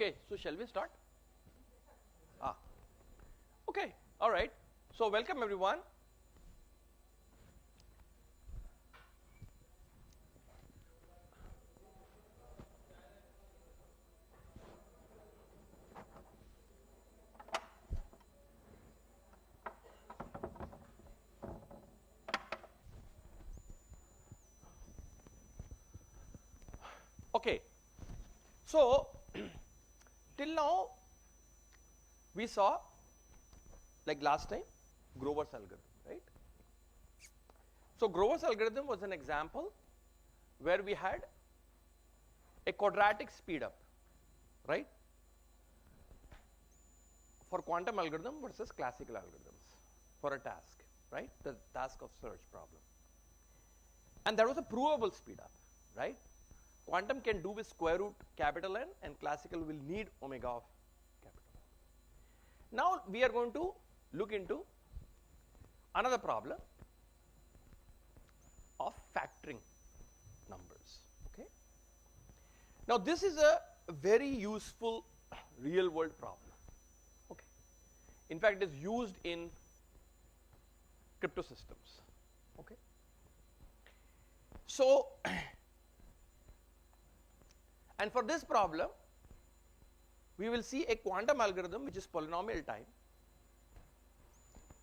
Okay, so shall we start? Okay, all right. So welcome everyone. Okay, so till now we saw, like last time, Grover's algorithm, right? So Grover's algorithm was an example where we had a quadratic speed up, right, for quantum algorithm versus classical algorithms for a task, right, the task of search problem. And there was a provable speed up, right? Quantum can do with square root capital N and classical will need omega of capital N. Now we are going to look into another problem of factoring numbers. Okay. Now this is a very useful real world problem. Okay. In fact, it is used in crypto systems. Okay. So and for this problem, we will see a quantum algorithm which is polynomial time,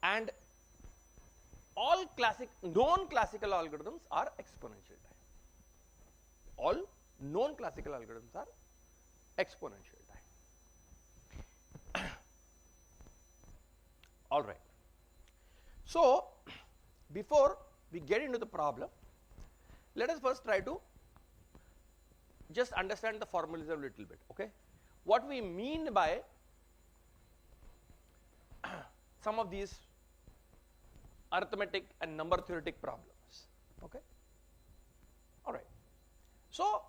and all known classical algorithms are exponential time. All known classical algorithms are exponential time. All right. So before we get into the problem, let us first try to just understand the formalism a little bit. Okay, what we mean by some of these arithmetic and number theoretic problems. Okay, all right. So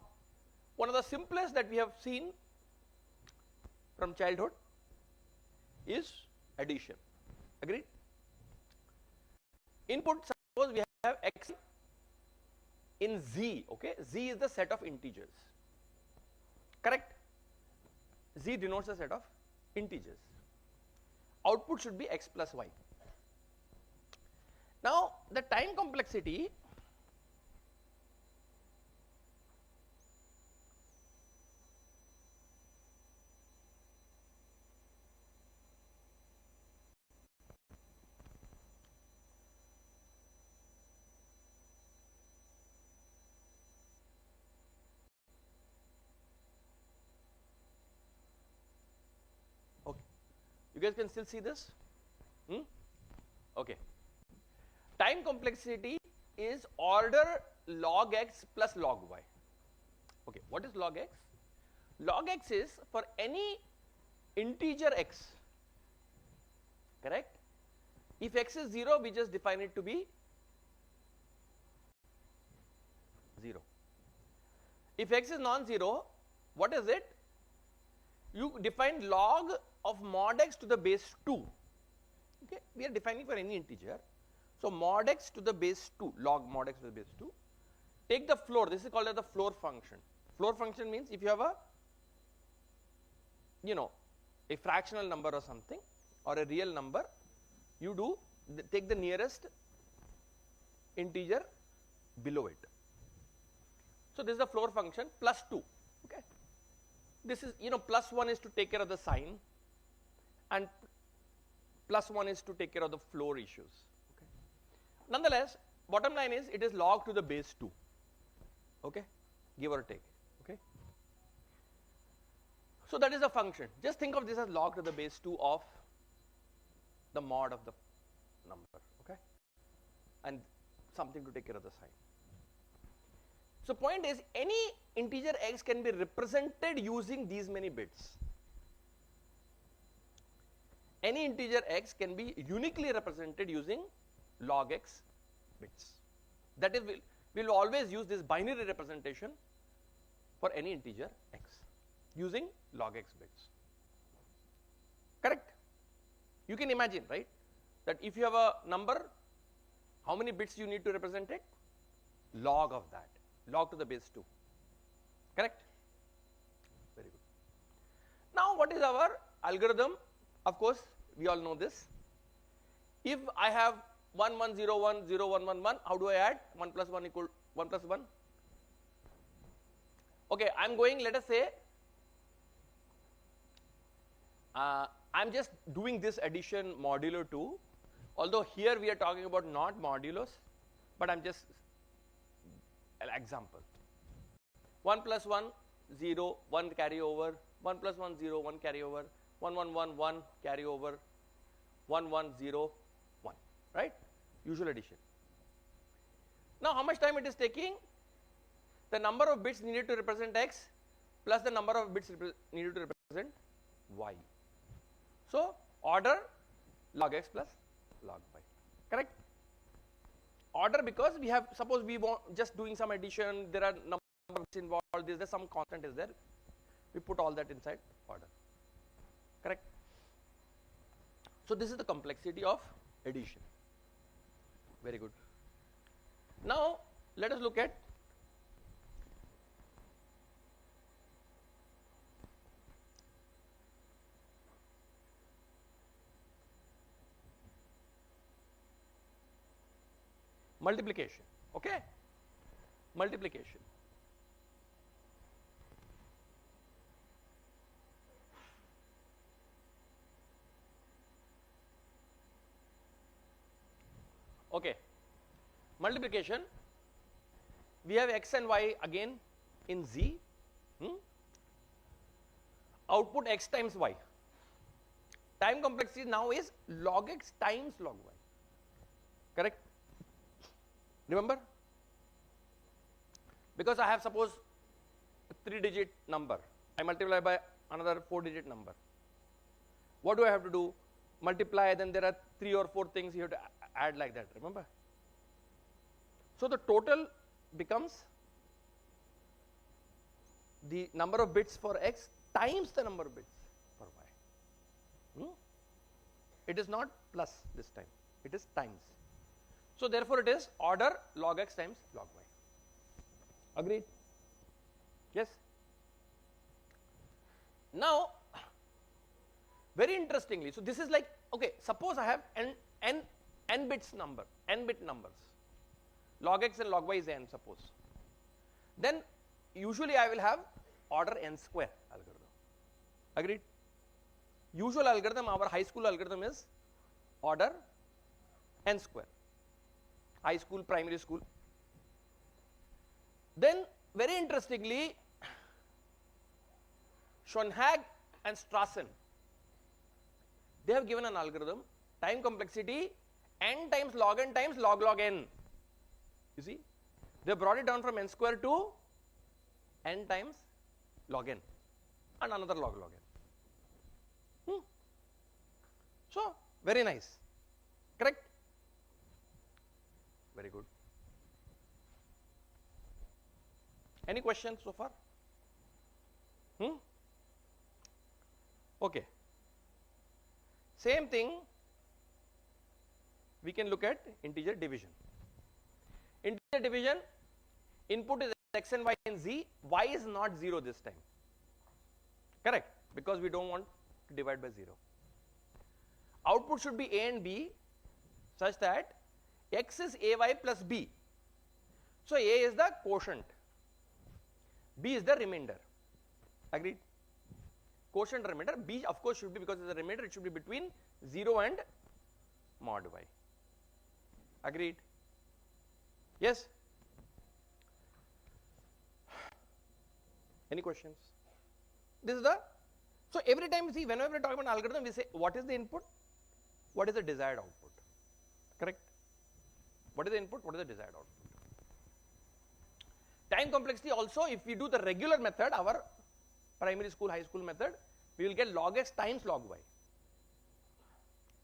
one of the simplest that we have seen from childhood is addition. Agreed? Input, suppose we have x in z. Okay, z is the set of integers. Correct? Z denotes a set of integers. Output should be x plus y. Now the time complexity you guys can still see this? Okay. Time complexity is order log x plus log y. Okay, what is log x? Log x is for any integer x, correct? If x is 0, we just define it to be 0. If x is non-zero, what is it? You define log of mod x to the base 2. Okay, we are defining for any integer. So mod x to the base 2, log mod x to the base 2. Take the floor. This is called as the floor function. Floor function means if you have a, a fractional number or something, or a real number, you do take the nearest integer below it. So this is the floor function plus 2. Okay, this is, plus 1 is to take care of the sign, and plus 1 is to take care of the floor issues. Okay. Nonetheless, bottom line is it is log to the base 2. Okay, give or take. Okay, so that is a function. Just think of this as log to the base 2 of the mod of the number. Okay, and something to take care of the sign. So point is, any integer x can be represented using these many bits. Any integer x can be uniquely represented using log x bits. That is, we'll always use this binary representation for any integer x using log x bits. Correct? You can imagine, right, that if you have a number, how many bits you need to represent it? Log of that, log to the base 2. Correct? Very good. Now what is our algorithm? Of course, we all know this. If I have 1 1 0 1 0 1 1 1, how do I add 1 plus 1 equal 1 plus 1? Okay, I am going, let us say, I am just doing this addition modulo 2, although here we are talking about not modulos, but I am just an example. 1 plus 1 0 1 carry over, 1 plus 1 0 1 carry over, 1 1 1 1 carry over, 1 1 0 1, right? Usual addition. Now how much time it is taking? The number of bits needed to represent x plus the number of bits needed to represent y. So order log x plus log y, correct? Order because we have, suppose we want just doing some addition, there are number of bits involved, there's some constant is there, we put all that inside order, correct? So this is the complexity of addition. Very good. Now let us look at multiplication, okay? Multiplication. Okay, multiplication, we have x and y again in z, output x times y. Time complexity now is log x times log y, correct? Remember, because I have suppose a 3-digit number, I multiply by another 4-digit number. What do I have to do? Multiply, then there are 3 or 4 things you have to add like that, remember? So the total becomes the number of bits for x times the number of bits for y. It is not plus this time, it is times. So therefore it is order log x times log y. Agreed? Yes? Now very interestingly, so this is like, okay, suppose I have n bits number, n bit numbers, log x and log y is n, suppose, then usually I will have order n square algorithm. Agreed? Usual algorithm, our high school algorithm is order n square, high school, primary school. Then very interestingly, Schoenhag and Strassen, they have given an algorithm, time complexity n times log n times log log n. You see, they brought it down from n square to n times log n and another log log n. So very nice, correct? Very good. Any questions so far? Okay. Same thing we can look at integer division. Integer division, input is x and y and z, y is not 0 this time, correct, because we don't want to divide by 0. Output should be a and b such that x is ay plus b. So a is the quotient, b is the remainder. Agreed? Quotient remainder, b of course should be, because it's a remainder, it should be between 0 and mod y. Agreed? Yes? Any questions? This is the, so every time, see, whenever we talk about algorithm, we say what is the input, what is the desired output, correct? What is the input, what is the desired output? Time complexity also, if we do the regular method, our primary school, high school method, we will get log x times log y.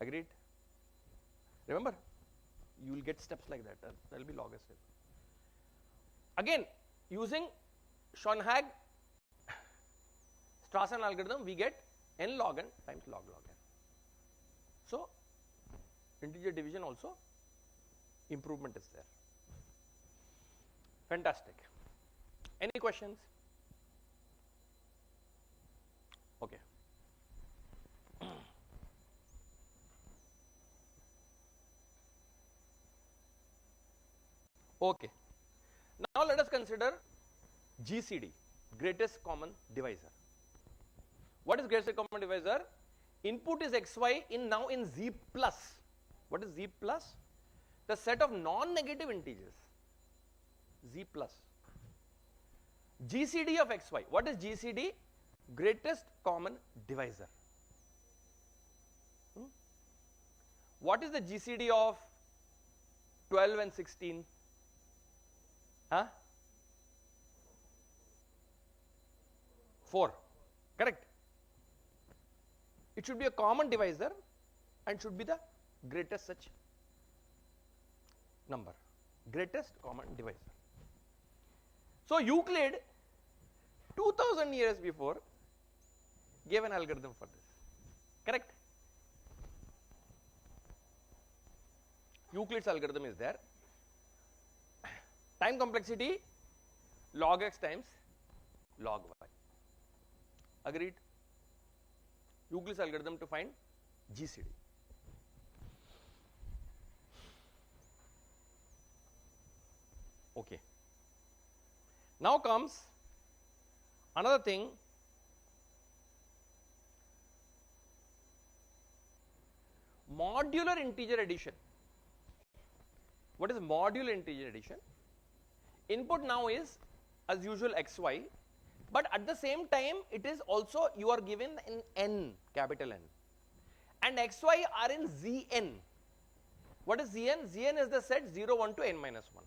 Agreed? Remember, you will get steps like that, there will be log s. Again, using Schoenhag Strassen algorithm, we get n log n times log log n. So integer division also improvement is there. Fantastic. Any questions? Okay. Okay. Now let us consider GCD, greatest common divisor. What is greatest common divisor? Input is xy now in z plus. What is z plus? The set of non-negative integers, z plus. GCD of xy. What is GCD? Greatest common divisor. What is the GCD of 12 and 16? Huh? 4. Correct. It should be a common divisor and should be the greatest such number. Greatest common divisor. So Euclid 2000 years before gave an algorithm for this. Correct? Euclid's algorithm is there. Time complexity log x times log y. Agreed? Euclid's algorithm to find GCD. Okay. Now comes another thing. Modular integer addition. What is modular integer addition? Input now is as usual xy, but at the same time it is also you are given in n, capital N, and xy are in Zn. What is Zn? Zn is the set 0, 1 to n minus 1.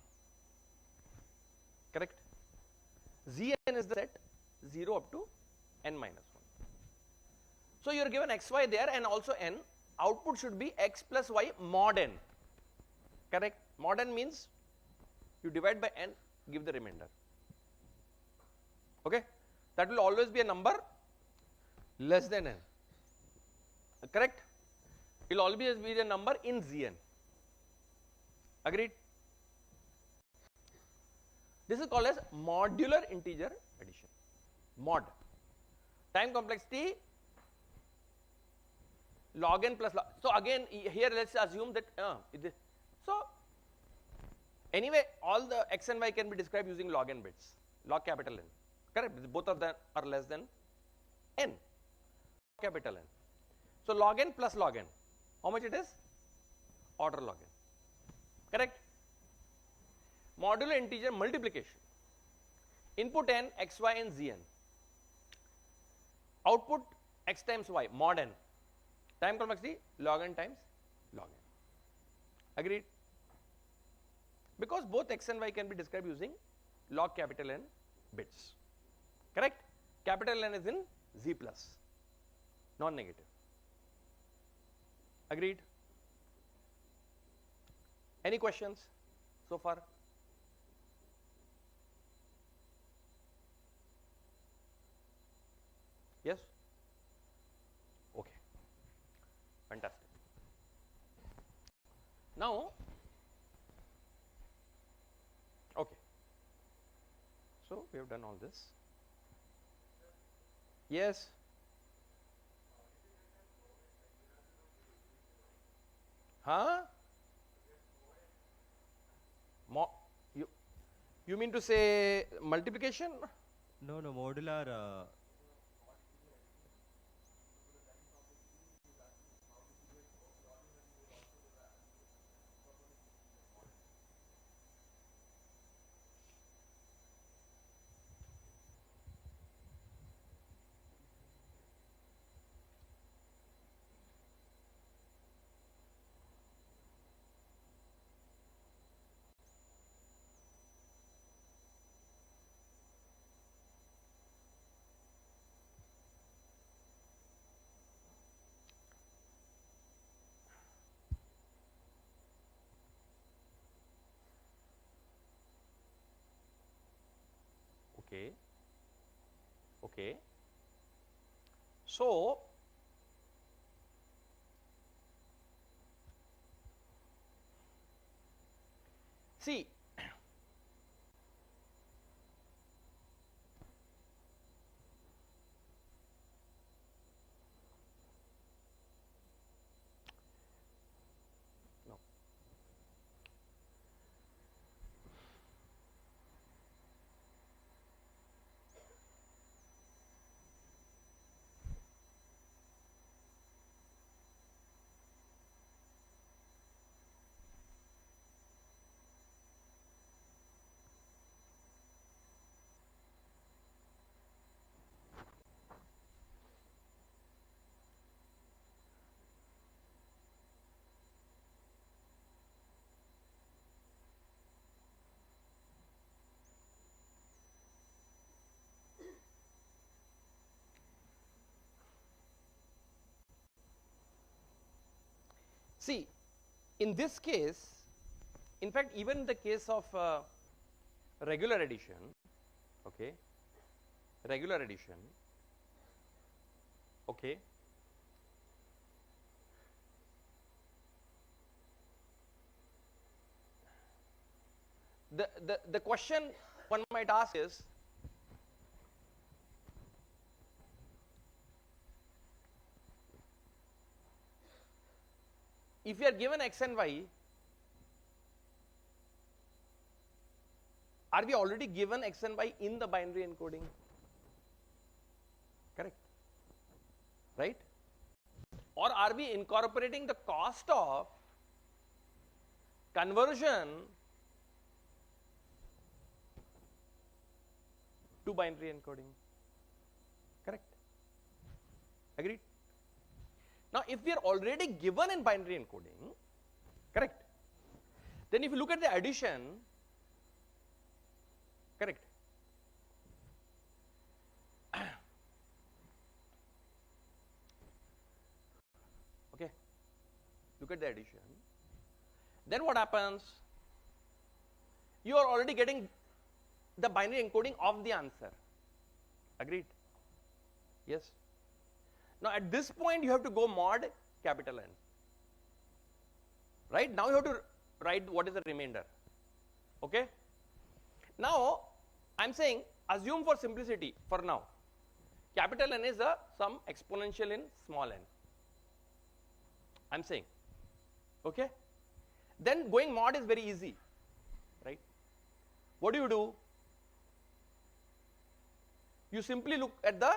Correct? Zn is the set 0 up to n minus 1. So you are given xy there and also n. Output should be x plus y mod n. Correct? Mod n means you divide by n, give the remainder. Okay? That will always be a number less than n. Correct? It will always be the number in Zn. Agreed? This is called as modular integer addition. Mod. Time complexity log n plus log. So again here let us assume that so anyway all the x and y can be described using log n bits, log capital N. Correct? Both of them are less than n, capital N. So log n plus log n, how much it is? Order log n. Correct? Modular integer multiplication. Input n, xy and zn. Output x times y, mod n. Time complexity log n times log n. Agreed? Because both x and y can be described using log capital N bits. Correct? Capital N is in z plus, non-negative. Agreed? Any questions so far? Yes? Okay. Fantastic. Now, okay. So we have done all this. Yes. Huh? You mean to say multiplication? No, modular. Okay. Okay. So, see, no. See, in this case, in fact, even in the case of regular addition, okay, regular addition, okay, the question one might ask is, if you are given x and y, are we already given x and y in the binary encoding? Correct, right? Or are we incorporating the cost of conversion to binary encoding? Correct, agreed? Now, if we are already given in binary encoding, correct, then if you look at the addition, correct, okay, look at the addition, then what happens? You are already getting the binary encoding of the answer, agreed? Yes. Now, at this point you have to go mod capital N, right? Now you have to write what is the remainder, okay? Now, I am saying, assume for simplicity for now, capital N is some exponential in small n, I am saying, okay? Then going mod is very easy, right? What do? You simply look at the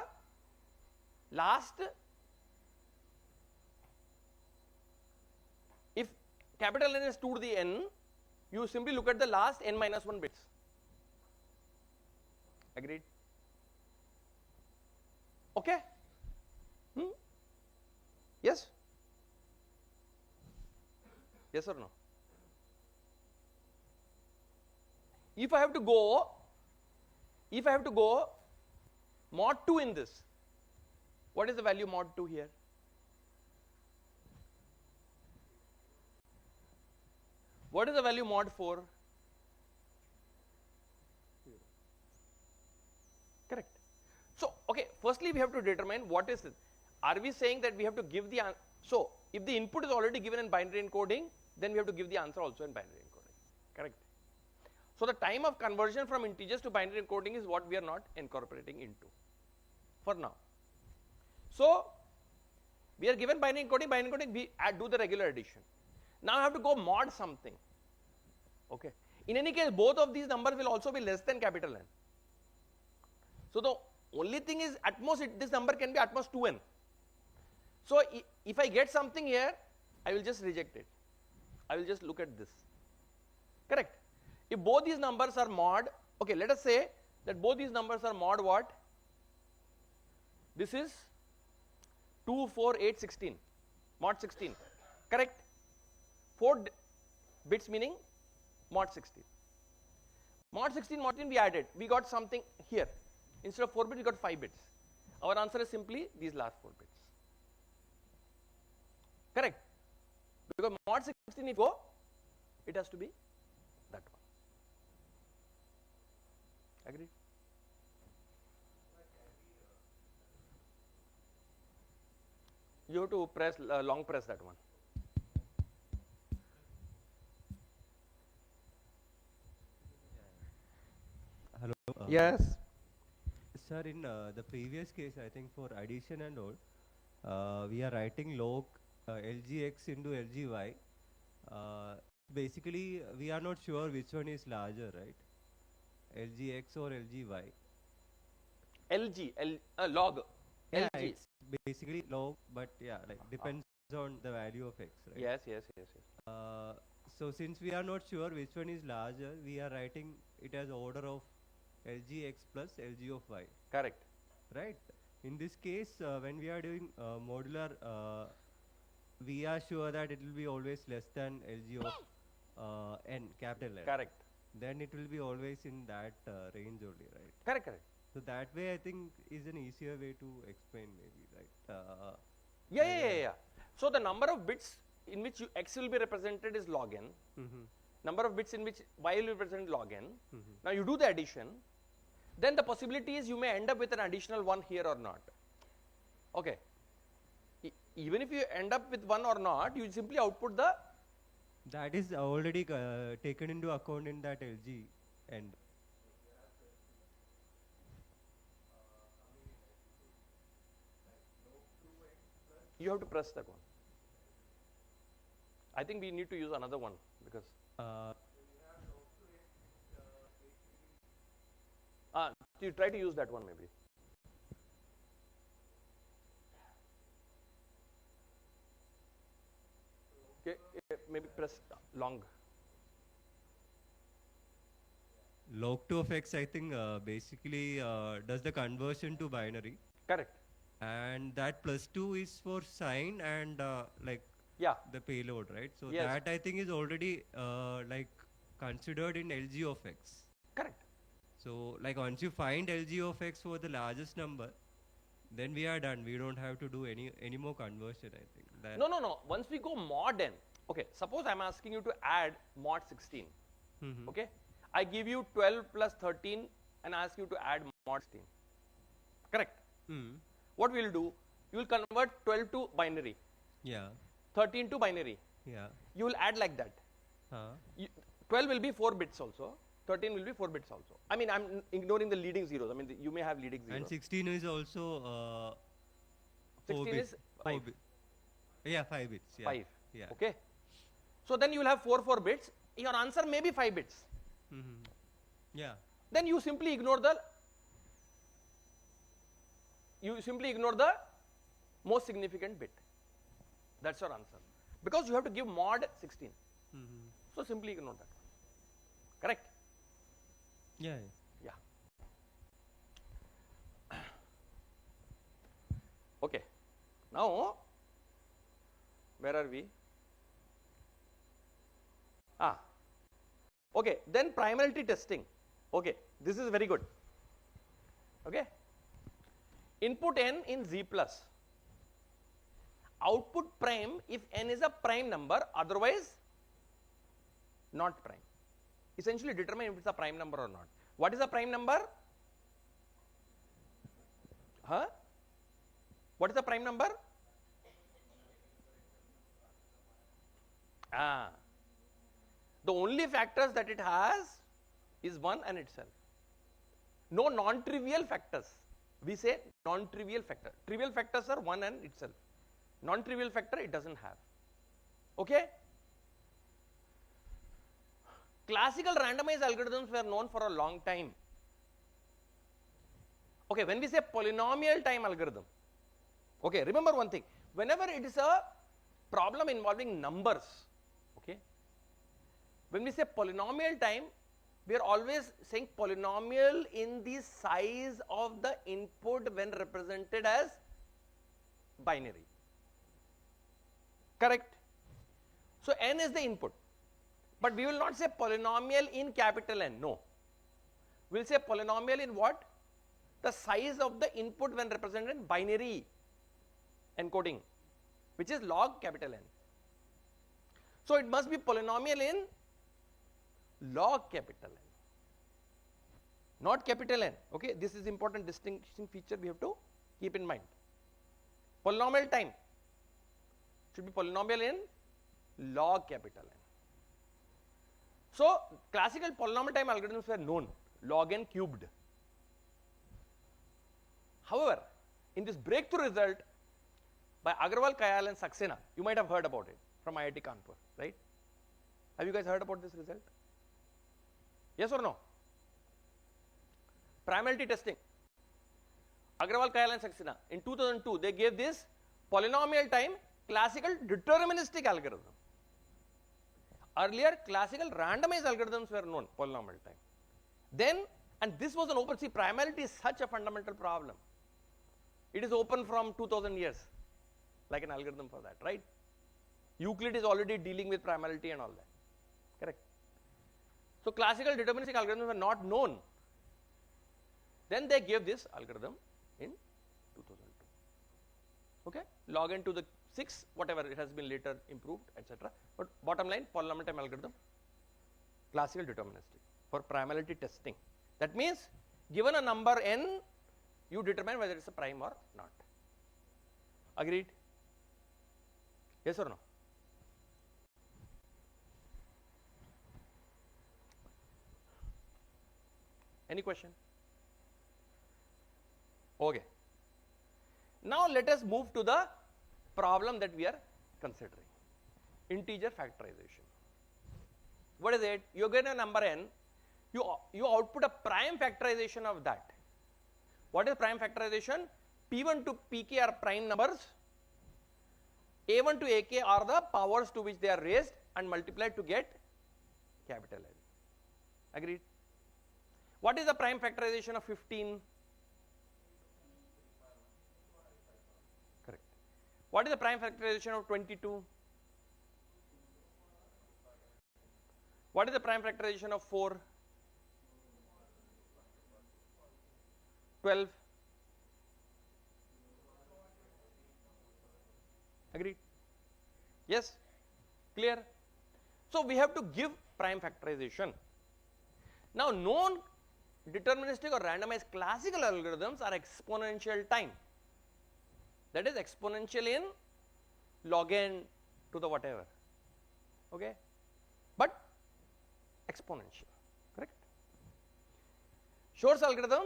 last, if capital N is 2 to the n, you simply look at the last n minus 1 bits, agreed? Okay? Yes? Yes or no? If I have to go mod 2 in this, what is the value mod 2 here? What is the value mod 4? Correct. So, okay, firstly we have to determine what is it. Are we saying that we have to give the, so if the input is already given in binary encoding, then we have to give the answer also in binary encoding, correct? So the time of conversion from integers to binary encoding is what we are not incorporating into for now. So we are given binary encoding, we do the regular addition. Now I have to go mod something, okay? In any case, both of these numbers will also be less than capital N. So the only thing is, at most this number can be at most 2n. So if I get something here, I will just reject it. I will just look at this, correct? If both these numbers are mod, okay, let us say that both these numbers are mod what? This is 2, 4, 8, 16, mod 16, correct? 4 bits meaning mod 16. Mod 16, mod 16 we added, we got something here. Instead of 4 bits, we got 5 bits. Our answer is simply these last 4 bits, correct? Because mod 16 if go, it has to be that one. Agreed? You have to press, long press that one. Hello. Yes. Sir, in the previous case, I think for addition and all, we are writing log LGX into LGY. Basically, we are not sure which one is larger, right? LGX or LGY? Log. Yeah, LG. it's basically log, but yeah, like depends on the value of x, right? Yes. So since we are not sure which one is larger, we are writing it as order of LGX plus LG of y. Correct. Right. In this case, when we are doing modular, we are sure that it will be always less than LG of n, capital N. Correct. Then it will be always in that range only, right? Correct. So that way, I think is an easier way to explain, maybe, right? Yeah. So the number of bits in which x will be represented is log n, number of bits in which y will be represented log n. Now you do the addition, then the possibility is you may end up with an additional 1 here or not. Okay. Even if you end up with 1 or not, you simply output the. That is already taken into account in that LG end. You have to press that one. I think we need to use another one because. You try to use that one maybe. Okay, maybe press long. Log2 of x, I think, basically does the conversion to binary. Correct. And that +2 is for sign and the payload, right? So yes. That I think is already considered in LG of x. Correct. So once you find LG of x for the largest number, then we are done. We don't have to do any more conversion, I think. No. Once we go mod n, okay, suppose I'm asking you to add mod 16. Okay, I give you 12 plus 13 and ask you to add mod 16. Correct. What we will do? You will convert 12 to binary. Yeah. 13 to binary. Yeah. You will add like that. 12 will be 4 bits also. 13 will be 4 bits also. I mean, I'm ignoring the leading zeros. I mean, you may have leading zeros. And 16 is also 16 is 5. Yeah, 5 bits. Yeah. 5. Yeah. Okay. So then you will have 4 bits. Your answer may be 5 bits. Yeah. Then you simply ignore the. Most significant bit. That's your answer. Because you have to give mod 16. So simply ignore that. Correct? Yeah. Okay. Now, where are we? Okay. Then primality testing. Okay. This is very good. Okay. Input n in Z plus. Output prime if n is a prime number, otherwise not prime. Essentially determine if it's a prime number or not. What is a prime number? What is a prime number? The only factors that it has is 1 and itself. No non-trivial factors. We say non-trivial factor. Trivial factors are 1 and itself. Non-trivial factor it doesn't have. Okay? Classical randomized algorithms were known for a long time. Okay, when we say polynomial time algorithm, okay, remember one thing, whenever it is a problem involving numbers, okay, when we say polynomial time, we are always saying polynomial in the size of the input when represented as binary. Correct? So n is the input. But we will not say polynomial in capital N, no. We will say polynomial in what? The size of the input when represented in binary encoding, which is log capital N. So it must be polynomial in log capital N, not capital N. Okay, this is important distinction feature we have to keep in mind. Polynomial time should be polynomial in log capital N. So classical polynomial time algorithms were known, log n cubed. However, in this breakthrough result by Agarwal, Kayal and Saxena, you might have heard about it from IIT Kanpur, right? Have you guys heard about this result? Yes or no? Primality testing. Agarwal, Kayal and Saxena. In 2002, they gave this polynomial time classical deterministic algorithm. Earlier, classical randomized algorithms were known, polynomial time. Then, and this was an open, see, primality is such a fundamental problem. It is open from 2000 years, like an algorithm for that, right? Euclid is already dealing with primality and all that, correct? So classical deterministic algorithms were not known. Then they gave this algorithm in 2002. Okay, log n to the 6, whatever, it has been later improved, etc. But bottom line, polynomial time algorithm, classical deterministic for primality testing. That means given a number n, you determine whether it is a prime or not. Agreed? Yes or no? Any question? Okay. Now let us move to the problem that we are considering, integer factorization. What is it? You get a number n, you output a prime factorization of that. What is prime factorization? P1 to Pk are prime numbers, A1 to Ak are the powers to which they are raised and multiplied to get capital L. Agreed? What is the prime factorization of 15? Correct. What is the prime factorization of 22? What is the prime factorization of 4? 12. Agreed? Yes? Clear? So we have to give prime factorization. Now known deterministic or randomized classical algorithms are exponential time. That is exponential in log n to the whatever. Okay? But exponential. Correct? Shor's algorithm,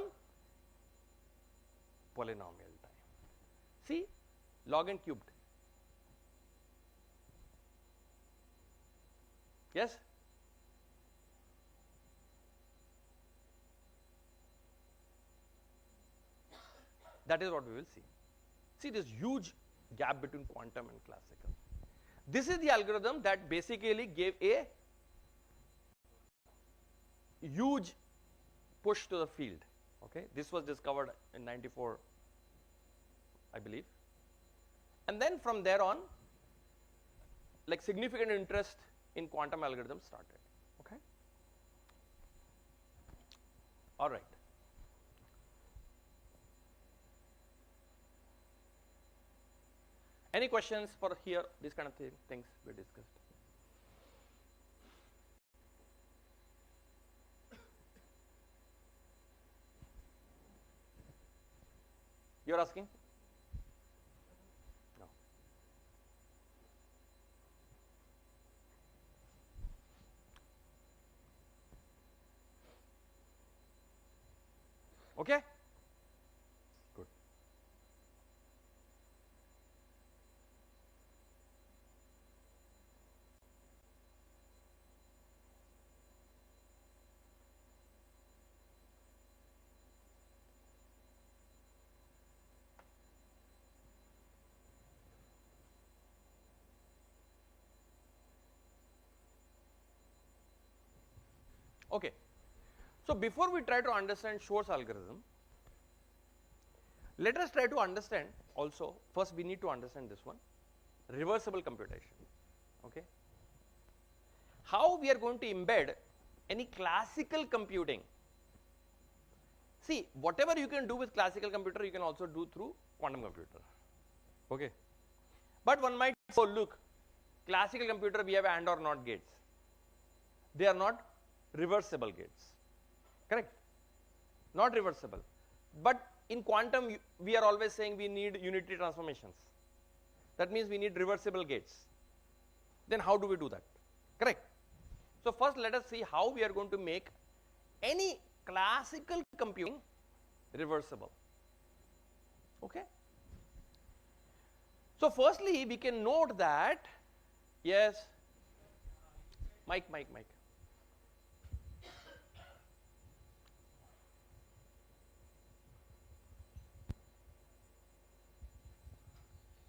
polynomial time. See, log n cubed. Yes? That is what we will see. See this huge gap between quantum and classical. This is the algorithm that basically gave a huge push to the field. Okay, this was discovered in 94, I believe, and then from there on, like significant interest in quantum algorithms started. Okay, all right. Any questions for here? These kind of things we discussed. You are asking? No. Okay? Good. Okay. So before we try to understand Shor's algorithm, let us try to understand also, first we need to understand this one, reversible computation. Okay. How we are going to embed any classical computing. See, whatever you can do with classical computer, you can also do through quantum computer. Okay. But one might say, oh look, classical computer we have AND or NOT gates. They are not reversible gates. Correct? Not reversible. But in quantum, we are always saying we need unitary transformations. That means we need reversible gates. Then how do we do that? Correct? So first let us see how we are going to make any classical computing reversible. Okay? So firstly we can note that, yes, Mike.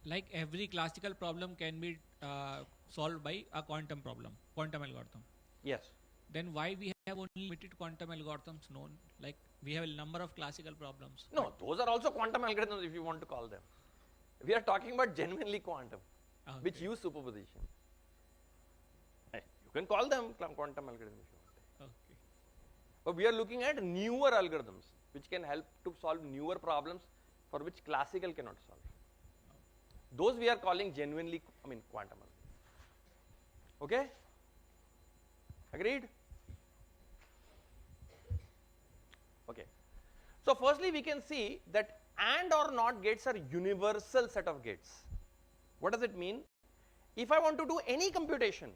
Like every classical problem can be solved by a quantum algorithm. Yes. Then why we have only limited quantum algorithms known? Like we have a number of classical problems. No, those are also quantum algorithms if you want to call them. We are talking about genuinely quantum, Okay. which use superposition. You can call them quantum algorithms if you want. Okay. But we are looking at newer algorithms which can help to solve newer problems for which classical cannot solve. Those we are calling genuinely, quantum. Okay? Agreed? Okay. So firstly we can see that AND or NOT gates are universal set of gates. What does it mean? If I want to do any computation,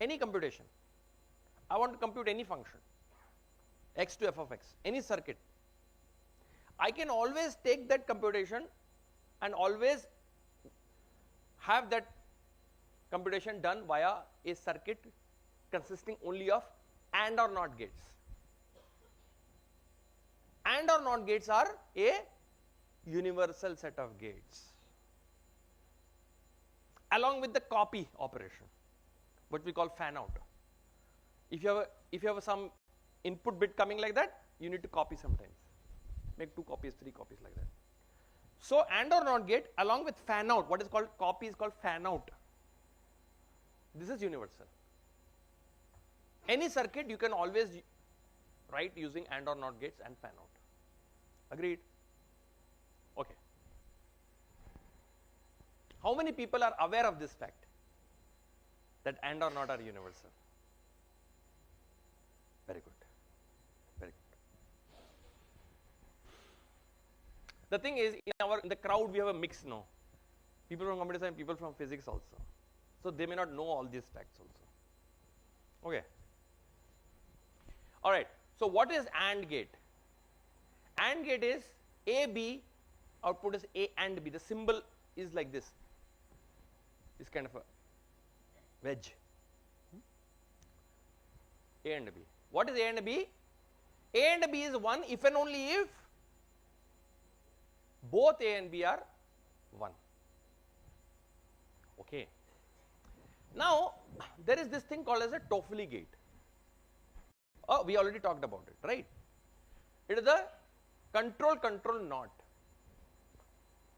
I want to compute any function, x to f of x, any circuit, I can always take that computation and always have that computation done via a circuit consisting only of AND or NOT gates. AND or NOT gates are a universal set of gates along with the copy operation, what we call fan out. If you have some input bit coming like that, you need to copy sometimes, make 2 copies, 3 copies like that. So AND or NOT gate along with fan out, what is called copy is called fan out. This is universal. Any circuit you can always write using AND or NOT gates and fan out. Agreed? Okay. How many people are aware of this fact that AND or NOT are universal? Very good. Very good. The thing is, in the crowd we have a mix now. People from computer science, people from physics also. So they may not know all these facts also. Okay. Alright. So what is AND gate? AND gate is A, B, output is A and B. The symbol is like this. This kind of a wedge. A and B. What is A and B? A and B is 1 if and only if both A and B are 1. Okay. Now there is this thing called as a Toffoli gate. Oh, we already talked about it, right? It is a control NOT.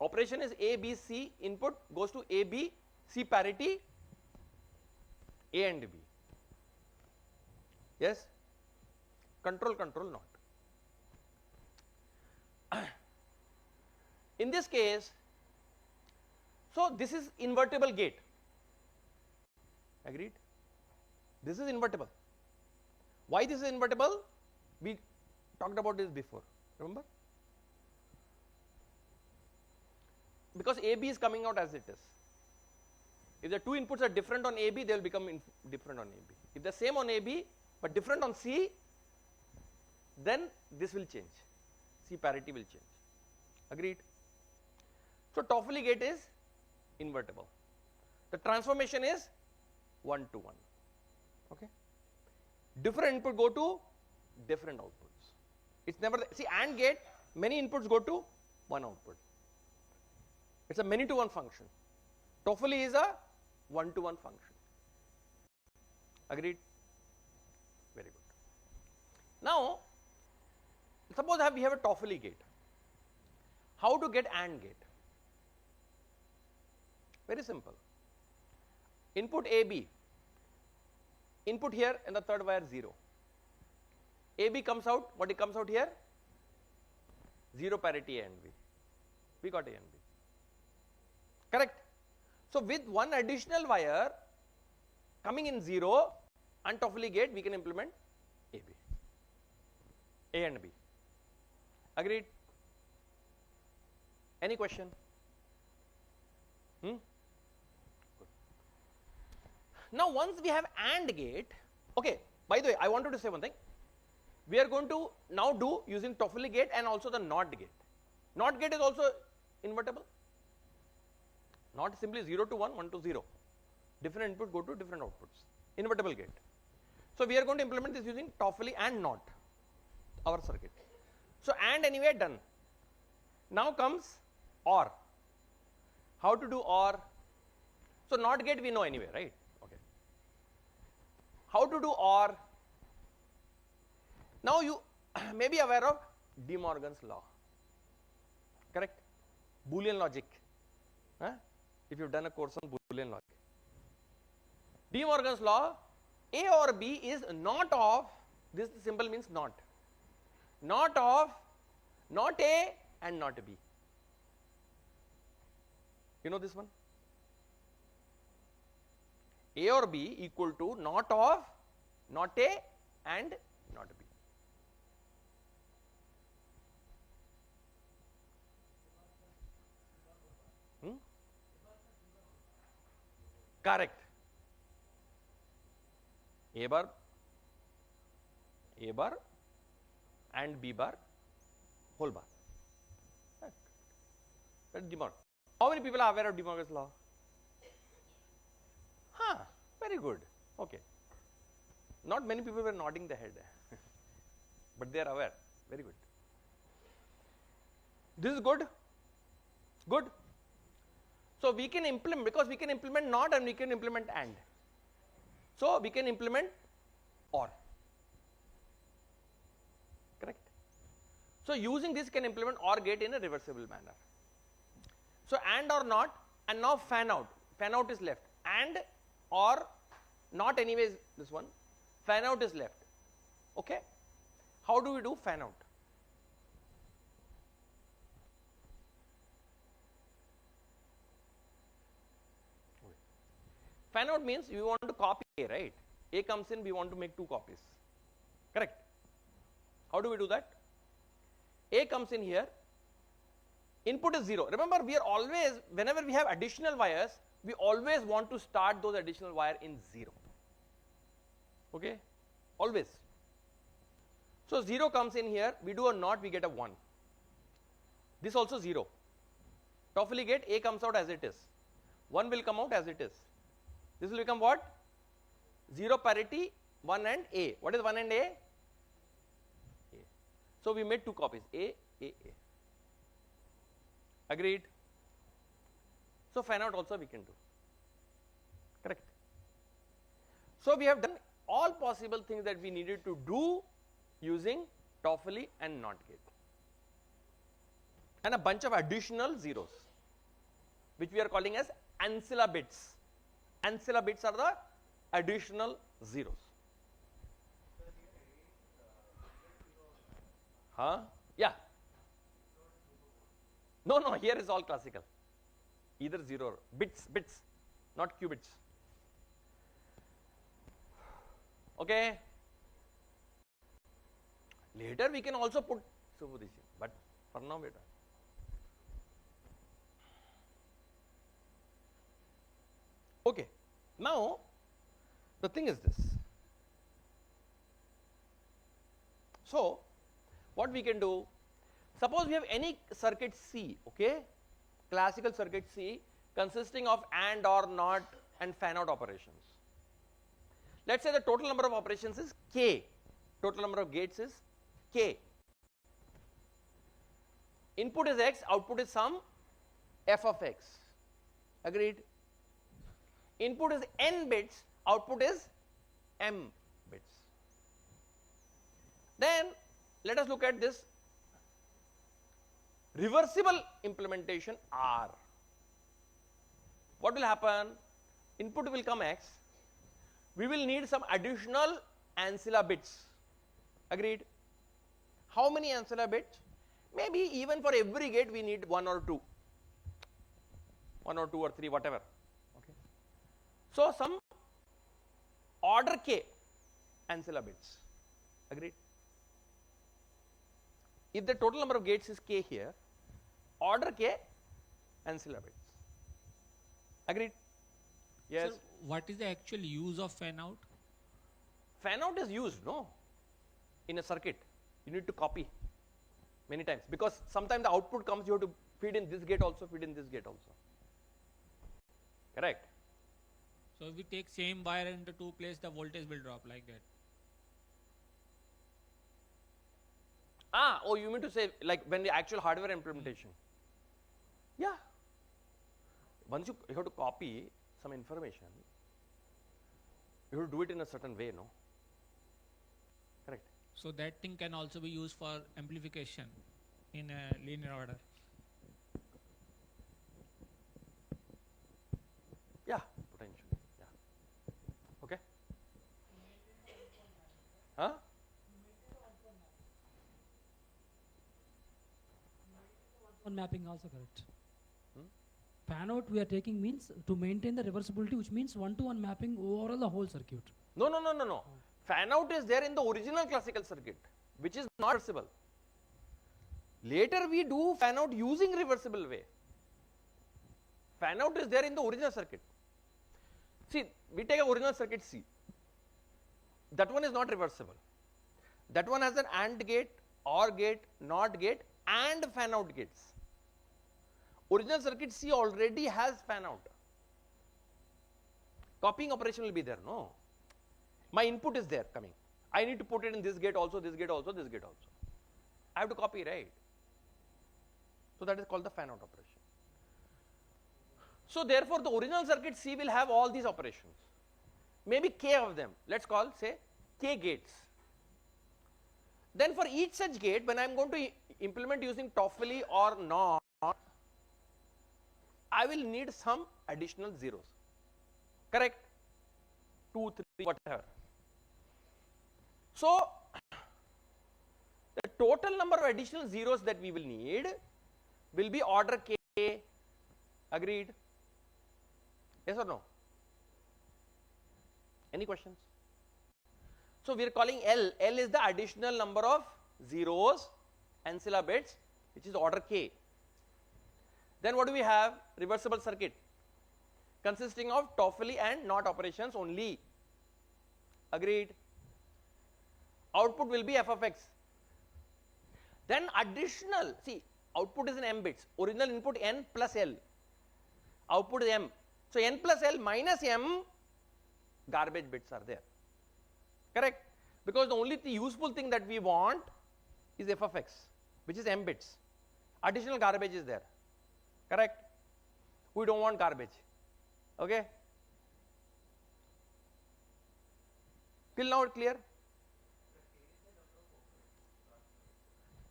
Operation is A, B, C, input goes to A, B, C parity, A and B. Yes? Control NOT. In this case, so this is invertible gate. Agreed? This is invertible. Why this is invertible? We talked about this before, remember? Because AB is coming out as it is. If the 2 inputs are different on AB, they will become different on AB. If they are same on AB but different on C, then this will change. C parity will change. Agreed? So Toffoli gate is invertible. The transformation is 1 to 1. Okay? Different input go to different outputs. It's never, see, AND gate, many inputs go to one output. It's a many to one function. Toffoli is a 1 to 1 function. Agreed? Very good. Now, suppose we have a Toffoli gate. How to get AND gate? Very simple. Input AB. Input here and the third wire 0. AB comes out, what it comes out here? 0 parity A and B. We got A and B. Correct? So with one additional wire coming in 0 and Toffoli gate, we can implement AB. A and B. Agreed? Any question? Good. Now once we have AND gate, okay, by the way, I wanted to say one thing. We are going to now do using Toffoli gate and also the NOT gate. NOT gate is also invertible. Not simply 0 to 1, 1 to 0. Different input go to different outputs. Invertible gate. So we are going to implement this using Toffoli and NOT, our circuit. So AND anyway done. Now comes OR. How to do OR? So NOT gate we know anyway, right? Okay. How to do OR? Now you may be aware of De Morgan's law. Correct? Boolean logic. Huh? If you've done a course on Boolean logic. De Morgan's law, A or B is not of, this symbol means not. Not of, not A and not B. You know this one? A or B equal to not of, not A and not B. Correct. A bar and B bar whole bar. That's De Morgan. How many people are aware of De Morgan's law? Huh, very good. Okay. Not many people were nodding their head, but they are aware. Very good. This is good. Good. So we can implement, because we can implement not and we can implement and. So we can implement or. Correct. So using this can implement or gate in a reversible manner. So and or not, and now fan out. Fan out is left. And or not anyways this one. Fan out is left. Okay. How do we do fan out? Fan out means we want to copy A, right? A comes in, we want to make two copies. Correct. How do we do that? A comes in here, input is 0. Remember, we are always, whenever we have additional wires, we always want to start those additional wire in 0. Okay? Always. So 0 comes in here, we do a NOT, we get a 1. This also 0. Toffoli gate, A comes out as it is. 1 will come out as it is. This will become what? 0 parity, 1 and A. What is 1 and A? A. So we made two copies, A. Agreed? So fan out also we can do. Correct. So we have done all possible things that we needed to do using Toffoli and NOT gate. And a bunch of additional zeros, which we are calling as ancilla bits. Ancilla bits are the additional zeros. Huh? Yeah. No, here is all classical. Either 0 or bits, not qubits. Okay. Later we can also put superposition, but for now we are done. Okay. Now the thing is this. So what we can do, suppose we have any circuit C, okay, classical circuit C consisting of and or not and fan out operations. Let us say the total number of operations is K, total number of gates is K. Input is X, output is some f of X. Agreed? Input is n bits, output is m bits. Then let us look at this reversible implementation R. What will happen? Input will come X. We will need some additional ancilla bits. Agreed? How many ancilla bits? Maybe even for every gate we need 1 or 2. 1 or 2 or 3, whatever. Okay. So some order K ancilla bits. Agreed? If the total number of gates is K here, order K ancilla bits. Agreed? Yes. So what is the actual use of fan out? Fan out is used, no, in a circuit. You need to copy many times, because sometimes the output comes, you have to feed in this gate also, feed in this gate also. Correct? So if we take same wire into two places, the voltage will drop like that. Oh, you mean to say like when the actual hardware implementation? Yeah. Once you have to copy some information, you have to do it in a certain way, no? Correct. So that thing can also be used for amplification in a linear order. Yeah, potentially. Yeah. Okay. Huh? On mapping also correct. Fan out we are taking means to maintain the reversibility, which means one-to-one mapping overall the whole circuit. No, no, no, no, no. Fan out is there in the original classical circuit, which is not reversible. Later we do fan out using reversible way. Fan out is there in the original circuit. See, we take an original circuit C. That one is not reversible. That one has an AND gate, OR gate, NOT gate, and fan out gates. Original circuit C already has fan out. Copying operation will be there, no? My input is there coming. I need to put it in this gate also, this gate also, this gate also. I have to copy, right? So that is called the fan out operation. So therefore the original circuit C will have all these operations. Maybe K of them. Let's call, say, K gates. Then for each such gate, when I am going to implement using TOEFL or NOT, I will need some additional zeros. Correct? 2, 3, whatever. So the total number of additional zeros that we will need will be order K. Agreed? Yes or no? Any questions? So we are calling L. L is the additional number of zeros, ancilla bits, which is order K. Then what do we have? Reversible circuit consisting of TOEFL and NOT operations only. Agreed? Output will be f of x. Then additional, see, output is in m bits. Original input n plus L. Output is m. So n plus L minus m garbage bits are there. Correct? Because the only useful thing that we want is f of x, which is m bits. Additional garbage is there. Correct? We don't want garbage. Okay? Till now clear?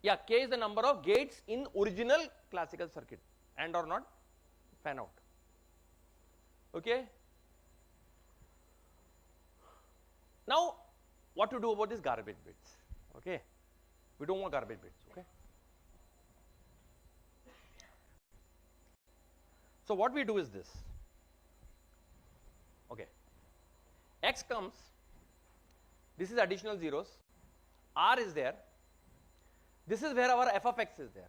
Yeah, K is the number of gates in original classical circuit, and or not fan out. Okay? Now, what to do about these garbage bits? Okay? We don't want garbage bits. Okay? So what we do is this. Okay. X comes, this is additional zeros, R is there, this is where our f of x is there.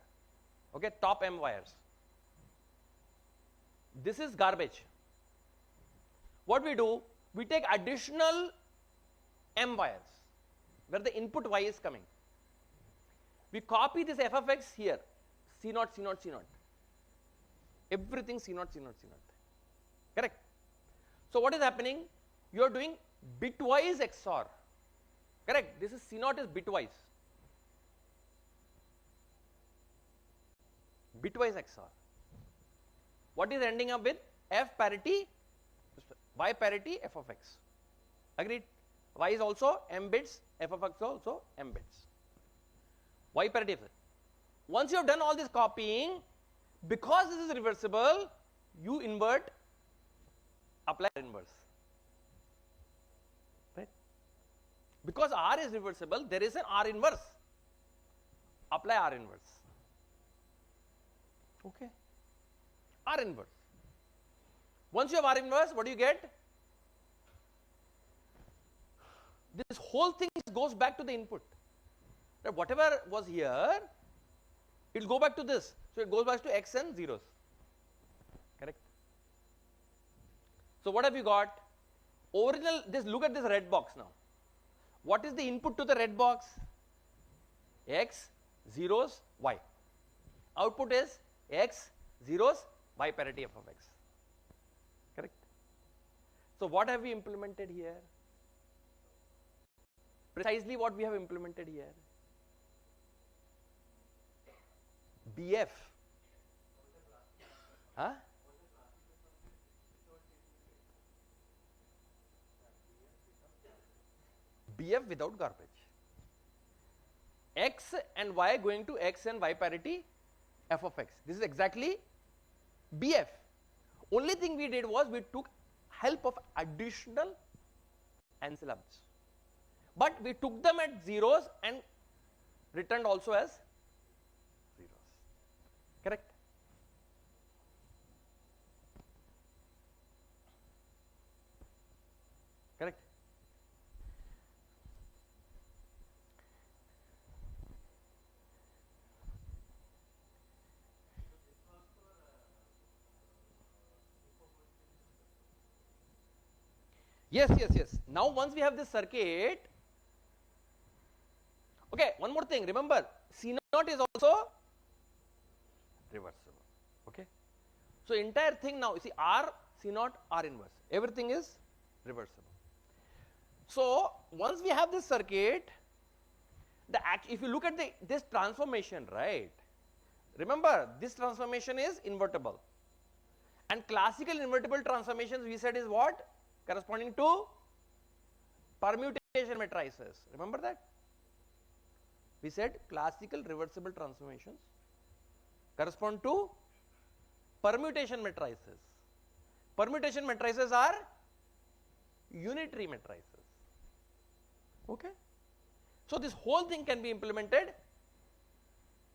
Okay, top m wires. This is garbage. What we do, we take additional m wires where the input y is coming. We copy this f of x here, C0, C0, C0. Everything C0, C0, C0. Correct? So what is happening? You are doing bitwise XOR. Correct? This is C0 is bitwise. Bitwise XOR. What is ending up with? F parity, Y parity, f of x. Agreed? Y is also m bits, f of x also m bits. Y parity of x. Once you have done all this copying, because this is reversible, you invert, apply inverse. Right? Because R is reversible, there is an R inverse. Apply R inverse. Okay? R inverse. Once you have R inverse, what do you get? This whole thing goes back to the input. That whatever was here, it will go back to this. So it goes back to x and zeros. Correct? So what have you got? Original, look at this red box now. What is the input to the red box? X, zeros, y. Output is x, zeros, y parity f of x. Correct? So what have we implemented here? Precisely what we have implemented here. BF. Huh? BF without garbage. X and Y going to X and Y parity f of x. This is exactly BF. Only thing we did was we took help of additional ancillams. But we took them at zeros and returned also as zeros. Correct? Yes, yes, yes. Now once we have this circuit, okay, one more thing, remember C0 is also reversible, okay. So entire thing now, you see R, C0, R inverse, everything is reversible. So once we have this circuit, if you look at this transformation, right, remember this transformation is invertible, and classical invertible transformations we said is what? Corresponding to permutation matrices, remember that? We said classical reversible transformations correspond to permutation matrices. Permutation matrices are unitary matrices, okay. So this whole thing can be implemented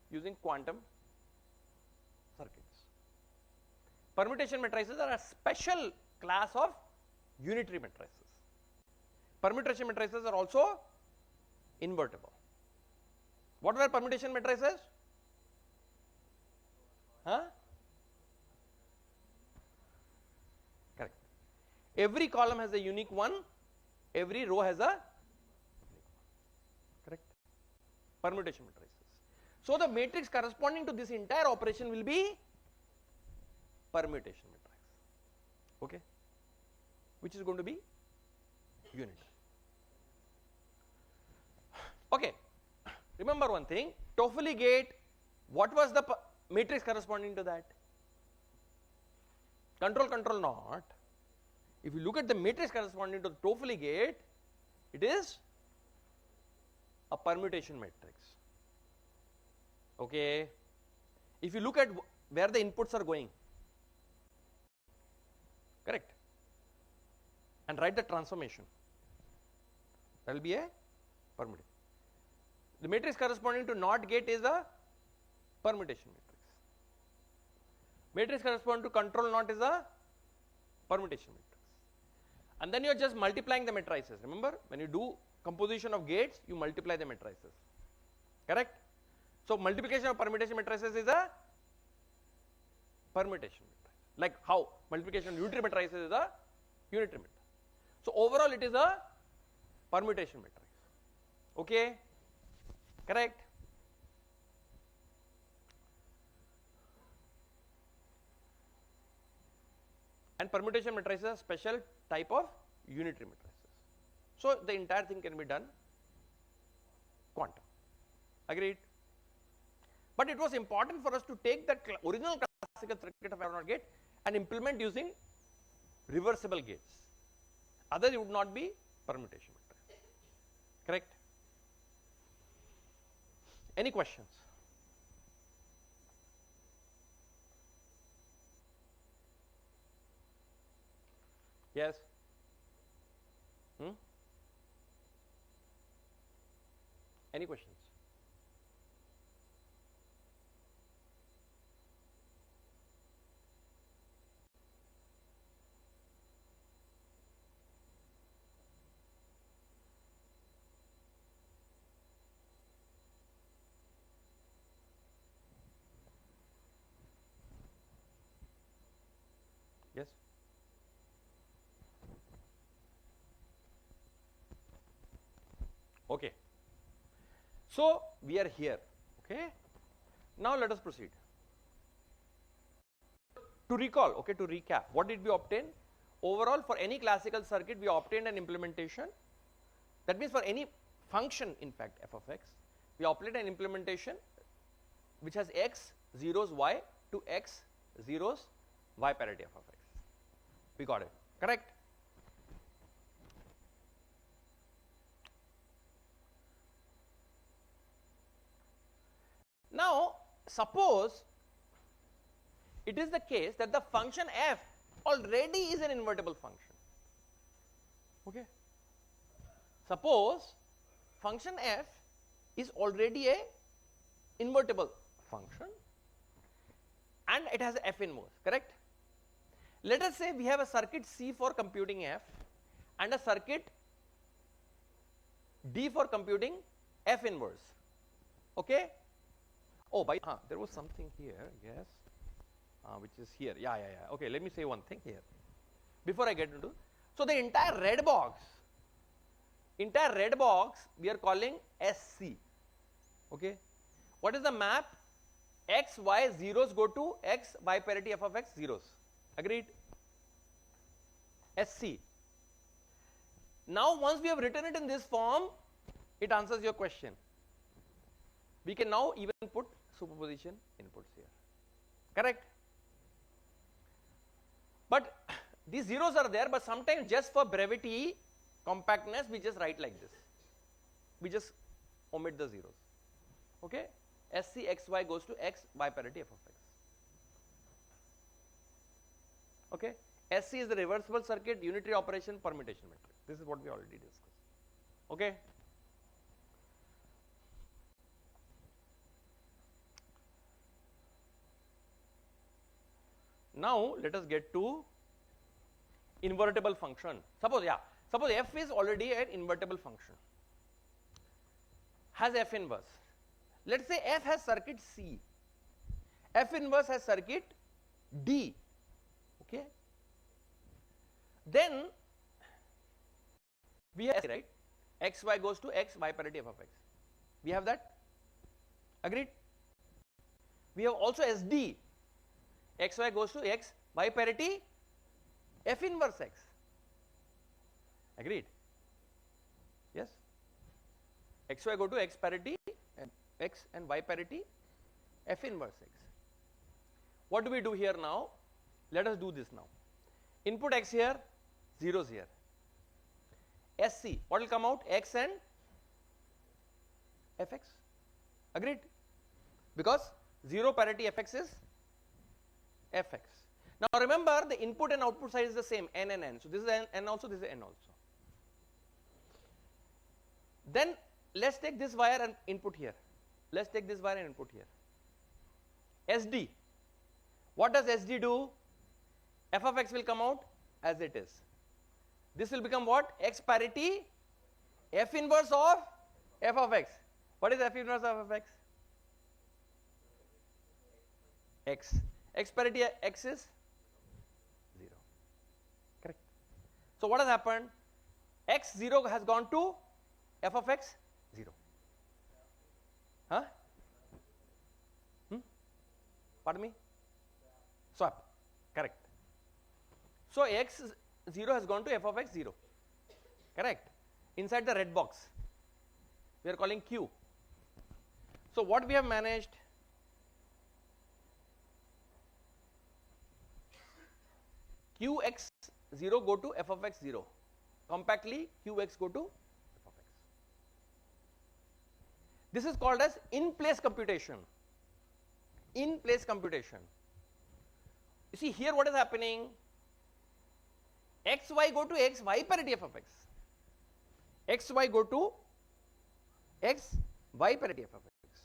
using quantum circuits. Permutation matrices are a special class of unitary matrices. Permutation matrices are also invertible. What were permutation matrices? Huh? Correct. Every column has a unique one, every row has a correct permutation matrices. So the matrix corresponding to this entire operation will be permutation matrix, okay, which is going to be unitary. Okay, remember one thing, Toffoli gate, what was the matrix corresponding to that? Control, control not. If you look at the matrix corresponding to the Toffoli gate, it is a permutation matrix, okay. If you look at where the inputs are going, correct, and write the transformation, that will be a permutation. The matrix corresponding to NOT gate is a permutation matrix. Matrix corresponding to control NOT is a permutation matrix. And then you are just multiplying the matrices. Remember, when you do composition of gates, you multiply the matrices, correct. So multiplication of permutation matrices is a permutation matrix, like how multiplication of unitary matrices is a unitary matrix. So overall it is a permutation matrix, okay, correct. And permutation matrices are special type of unitary matrices. So the entire thing can be done quantum, agreed. But it was important for us to take that original classical circuit of L08 gate and implement using reversible gates, otherwise it would not be permutation matrix, correct. Any questions? Yes? Any questions? Yes? Okay. So we are here, okay. Now let us proceed. To recall, okay, to recap, what did we obtain? Overall, for any classical circuit, we obtained an implementation. That means for any function, in fact, f of x, we obtained an implementation which has x zeros y to x zeros y parity f of x. We got it, correct? Now, suppose it is the case that the function f already is an invertible function, okay. Suppose function f is already a invertible function and it has f inverse, correct. Let us say we have a circuit C for computing f and a circuit D for computing f inverse, okay. Oh, there was something here, yes, which is here, yeah, okay, let me say one thing here before I get into, So the entire red box we are calling SC. Okay, what is the map? X, Y zeros go to X, Y parity f of x zeros. Agreed? SC. Now once we have written it in this form, it answers your question. We can now even put superposition inputs here. Correct? But these zeros are there, but sometimes just for brevity, compactness, we just write like this. We just omit the zeros. Okay? SC xy goes to X, Y parity f of x. Okay? SC is the reversible circuit, unitary operation, permutation matrix. This is what we already discussed. Okay? Now let us get to invertible function. Suppose f is already an invertible function, has f inverse. Let's say f has circuit C, f inverse has circuit D. Okay, then we have, right, xy goes to X, Y parity f of x. We have that. Agreed? We have also SD, xy goes to X, Y parity f inverse x. Agreed? Yes? xy go to X parity and X and Y parity f inverse x. What do we do here now? Let us do this now. Input x here, zeros here. SC, what will come out? X and fx. Agreed? Because 0 parity fx is fx. Now remember, the input and output side is the same, n and n. So this is n also, this is n also. Then let's take this wire and input here. Let's take this wire and input here. SD. What does SD do? F of x will come out as it is. This will become what? X parity f inverse of f of x. What is f inverse of x? X. X parity x is 0. Correct. So what has happened? X 0 has gone to f of x 0. Huh? Pardon me? Swap. Correct. So x 0 has gone to f of x 0. Correct. Inside the red box we are calling Q. So what we have managed? Qx0 go to f of x 0. Compactly Qx go to f of x. This is called as in place computation. In place computation. You see here what is happening? xy go to x, y parity f of x. xy go to x, y parity f of x.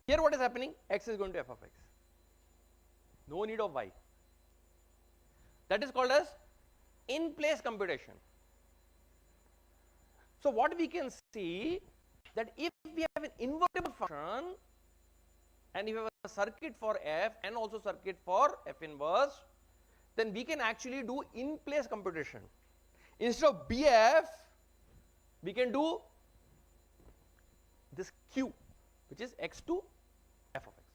Here what is happening? X is going to f of x. No need of y. That is called as in place computation. So what we can see, that if we have an invertible function and if we have a circuit for f and also circuit for f inverse, then we can actually do in place computation. Instead of BF, we can do this Q, which is x to f of x.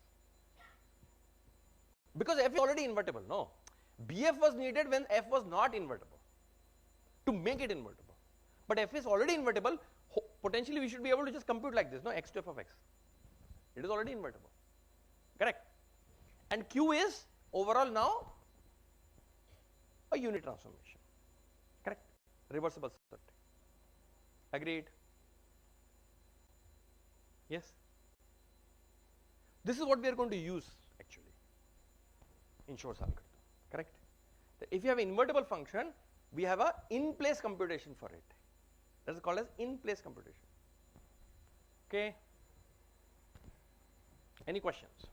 Because f is already invertible, no. BF was needed when f was not invertible, to make it invertible. But f is already invertible, potentially we should be able to just compute like this, no, x to f of x. It is already invertible. Correct. And Q is overall now a unit transformation. Correct. Reversible circuit. Agreed. Yes. This is what we are going to use actually in short circuit. Correct. If you have an invertible function, we have a in place computation for it. That is called as in place computation. Okay. Any questions?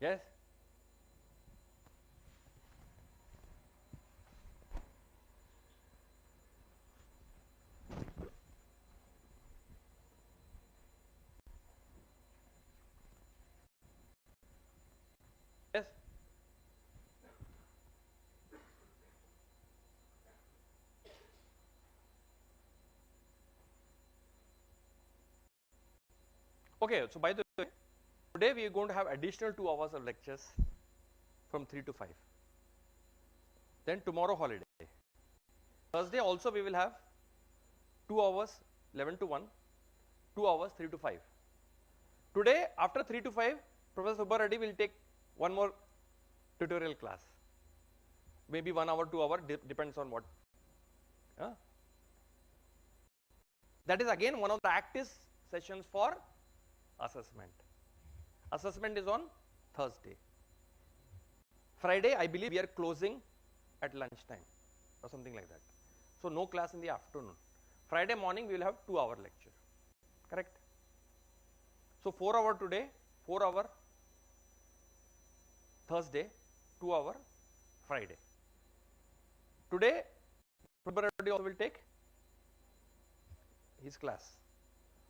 Yes? Okay, so by the way, today we are going to have additional 2 hours of lectures from 3 to 5. Then tomorrow holiday. Thursday also we will have 2 hours 11 to 1, 2 hours 3 to 5. Today after 3 to 5, Professor Subba Reddy will take one more tutorial class. Maybe 1 hour, 2 hour, depends on what. That is again one of the active sessions for assessment. Assessment is on Thursday. Friday, I believe we are closing at lunchtime or something like that. So no class in the afternoon. Friday morning we will have 2 hour lecture. Correct? So 4 hour today, 4 hour Thursday, 2 hour Friday. Today, Professor Reddy also will take his class.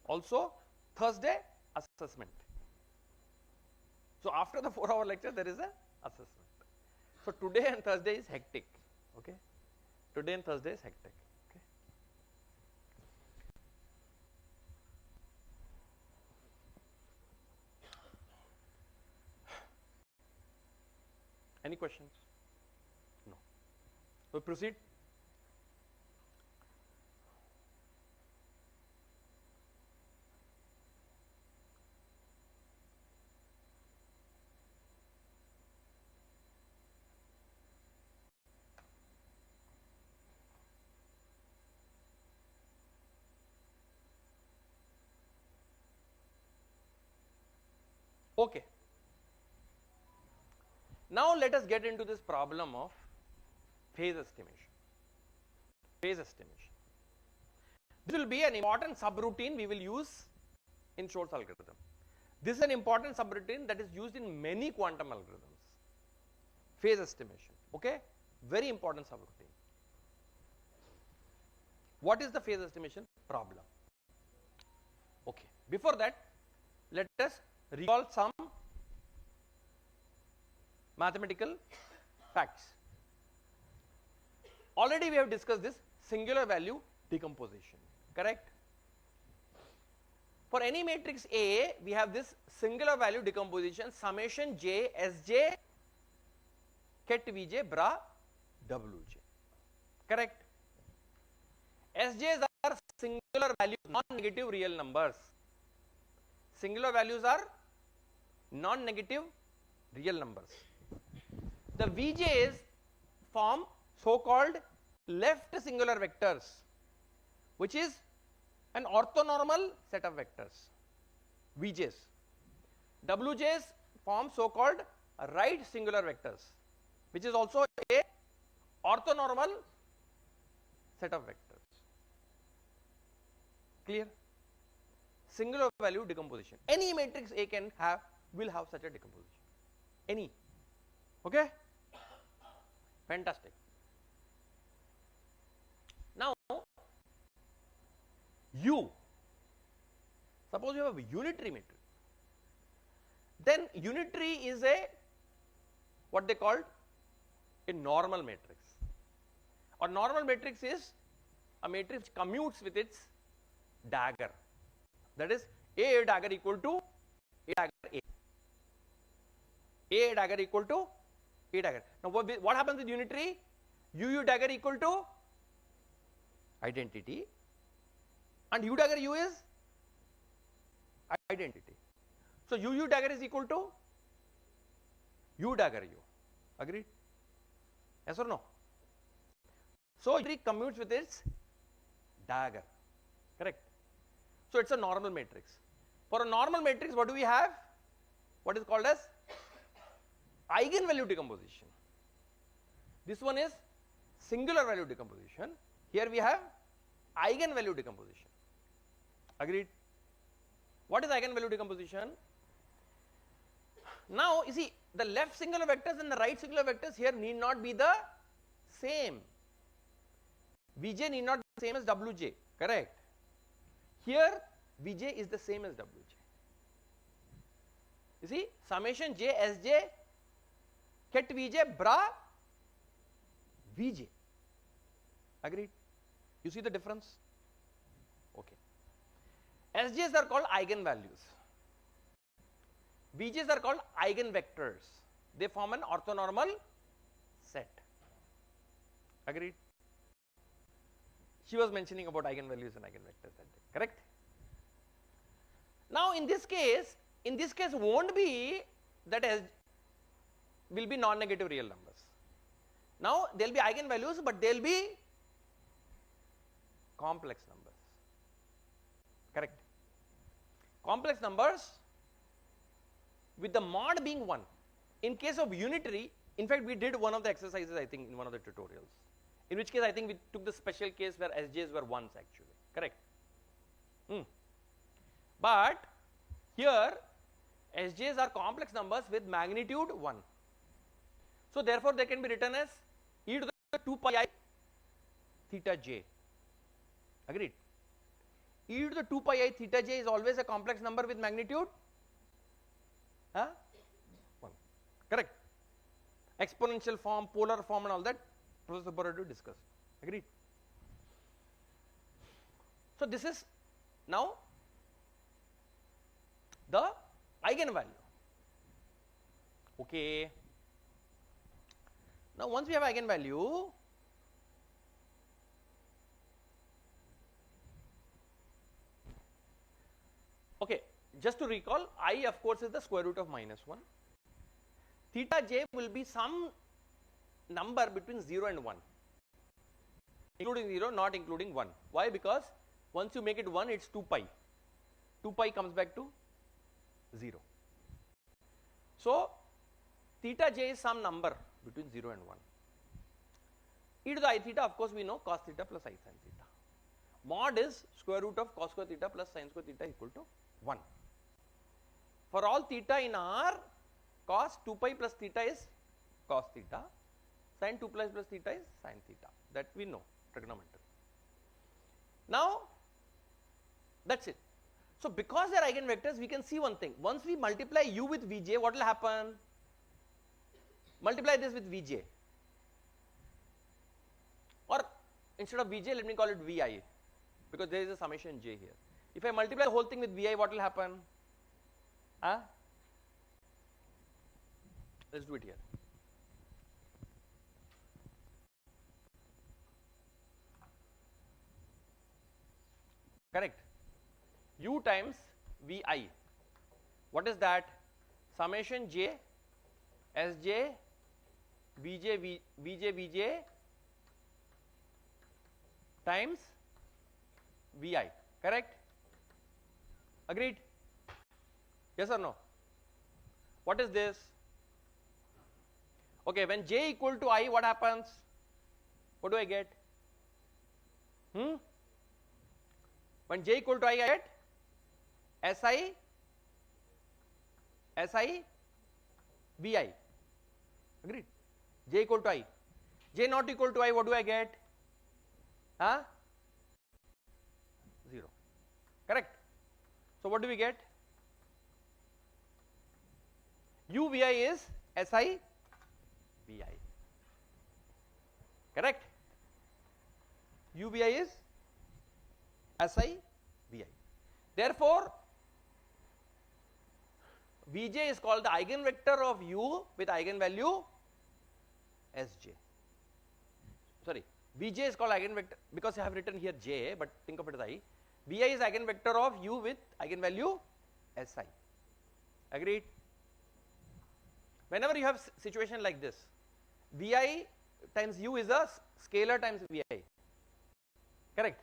Also Thursday assessment. So after the 4 hour lecture there is a assessment. So today and Thursday is hectic. Okay. Today and Thursday is hectic. Okay. Any questions? No. So proceed. Okay. Now let us get into this problem of phase estimation. Phase estimation. This will be an important subroutine we will use in Shor's algorithm. This is an important subroutine that is used in many quantum algorithms. Phase estimation. Okay? Very important subroutine. What is the phase estimation problem? Okay. Before that, let us recall some mathematical facts. Already we have discussed this singular value decomposition, correct? For any matrix A, we have this singular value decomposition summation j sj ket vj bra wj, correct? Sj's are singular values, non-negative real numbers. Singular values are non-negative real numbers. The Vj's form so-called left singular vectors, which is an orthonormal set of vectors. Vj's. Wj's form so-called right singular vectors, which is also a orthonormal set of vectors. Clear? Singular value decomposition. Any matrix A will have such a decomposition. Any. Okay? Fantastic. Now, U. Suppose you have a unitary matrix. Then unitary is what they called a normal matrix. A normal matrix is a matrix which commutes with its dagger. That is A dagger equal to A dagger A. A dagger equal to A dagger. Now what happens with unitary? U dagger equal to identity, and U dagger U is identity. So U dagger is equal to U dagger U. Agreed? Yes or no? So it commutes with its dagger. Correct? So it's a normal matrix. For a normal matrix, what do we have? What is called as eigenvalue decomposition. This one is singular value decomposition. Here we have eigenvalue decomposition. Agreed? What is eigenvalue decomposition? Now you see, the left singular vectors and the right singular vectors here need not be the same. Vj need not be the same as Wj, correct? Here Vj is the same as Wj. You see, summation j sj ket Vj bra Vj. Agreed? You see the difference? Okay. Sj's are called eigenvalues. Vj's are called eigenvectors. They form an orthonormal set. Agreed? She was mentioning about eigenvalues and eigenvectors that day, correct? Now in this case won't be that as will be non-negative real numbers. Now there will be eigenvalues, but they will be complex numbers, correct? Complex numbers with the mod being 1. In case of unitary, in fact we did one of the exercises I think in one of the tutorials, in which case I think we took the special case where SJs were ones actually, correct? But here SJs are complex numbers with magnitude 1. So therefore they can be written as e to the 2 pi I theta j. Agreed? E to the 2 pi I theta j is always a complex number with magnitude 1. Correct? Exponential form, polar form and all that Professor Boradu discussed. Agreed? So this is now the eigenvalue. Okay. Now once we have eigenvalue, okay, just to recall, I of course is the square root of -1. Theta j will be some number between 0 and 1, including 0, not including 1. Why? Because once you make it 1, it's 2 pi. 2 pi comes back to 0. So theta j is some number between 0 and 1. E to the I theta, of course we know cos theta plus I sin theta. Mod is square root of cos square theta plus sin square theta equal to 1. For all theta in R, cos 2 pi plus theta is cos theta, sin 2 plus theta is sin theta. That we know, trigonometry. Now that's it. So because they are eigenvectors, we can see one thing. Once we multiply u with Vj, what will happen? Multiply this with Vj, or instead of Vj, let me call it Vi, because there is a summation j here. If I multiply the whole thing with Vi, what will happen? Let's do it here. Correct? U times Vi. What is that? Summation j Sj Vj Vj times Vi. Correct? Agreed? Yes or no? What is this? Okay, when j equal to I, what happens? What do I get? When j equal to I get Si Vi. Agreed? J equal to I. J not equal to I, what do I get? 0. Correct? So what do we get? U Vi is Si Vi. Correct? U Vi is Si Vi. Therefore Vj is called the eigenvector of U with eigenvalue Sj. Sorry, Vj is called eigenvector because I have written here J, but think of it as I. Vi is eigenvector of U with eigenvalue Si. Agreed? Whenever you have situation like this, Vi times U is a scalar times Vi. Correct?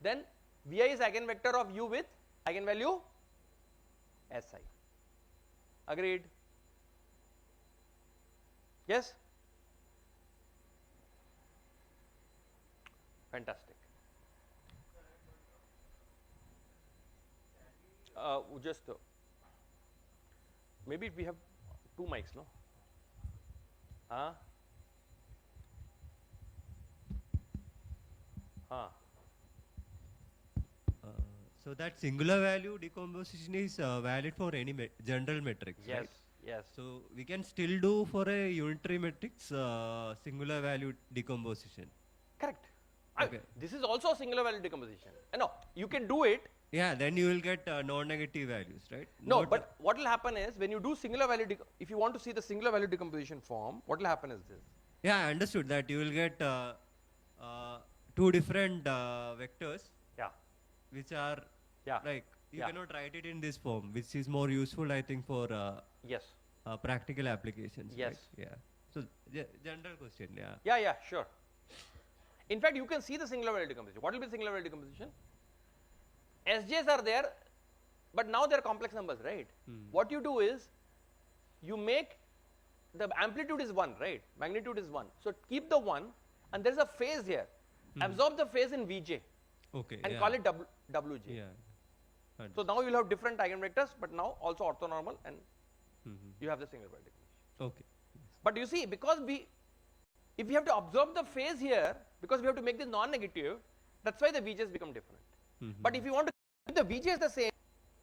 Then Vi is eigenvector of U with eigenvalue Si. Agreed? Yes? Fantastic. Just maybe we have 2 mics, no? So that singular value decomposition is valid for any general matrix. Yes, right? yes. So we can still do for a unitary matrix singular value decomposition. Correct. Okay. This is also a singular value decomposition. No, you can do it Yeah, then you will get non-negative values, right? No, Not- but what will happen is when you do singular value, if you want to see the singular value decomposition form, what will happen is this. Yeah, I understood that you will get two different vectors Yeah, which are yeah, like you yeah. cannot write it in this form, which is more useful, I think, for Yes. practical applications. Yes. Right? Yeah. So general question. Yeah. Yeah, yeah, sure. In fact, you can see the singular value decomposition. What will be singular value decomposition? SJs are there, but now they are complex numbers, right? What you do is, you make the amplitude is 1, right? Magnitude is 1. So keep the 1, and there is a phase here. Absorb the phase in Vj Okay. and yeah. call it Wj. Yeah. So now you will have different eigenvectors, but now also orthonormal, and you have the singular value decomposition. Okay. But you see, because if we have to absorb the phase here, because we have to make this non-negative, that's why the Vj's become different. But if you want to keep the Vj's the same,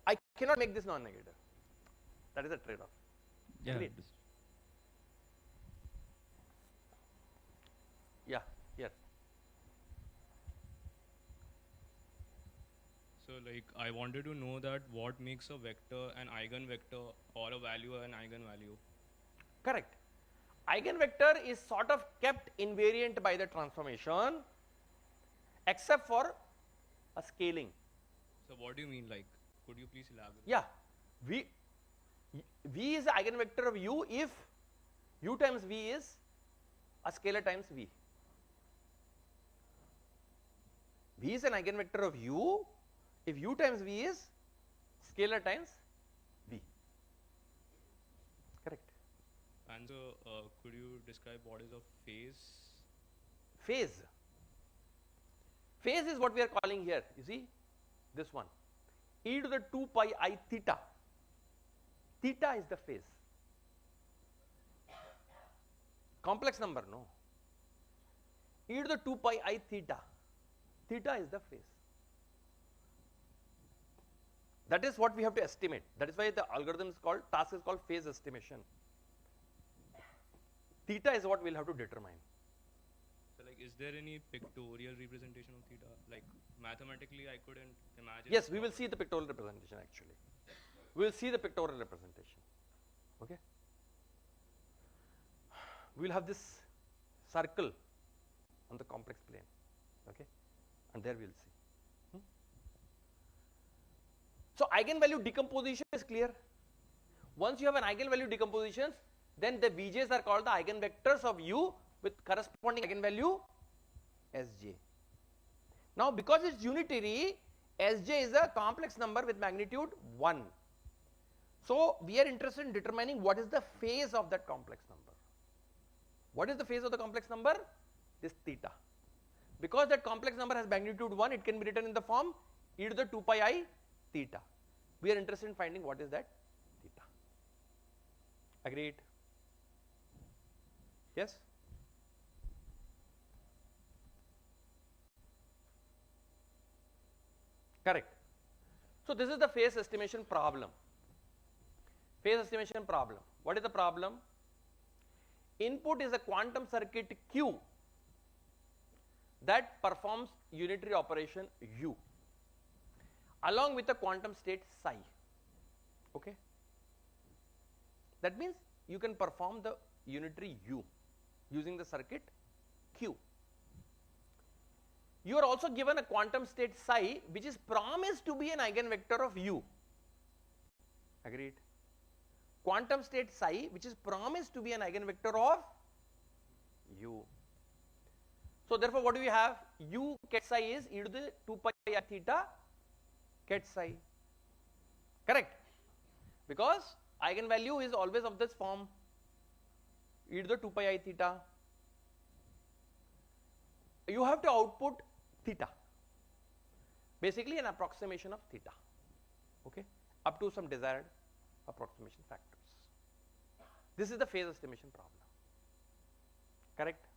I cannot make this non-negative. That is a trade-off. Yeah. Agreed. Yeah, here. So like I wanted to know that what makes a vector an eigenvector or a value an eigenvalue. Correct. Eigenvector is sort of kept invariant by the transformation, except for a scaling. So what do you mean, like, could you please elaborate? Yeah, V is the eigenvector of U if U times V is a scalar times V. V is an eigenvector of U if U times V is scalar times V. Correct. And so could you describe what is a phase? Phase. Phase is what we are calling here. You see, this one, e to the 2 pi I theta. Theta is the phase. Complex number, no. E to the 2 pi I theta. Theta is the phase. That is what we have to estimate. That is why the algorithm is called, task is called phase estimation. Theta is what we'll have to determine. So like, is there any pictorial representation of theta? Like mathematically, I couldn't imagine. Yes, we will see the pictorial representation actually. We will see the pictorial representation. Okay. We will have this circle on the complex plane. Okay. And there we will see. So eigenvalue decomposition is clear. Once you have an eigenvalue decomposition, then the Vj's are called the eigenvectors of U with corresponding eigenvalue Sj. Now because it's unitary, Sj is a complex number with magnitude 1. So we are interested in determining what is the phase of that complex number. What is the phase of the complex number? This theta. Because that complex number has magnitude 1, it can be written in the form e to the 2 pi I theta. We are interested in finding what is that theta. Agreed? Yes? Correct. So this is the phase estimation problem. Phase estimation problem. What is the problem? Input is a quantum circuit Q that performs unitary operation U along with a quantum state psi. Okay? That means you can perform the unitary U using the circuit Q. You are also given a quantum state psi which is promised to be an eigenvector of U. Agreed? Quantum state psi which is promised to be an eigenvector of U. So therefore what do we have? U ket psi is e to the 2 pi I theta ket psi. Correct? Because eigenvalue is always of this form, e to the 2 pi I theta. You have to output theta, basically an approximation of theta, okay, up to some desired approximation factors. This is the phase estimation problem. Correct?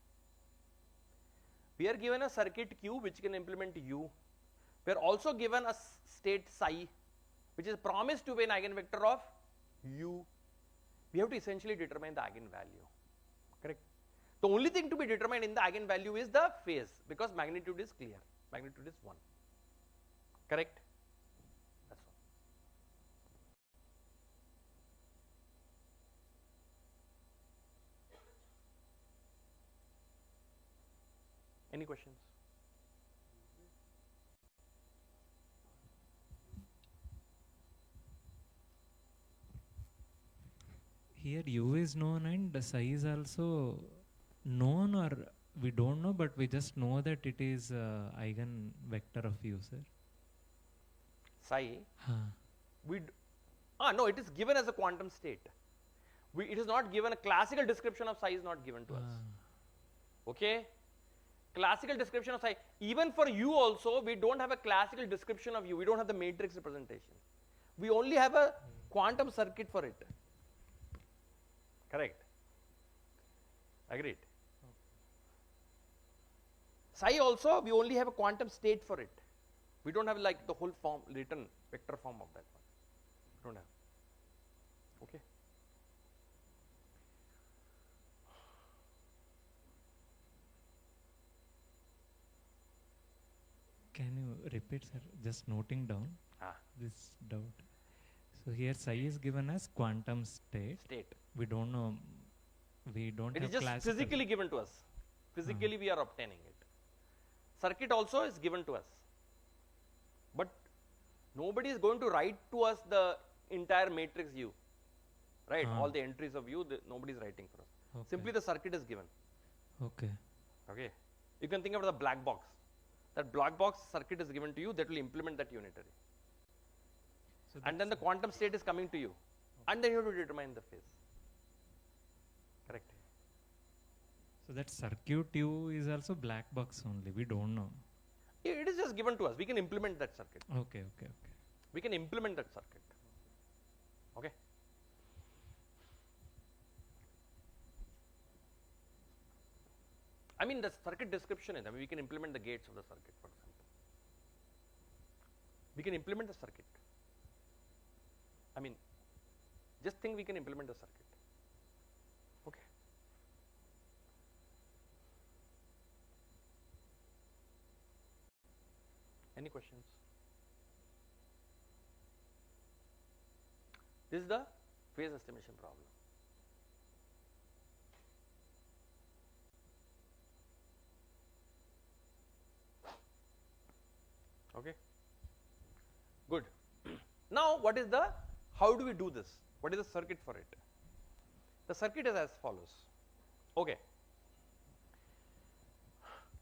We are given a circuit Q which can implement U. We are also given a state psi which is promised to be an eigenvector of U. We have to essentially determine the eigenvalue. Correct? The only thing to be determined in the eigenvalue is the phase because magnitude is clear. Magnitude is 1. Correct? Any questions? Here U is known and the psi is also known, or we don't know, but we just know that it is eigen vector of U, sir. Psi, Huh. no, it is given as a quantum state. It is not given, a classical description of psi is not given to us. Okay? Classical description of psi, even for U also, we don't have a classical description of U. We don't have the matrix representation. We only have a quantum circuit for it. Correct? Agreed. Psi also, we only have a quantum state for it. We don't have like the whole form, written vector form of that one. We don't have. Okay? Can you repeat, sir? Just noting down this doubt. So here psi is given as quantum state. We don't know. We don't It have is just classical. physically given to us. Physically we are obtaining it. Circuit also is given to us. But nobody is going to write to us the entire matrix U. Right? All the entries of U, nobody is writing for us. Okay. Simply the circuit is given. Okay. Okay? You can think of the black box. That black box circuit is given to you that will implement that unitary. So And then the quantum state is coming to you. And then you have to determine the phase. Correct? So that circuit U is also black box only. We don't know. It is just given to us. We can implement that circuit. Okay. We can implement that circuit. Okay? I mean, the circuit description is, I mean, we can implement the gates of the circuit, for example. We can implement the circuit. I mean, just think we can implement the circuit. Okay. Any questions? This is the phase estimation problem. Okay, good. Now what is the, how do we do this? What is the circuit for it? The circuit is as follows. Okay,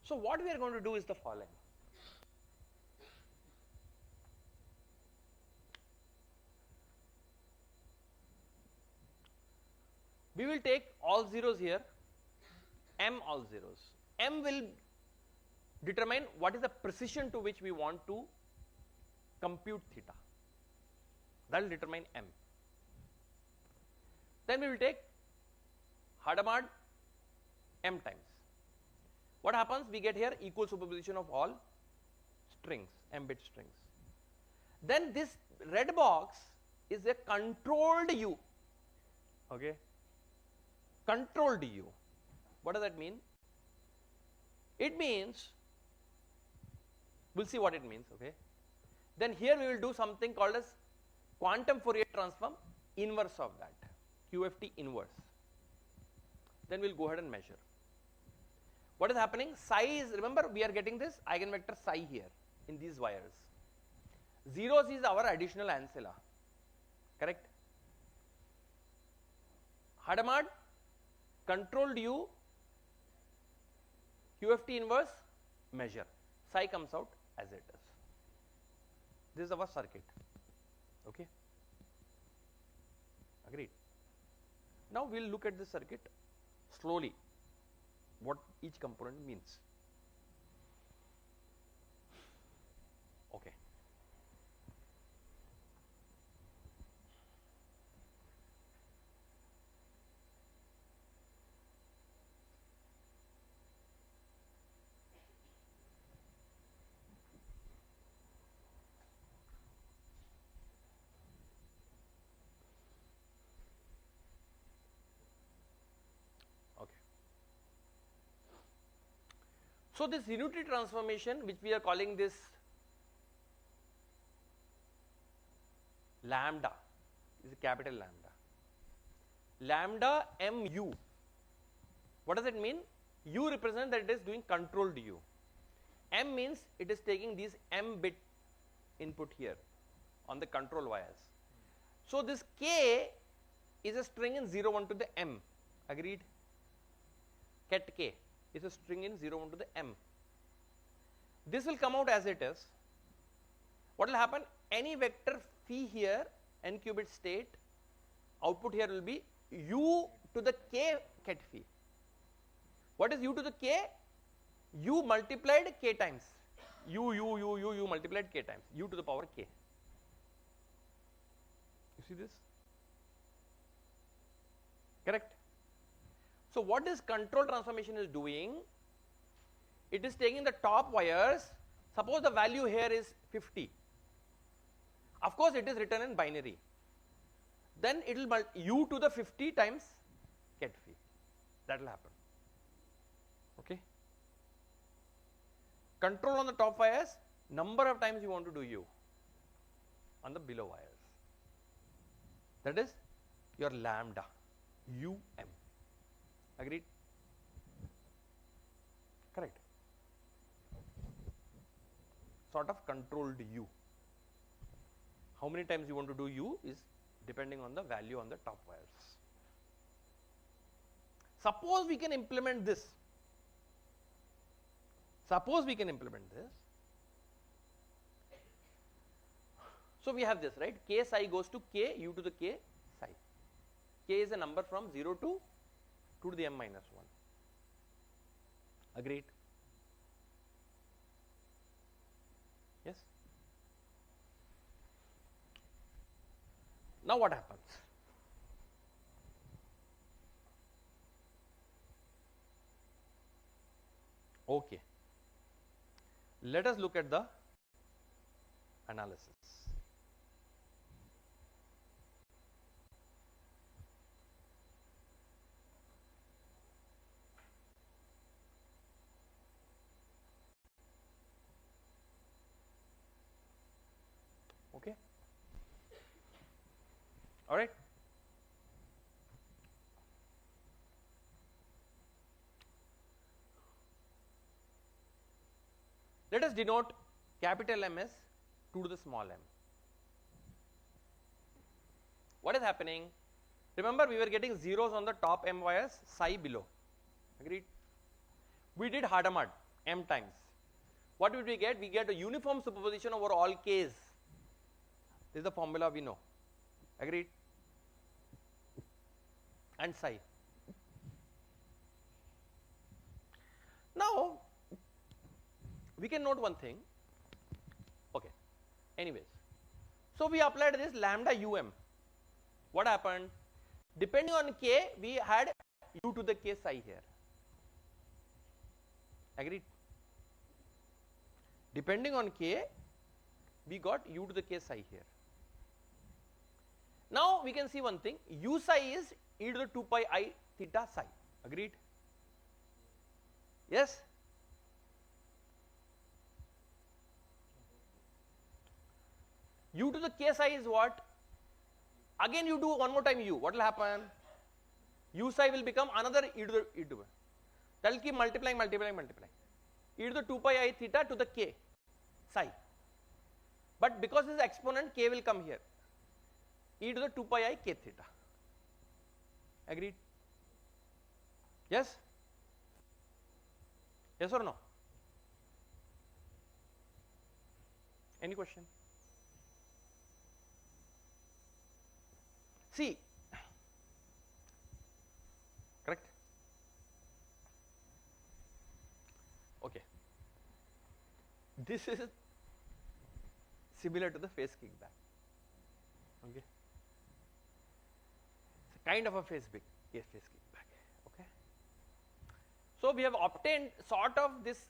so what we are going to do is the following. We will take all zeros here, m all zeros. M will determine what is the precision to which we want to compute theta. That will determine m. Then we will take Hadamard m times. What happens? We get here equal superposition of all strings, m bit strings. Then this red box is a controlled U. Okay, controlled U. What does that mean? It means, we'll see what it means. Okay, then here we will do something called as quantum Fourier transform inverse of that, QFT inverse. Then we'll go ahead and measure. What is happening? Psi is, remember we are getting this eigenvector psi here in these wires. Zeros is our additional ancilla, correct? Hadamard controlled U, QFT inverse, measure. Psi comes out as it is. This is our circuit. Okay, agreed. Now we will look at this circuit slowly, what each component means. Okay. So this unitary transformation, which we are calling this lambda, is a capital lambda. Lambda mu. What does it mean? U represents that it is doing controlled U. M means it is taking these M bit input here on the control wires. So this K is a string in 0 1 to the M. Agreed? Ket K is a string in 0 1 to the M. This will come out as it is. What will happen? Any vector phi here, n qubit state, output here will be U to the K ket phi. What is U to the K? U multiplied K times. U multiplied K times. U to the power K. You see this? Correct? So what this control transformation is doing, it is taking the top wires, suppose the value here is 50. Of course it is written in binary. Then it will U to the 50 times ket phi. That will happen. Okay? Control on the top wires, number of times you want to do U on the below wires. That is your lambda, UM. Agreed? Correct. Sort of controlled U. How many times you want to do U is depending on the value on the top wires. Suppose we can implement this. Suppose we can implement this. So we have this, right? K psi goes to K, U to the K psi. K is a number from 0 to 2 to the M minus 1. Agreed? Yes? Now what happens? Okay. Let us look at the analysis. Okay. All right. Let us denote capital M as 2 to the small m. What is happening? Remember, we were getting zeros on the top M wires, psi below. Agreed? We did Hadamard M times. What did we get? We get a uniform superposition over all K's. This is the formula we know. Agreed? And psi. Now, we can note one thing. Okay. Anyways, so we applied this lambda um. What happened? Depending on K, we had U to the K psi here. Agreed? Depending on K, we got U to the K psi here. Now we can see one thing. U psi is e to the 2 pi I theta psi. Agreed? Yes? U to the K psi is what? Again you do one more time U. What will happen? U psi will become another e to the e to the. That will keep multiplying. E to the 2 pi I theta to the K psi. But because this is exponent, K will come here. E to the 2 pi I K theta. Agreed? Yes? Yes or no? Any question? See, correct? Okay. This is similar to the phase kickback. Okay. It's a kind of a phase kickback. Okay. So we have obtained sort of this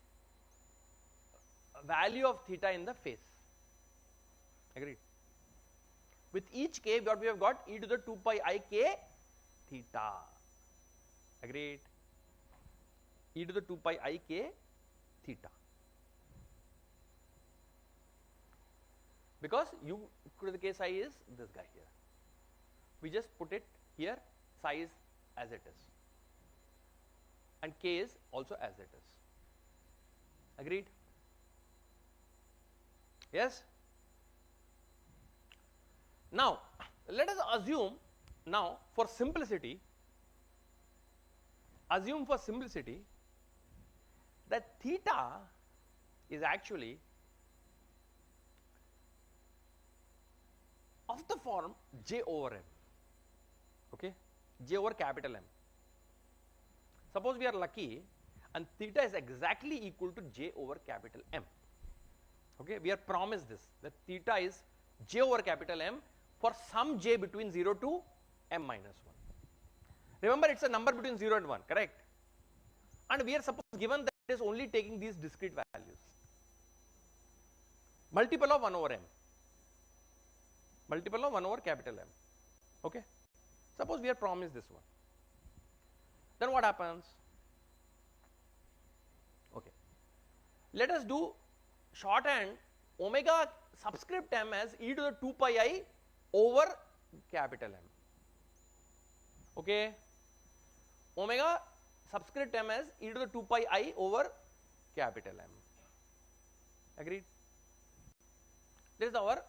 value of theta in the phase. Agreed? With each k, what we have got e to the 2 pi I k theta. Agreed? E to the 2 pi I k theta. Because U to the K psi is this guy here. We just put it here, psi is as it is. and k is also as it is. Agreed? Yes? Now, let us assume now for simplicity, that theta is actually of the form j over m, okay, j over capital M. Suppose we are lucky and theta is exactly equal to j over capital M, okay, we are promised this, that theta is j over capital M for some j between 0 to m minus 1. Remember, it's a number between 0 and 1, correct? And we are suppose given that it is only taking these discrete values, multiple of 1 over m, multiple of 1 over capital M, okay. Suppose we are promised this one, then what happens? Okay, let us do shorthand omega subscript m as e to the 2 pi I over capital M, okay, omega subscript m as e to the 2 pi I over capital M. Agreed? This is our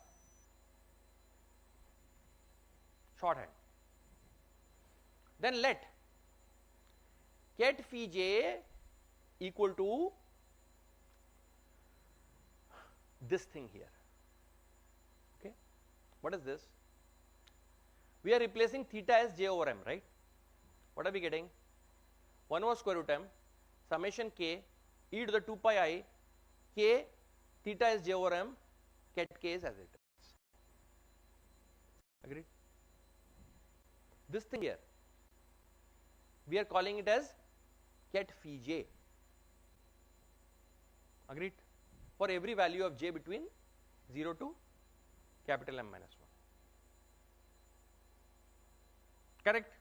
shorthand. Then let ket phi j equal to this thing here, okay. What is this? We are replacing theta as j over m, right? What are we getting? 1 over square root m summation k e to the 2 pi I k theta is j over m, ket k is as it is. Agreed? This thing here, we are calling it as ket phi j. Agreed? For every value of j between 0 to capital M minus 1. Correct?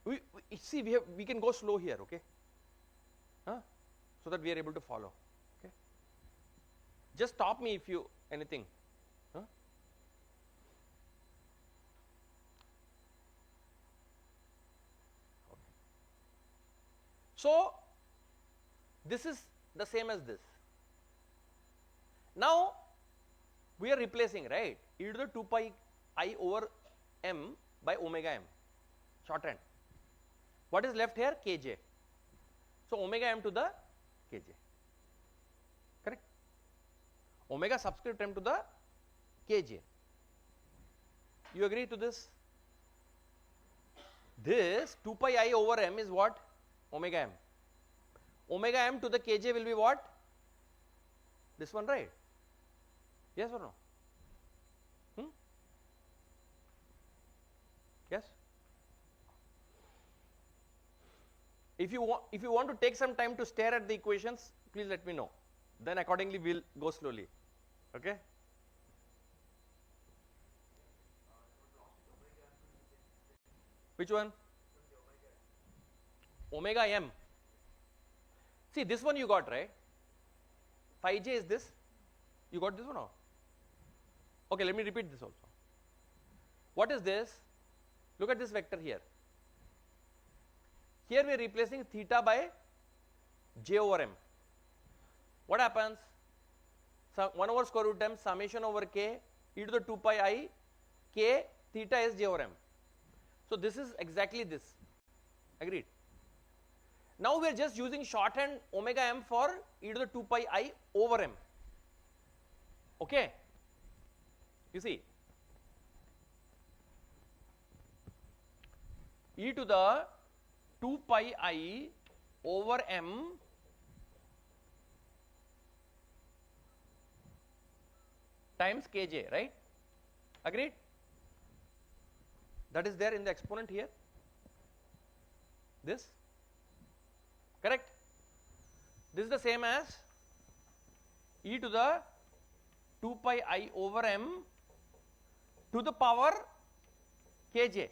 We see we can go slow here, okay, so that we are able to follow, okay. Just stop me if you anything, okay. So this is the same as this. Now we are replacing, right, e to the 2 pi I over m by omega m, shorthand. What is left here? Kj. So omega m to the kj, correct? Omega subscript m to the kj. You agree to this? This 2 pi I over m is what? Omega m. Omega m to the kj will be what? This one, right? Yes or no? Yes? If you want to take some time to stare at the equations, please let me know. Then accordingly we'll go slowly. Okay? Which one? Omega m. See, this one you got, right? Phi j is this. You got this one or? Okay, let me repeat this also. What is this? Look at this vector here. Here we are replacing theta by j over m. What happens? So 1 over square root m summation over k e to the 2 pi I k theta is j over m. So this is exactly this. Agreed? Now we are just using shorthand omega m for e to the 2 pi I over m. Okay? You see, e to the 2 pi I over m times kj, right? Agreed? That is there in the exponent here. This, correct? This is the same as e to the 2 pi I over m to the power kj.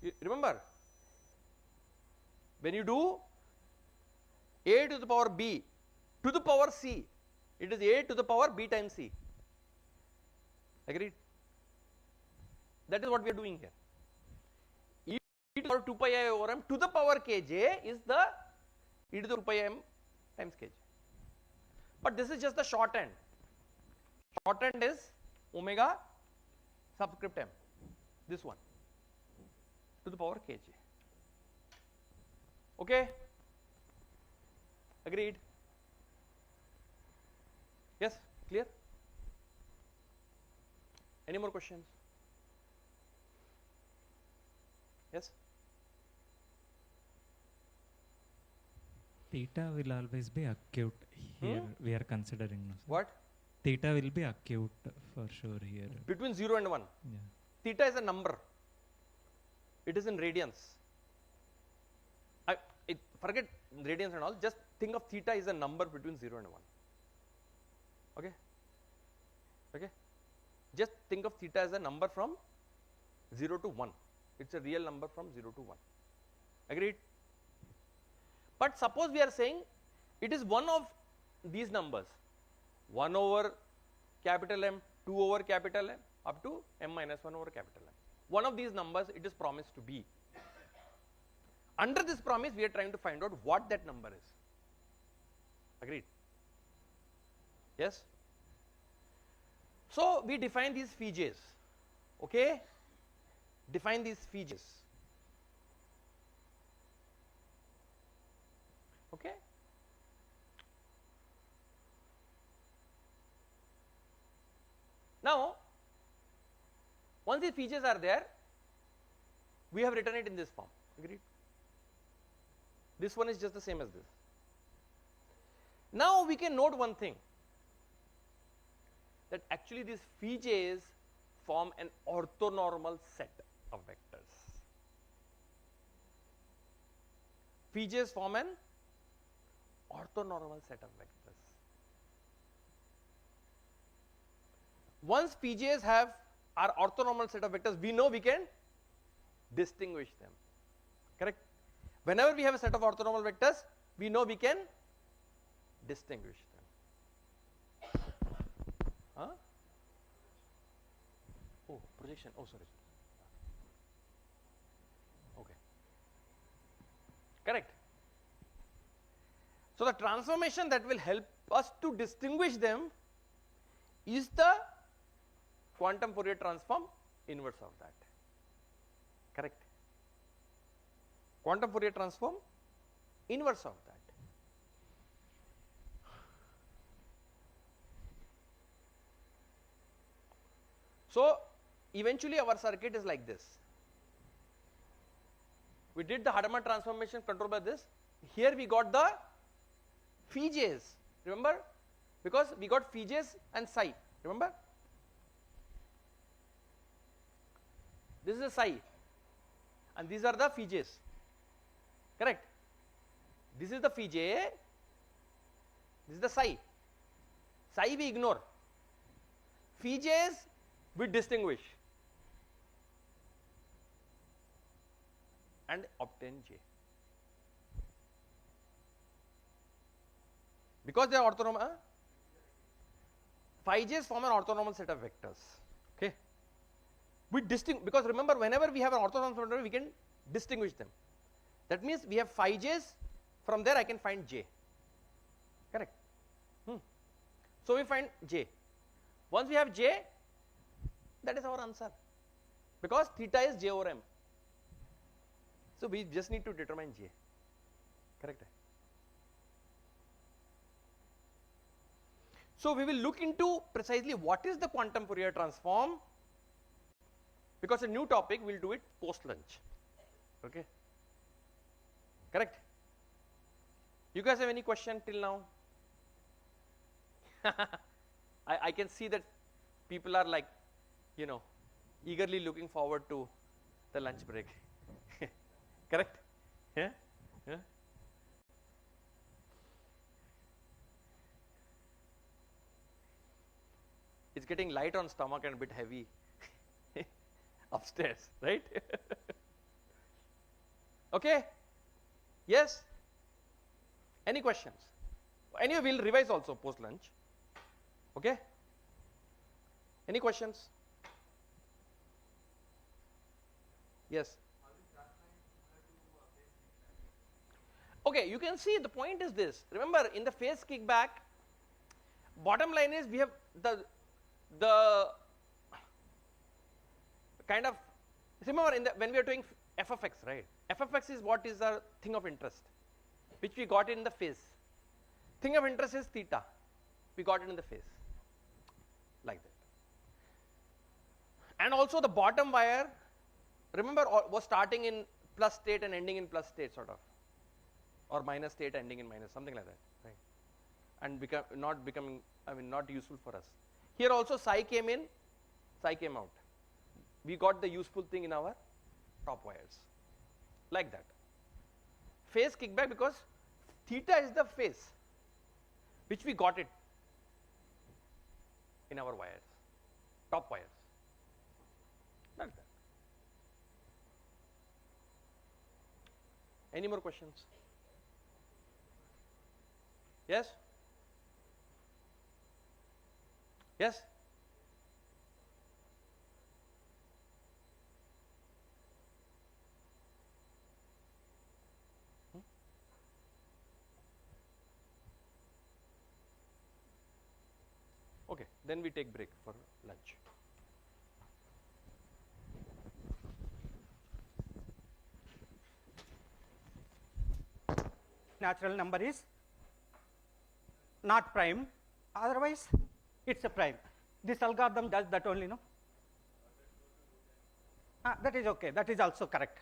You remember, when you do a to the power b to the power c, it is a to the power b times c. Agreed? That is what we are doing here. E to the power 2 pi I over m to the power kj is the e to the 2 pi m times kj. But this is just the shorthand. Shorthand is omega subscript m, this one, to the power kj. Okay? Agreed? Yes? Clear? Any more questions? Yes? Theta will always be acute here. We are considering. No, sir. What? Theta will be acute for sure here. Between 0 and 1. Yeah. Theta is a number. It is in radians. Forget radians and all. Just think of theta is a number between 0 and 1. Okay? Okay? Just think of theta as a number from 0 to 1. It's a real number from 0 to 1. Agreed? But suppose we are saying it is one of these numbers, 1 over capital M, 2 over capital M, up to m minus 1 over capital M. One of these numbers it is promised to be. Under this promise, we are trying to find out what that number is. Agreed? Yes? So, we define these features. Okay? Define these features. Okay? Now, once these features are there, we have written it in this form. Agreed? This one is just the same as this. Now we can note one thing, that actually these features form an orthonormal set of vectors. Features form an orthonormal set of vectors. Once features are orthonormal set of vectors, we know we can distinguish them. Correct? Whenever we have a set of orthonormal vectors, we know we can distinguish them. Huh? Oh, projection. Oh, sorry. Okay. Correct. So the transformation that will help us to distinguish them is the quantum Fourier transform inverse of that. Correct. Quantum Fourier transform inverse of that. So eventually our circuit is like this. We did the Hadamard transformation controlled by this. Here we got the features. Remember? Because we got features and psi. Remember? This is a psi and these are the features. Correct? This is the feature, this is the psi. Psi we ignore. Features we distinguish and obtain J. Because they are orthonormal, phi j's form an orthonormal set of vectors. Okay? We because remember, whenever we have an orthonormal vector, we can distinguish them. That means we have phi j's, from there I can find J. Correct? So we find J. Once we have J, that is our answer. Because theta is J over M. So we just need to determine J. Correct? So we will look into precisely what is the quantum Fourier transform, because a new topic we will do it post lunch. Okay? Correct? You guys have any question till now? I can see that people are like, you know, eagerly looking forward to the lunch break. Correct? Yeah? Yeah? It's getting light on stomach and a bit heavy upstairs, right? Okay? Yes? Any questions? Anyway, we'll revise also post lunch. Okay? Any questions? Yes. Okay, you can see the point is this. Remember, in the phase kickback, bottom line is we have the kind of, remember in the, when we are doing f of x, right? F of x is what is our thing of interest, which we got in the phase. Thing of interest is theta. We got it in the phase, like that. And also the bottom wire, remember, was starting in plus state and ending in plus state, sort of, or minus state ending in minus, something like that, right? And not useful for us. Here also psi came in, psi came out. We got the useful thing in our top wires, like that. Phase kickback, because theta is the phase, which we got it in our wires, top wires, like that. Any more questions? Yes? Yes? Okay, then we take break for lunch. Natural number is not prime, otherwise it's a prime. This algorithm does that only, no? That is okay, that is also correct.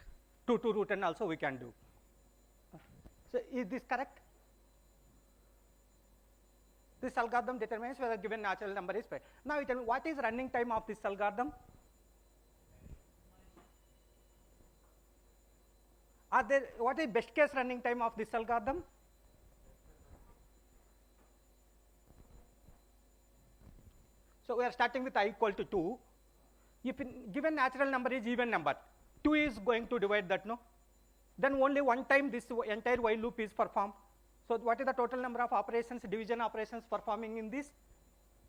2 to root n also we can do. So is this correct? This algorithm determines whether given natural number is prime. Now you tell me, what is running time of this algorithm? What is best case running time of this algorithm? So we are starting with I equal to 2. If given natural number is even number, 2 is going to divide that, no? Then only one time this entire while loop is performed. So what is the total number of operations, division operations performing in this?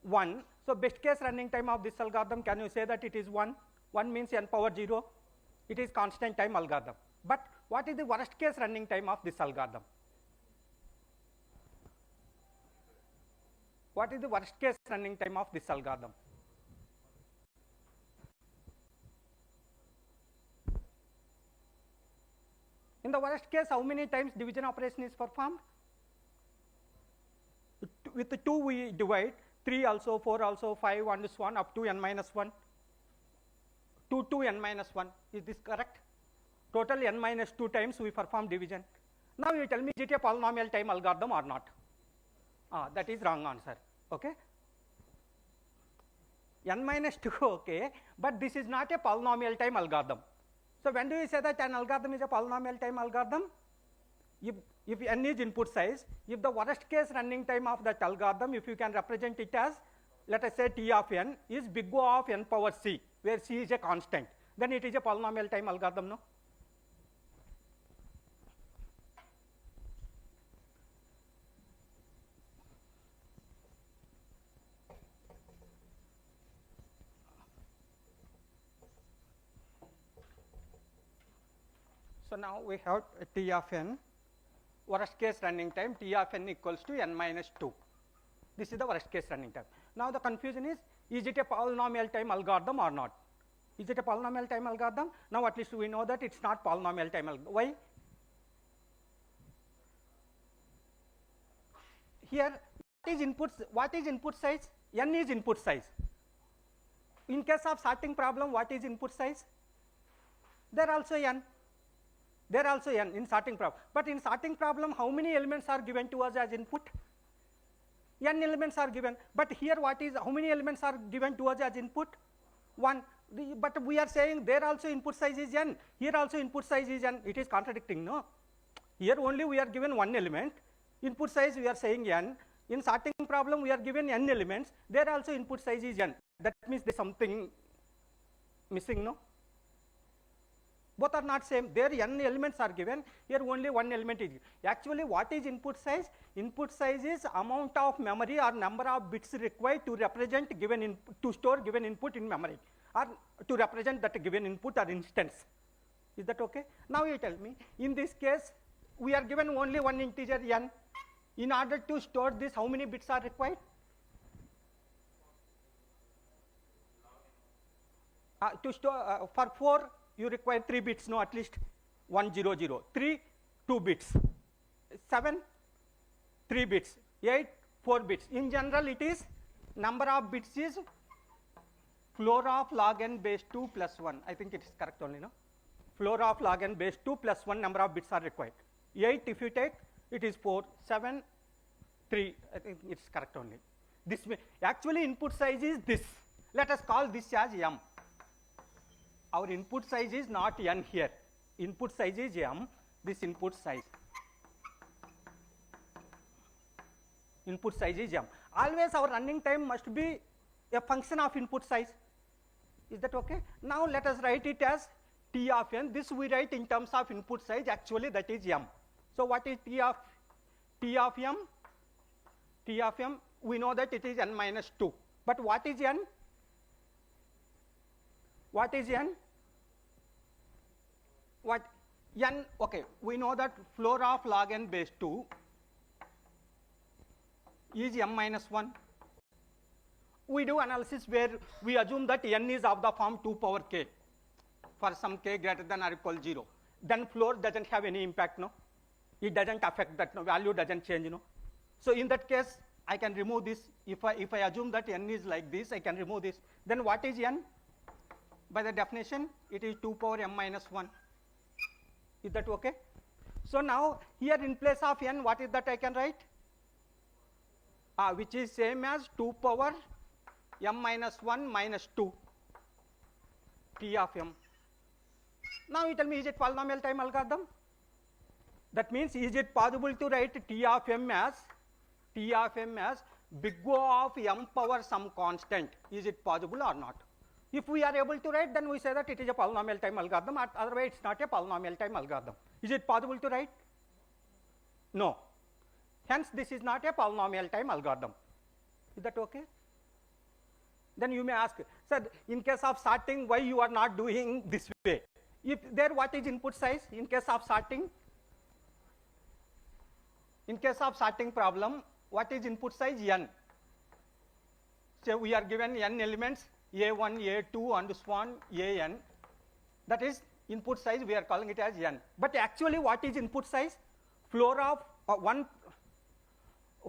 1. So best case running time of this algorithm, can you say that it is 1? 1 means n power 0. It is constant time algorithm. But what is the worst case running time of this algorithm? What is the worst case running time of this algorithm? In the worst case, how many times division operation is performed? With the 2 we divide, 3 also, 4 also, 5 and so on up to n minus 1. 2 to n minus 1, is this correct? Total n minus 2 times we perform division. Now you tell me, is it a polynomial time algorithm or not? That is wrong answer, okay? N minus 2, okay, but this is not a polynomial time algorithm. So when do you say that an algorithm is a polynomial time algorithm? If n is input size, if the worst case running time of that algorithm, if you can represent it as, let us say T of n is big O of n power c, where c is a constant, then it is a polynomial time algorithm, no? So now we have T of n, worst case running time T of n equals to n minus 2. This is the worst case running time. Now the confusion is it a polynomial time algorithm or not? Is it a polynomial time algorithm? Now at least we know that it's not polynomial time algorithm. Why? Here, what is input size? N is input size. In case of sorting problem, what is input size? There also n. There also n in sorting problem. But in sorting problem, how many elements are given to us as input? N elements are given. But here how many elements are given to us as input? 1. But we are saying there also input size is n. Here also input size is n. It is contradicting, no? Here only we are given 1 element. Input size we are saying n. In sorting problem we are given n elements. There also input size is n. That means there is something missing, no? Both are not same. There n elements are given. Here only 1 element is given. Actually, what is input size? Input size is amount of memory or number of bits required to represent to store given input in memory, or to represent that given input or instance. Is that okay? Now you tell me, in this case, we are given only one integer n. In order to store this, how many bits are required? To store for 4, you require 3 bits, no, at least 1, 0, 0. 3, 2 bits. 7, 3 bits. 8, 4 bits. In general, it is number of bits is floor of log n base 2 plus 1. I think it is correct only, no? Floor of log n base 2 plus 1 number of bits are required. 8, if you take, it is 4, 7, 3. I think it is correct only. This actually input size is this. Let us call this as m. Our input size is not n here. Input size is m. This input size. Input size is m. Always our running time must be a function of input size. Is that okay? Now let us write it as T of n. This we write in terms of input size. Actually, that is m. So what is T of m? T of m, we know that it is n minus 2. But what is n? What is n? What n? Okay, we know that floor of log n base 2 is m minus 1. We do analysis where we assume that n is of the form 2 power k for some k greater than or equal 0. Then floor doesn't have any impact, no? It doesn't affect that, no? Value doesn't change, no? So in that case, I can remove this. If I assume that n is like this, I can remove this. Then what is n? By the definition, it is 2 power m minus 1. Is that okay? So now here in place of n, what is that I can write? Which is same as 2 power m minus 1 minus 2 T of m. Now you tell me, is it polynomial time algorithm? That means, is it possible to write T of m as big O of m power some constant? Is it possible or not? If we are able to write, then we say that it is a polynomial time algorithm, otherwise it's not a polynomial time algorithm. Is it possible to write? No. Hence, this is not a polynomial time algorithm. Is that okay? Then you may ask, sir, in case of sorting, why you are not doing this way? If there, what is input size in case of sorting? In case of sorting problem, what is input size? N. So we are given n elements, A1, A2, and so on, An. That is input size, we are calling it as n. But actually, what is input size? Floor of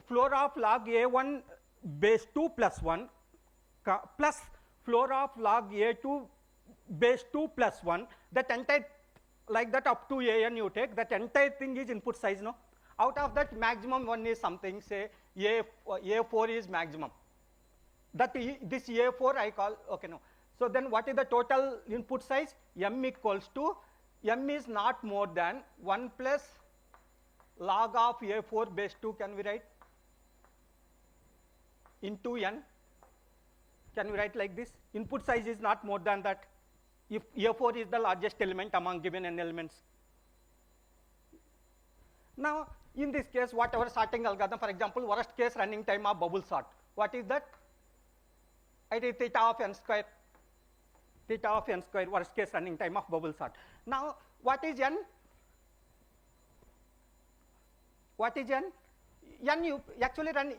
log A1 base 2 plus 1 plus floor of log A2 base 2 plus 1. That entire, like that up to An you take, that entire thing is input size, no? Out of that, maximum one is something, say A4 is maximum. That this A4 I call, okay, no. So then what is the total input size? M equals to, M is not more than 1 plus log of A4 base 2, can we write? Into n. Can we write like this? Input size is not more than that. If A4 is the largest element among given n elements. Now, in this case, whatever sorting algorithm, for example, worst case running time of bubble sort. What is that? It is theta of n square. Theta of n square, worst case running time of bubble sort. Now, what is n? What is n? N, you actually run,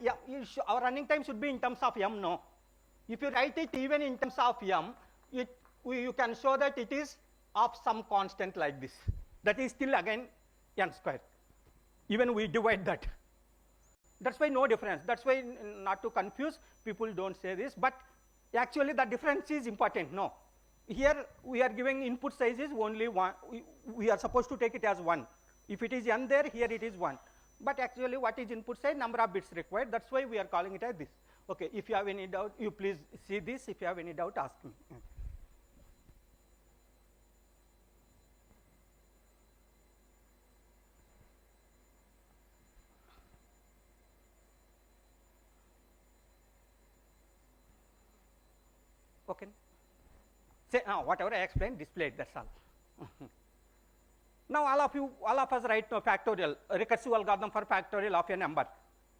our running time should be in terms of m, no? If you write it even in terms of m, you can show that it is of some constant like this. That is still again n square. Even we divide that. That's why no difference. That's why not to confuse, people don't say this, but actually the difference is important, no. Here we are giving input size is only 1, we are supposed to take it as 1. If it is n there, here it is 1. But actually what is input size? Number of bits required, that's why we are calling it as this. Okay, if you have any doubt, you please see this. If you have any doubt, ask me. Okay. Say now whatever I explained, displayed. That's all. Now all of us write no factorial, recursive algorithm for factorial of a number.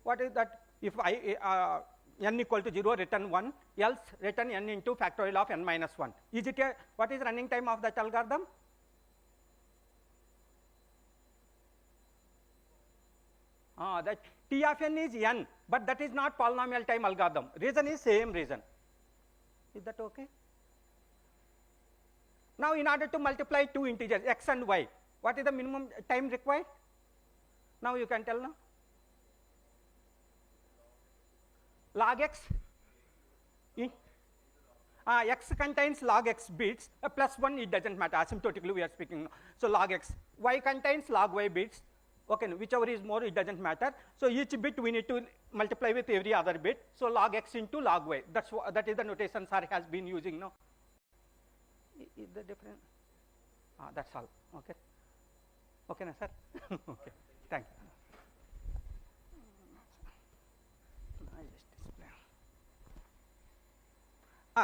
What is that? If n equal to 0, return 1, else return n into factorial of n minus 1. Is it a, what is running time of that algorithm? That T of n is n, but that is not polynomial time algorithm. Reason is same reason. Is that okay? Now, in order to multiply two integers x and y, what is the minimum time required? Now you can tell now. Log x. X contains log x bits, plus 1 it does not matter, asymptotically we are speaking now. So, log x, y contains log y bits, okay, whichever is more it does not matter. So, each bit we need to multiply with every other bit. So, log x into log y, that is the notation sir has been using now. Is the different? That is all, okay. Okay, na, sir? Okay, thank you.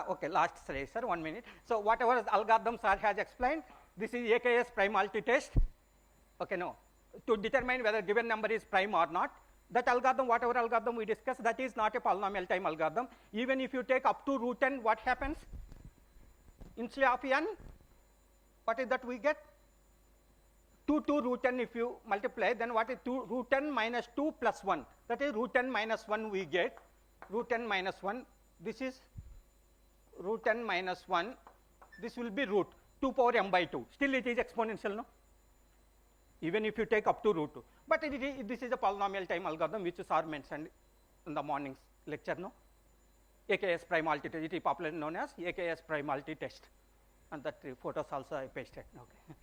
Okay, last slide, sir, 1 minute. So, whatever algorithm sir has explained, this is AKS primality test, okay, no, to determine whether given number is prime or not. That algorithm, whatever algorithm we discussed, that is not a polynomial time algorithm. Even if you take up to root n, what happens? Instead of n, what is that we get? 2 to root n if you multiply, then what is 2 root n minus 2 plus 1? That is root n minus 1 we get, root n minus 1, this is root n minus 1, this will be root 2 power m by 2, still it is exponential, no? Even if you take up to root 2. But this is a polynomial time algorithm which sir mentioned in the morning's lecture, no? AKS primality test, it is popularly known as AKS primality test, and that photos also I pasted, okay.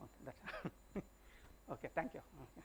Okay, that's okay, thank you. Okay.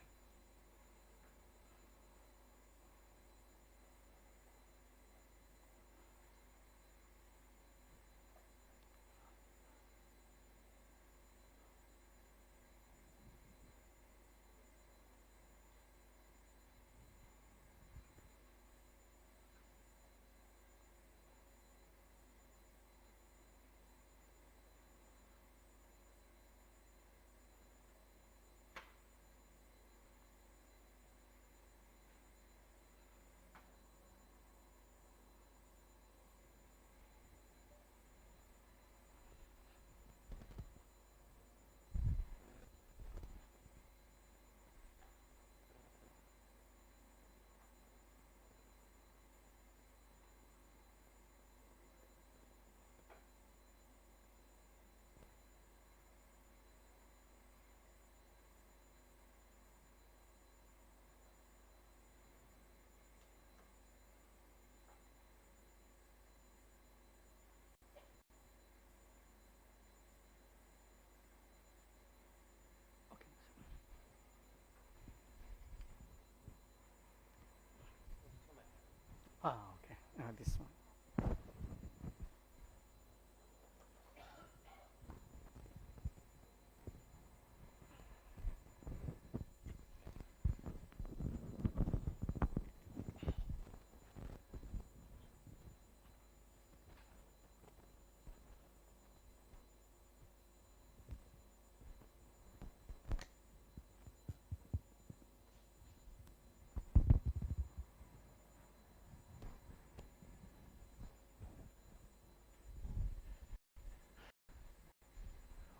Okay, this one.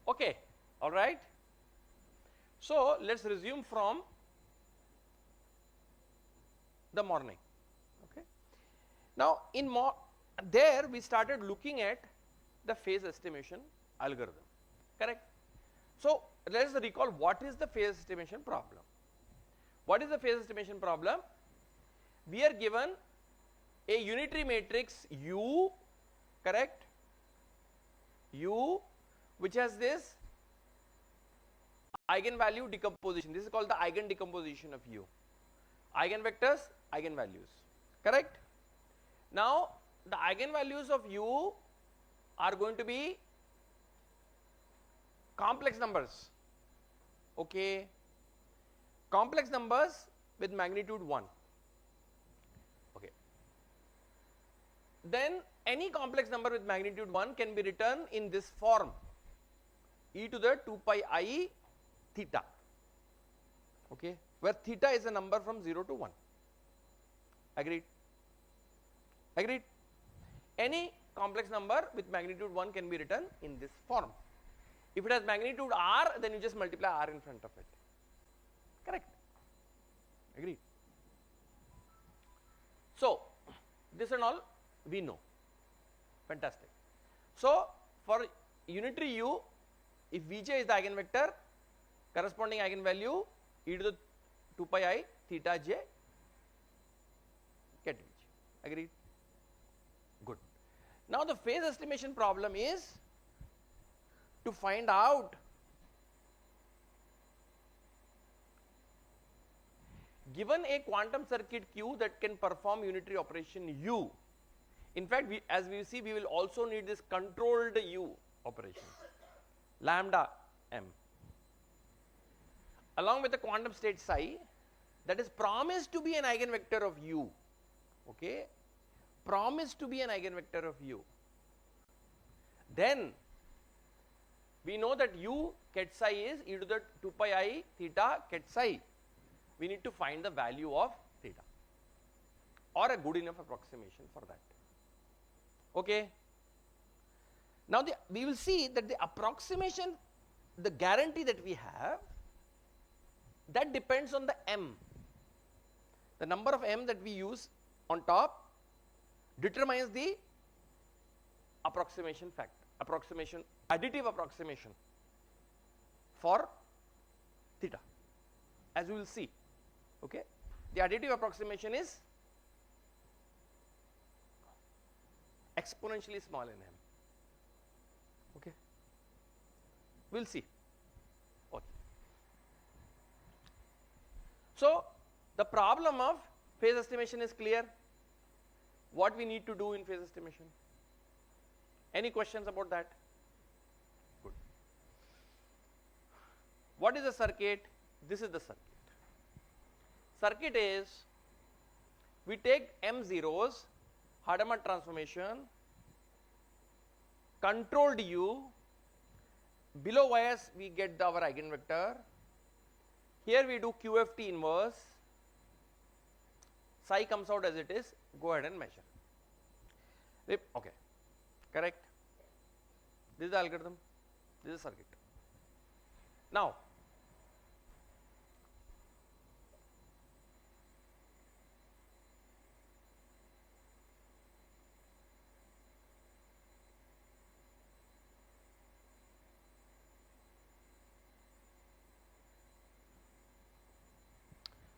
Okay, all right. So, let us resume from the morning. Okay. Now, there we started looking at the phase estimation algorithm, correct. So, let us recall what is the phase estimation problem. What is the phase estimation problem? We are given a unitary matrix U, correct, U, which has this eigenvalue decomposition. This is called the eigen decomposition of U. Eigenvectors, eigenvalues, correct. Now, the eigenvalues of U are going to be complex numbers, okay, complex numbers with magnitude 1, okay. Then any complex number with magnitude 1 can be written in this form, e to the 2 pi I theta, okay, where theta is a number from 0 to 1, agreed, agreed. Any complex number with magnitude 1 can be written in this form. If it has magnitude r, then you just multiply r in front of it, correct, agreed. So this and all we know, fantastic. So for unitary u, if Vj is the eigenvector, corresponding eigenvalue e to the 2 pi I theta j get Vj, agreed? Good. Now the phase estimation problem is to find out given a quantum circuit Q that can perform unitary operation U. In fact, as we see, we will also need this controlled U operation, lambda m, along with the quantum state psi that is promised to be an eigenvector of U, okay, promised to be an eigenvector of U. Then we know that U ket psi is e to the 2 pi I theta ket psi. We need to find the value of theta or a good enough approximation for that. Okay. Now we will see that the approximation, the guarantee that we have, that depends on the m. The number of m that we use on top determines the approximation factor, additive approximation for theta, as we will see. Okay, the additive approximation is exponentially small in m. Okay, we will see. Okay. So the problem of phase estimation is clear. What we need to do in phase estimation? Any questions about that? Good. What is the circuit? This is the circuit. Circuit is, we take m zeros, Hadamard transformation, controlled U, below Ys we get our eigenvector, here we do QFT inverse, psi comes out as it is, go ahead and measure. Okay, correct. This is the algorithm, this is the circuit. Now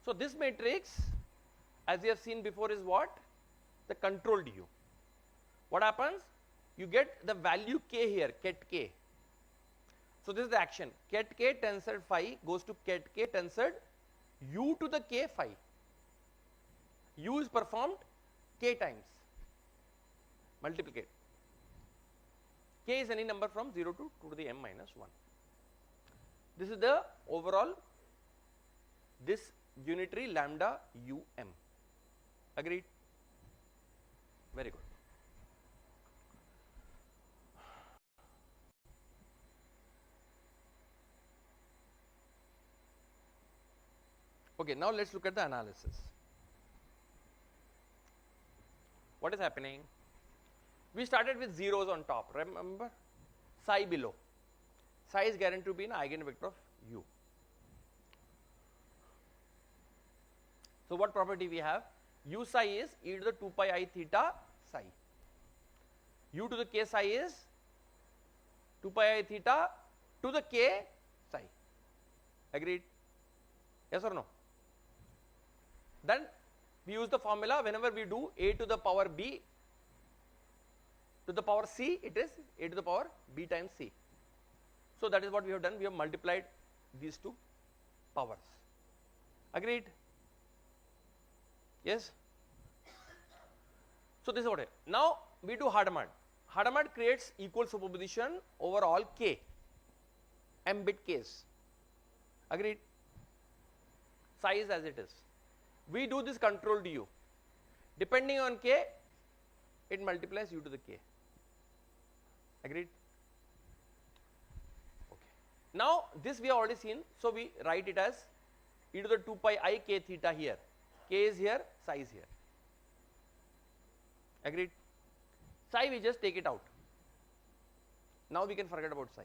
so this matrix, as you have seen before, is what? The controlled U. What happens? You get the value k here, ket k. So this is the action. Ket k tensor phi goes to ket k tensor U to the k phi. U is performed k times, multiplicate. K is any number from 0 to 2 to the m minus 1. This is the overall, this unitary lambda um. Agreed? Very good. Okay, now let's look at the analysis. What is happening? We started with zeros on top, remember? Psi below. Psi is guaranteed to be an eigenvector of U. So what property we have? U psi is e to the 2 pi I theta psi. U to the k psi is 2 pi I theta to the k psi. Agreed? Yes or no? Then we use the formula whenever we do a to the power b to the power c, it is a to the power b times c. So that is what we have done, we have multiplied these two powers. Agreed? Yes? So this is what it is. Now we do Hadamard. Hadamard creates equal superposition over all k, m bit k's. Agreed? Size as it is. We do this controlled U. Depending on k, it multiplies U to the k. Agreed? Okay. Now this we have already seen, so we write it as e to the 2 pi I k theta here. K is here, psi is here. Agreed? Psi we just take it out. Now we can forget about psi.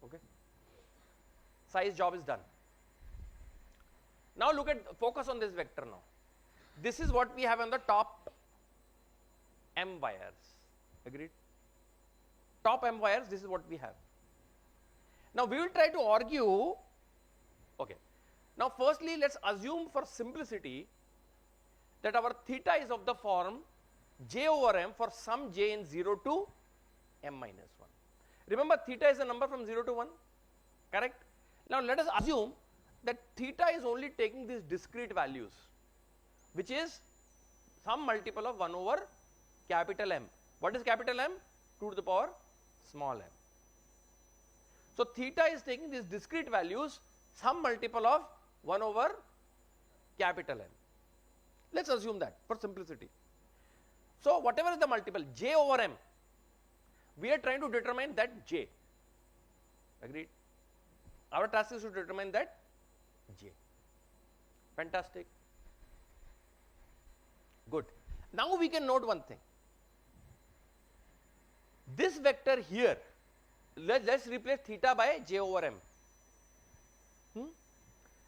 Okay? Psi's job is done. Now look at, focus on this vector now. This is what we have on the top M wires. Agreed? Top M wires, this is what we have. Now we will try to argue. Okay. Now firstly, let's assume for simplicity that our theta is of the form j over m for some j in 0 to m minus 1. Remember, theta is a number from 0 to 1, correct? Now let us assume that theta is only taking these discrete values, which is some multiple of 1 over capital M. What is capital M? 2 to the power small m. So theta is taking these discrete values, some multiple of 1 over capital M. Let us assume that for simplicity. So whatever is the multiple j over m, we are trying to determine that j. Agreed? Our task is to determine that j. Fantastic. Good. Now we can note one thing. This vector here, let's replace theta by j over m.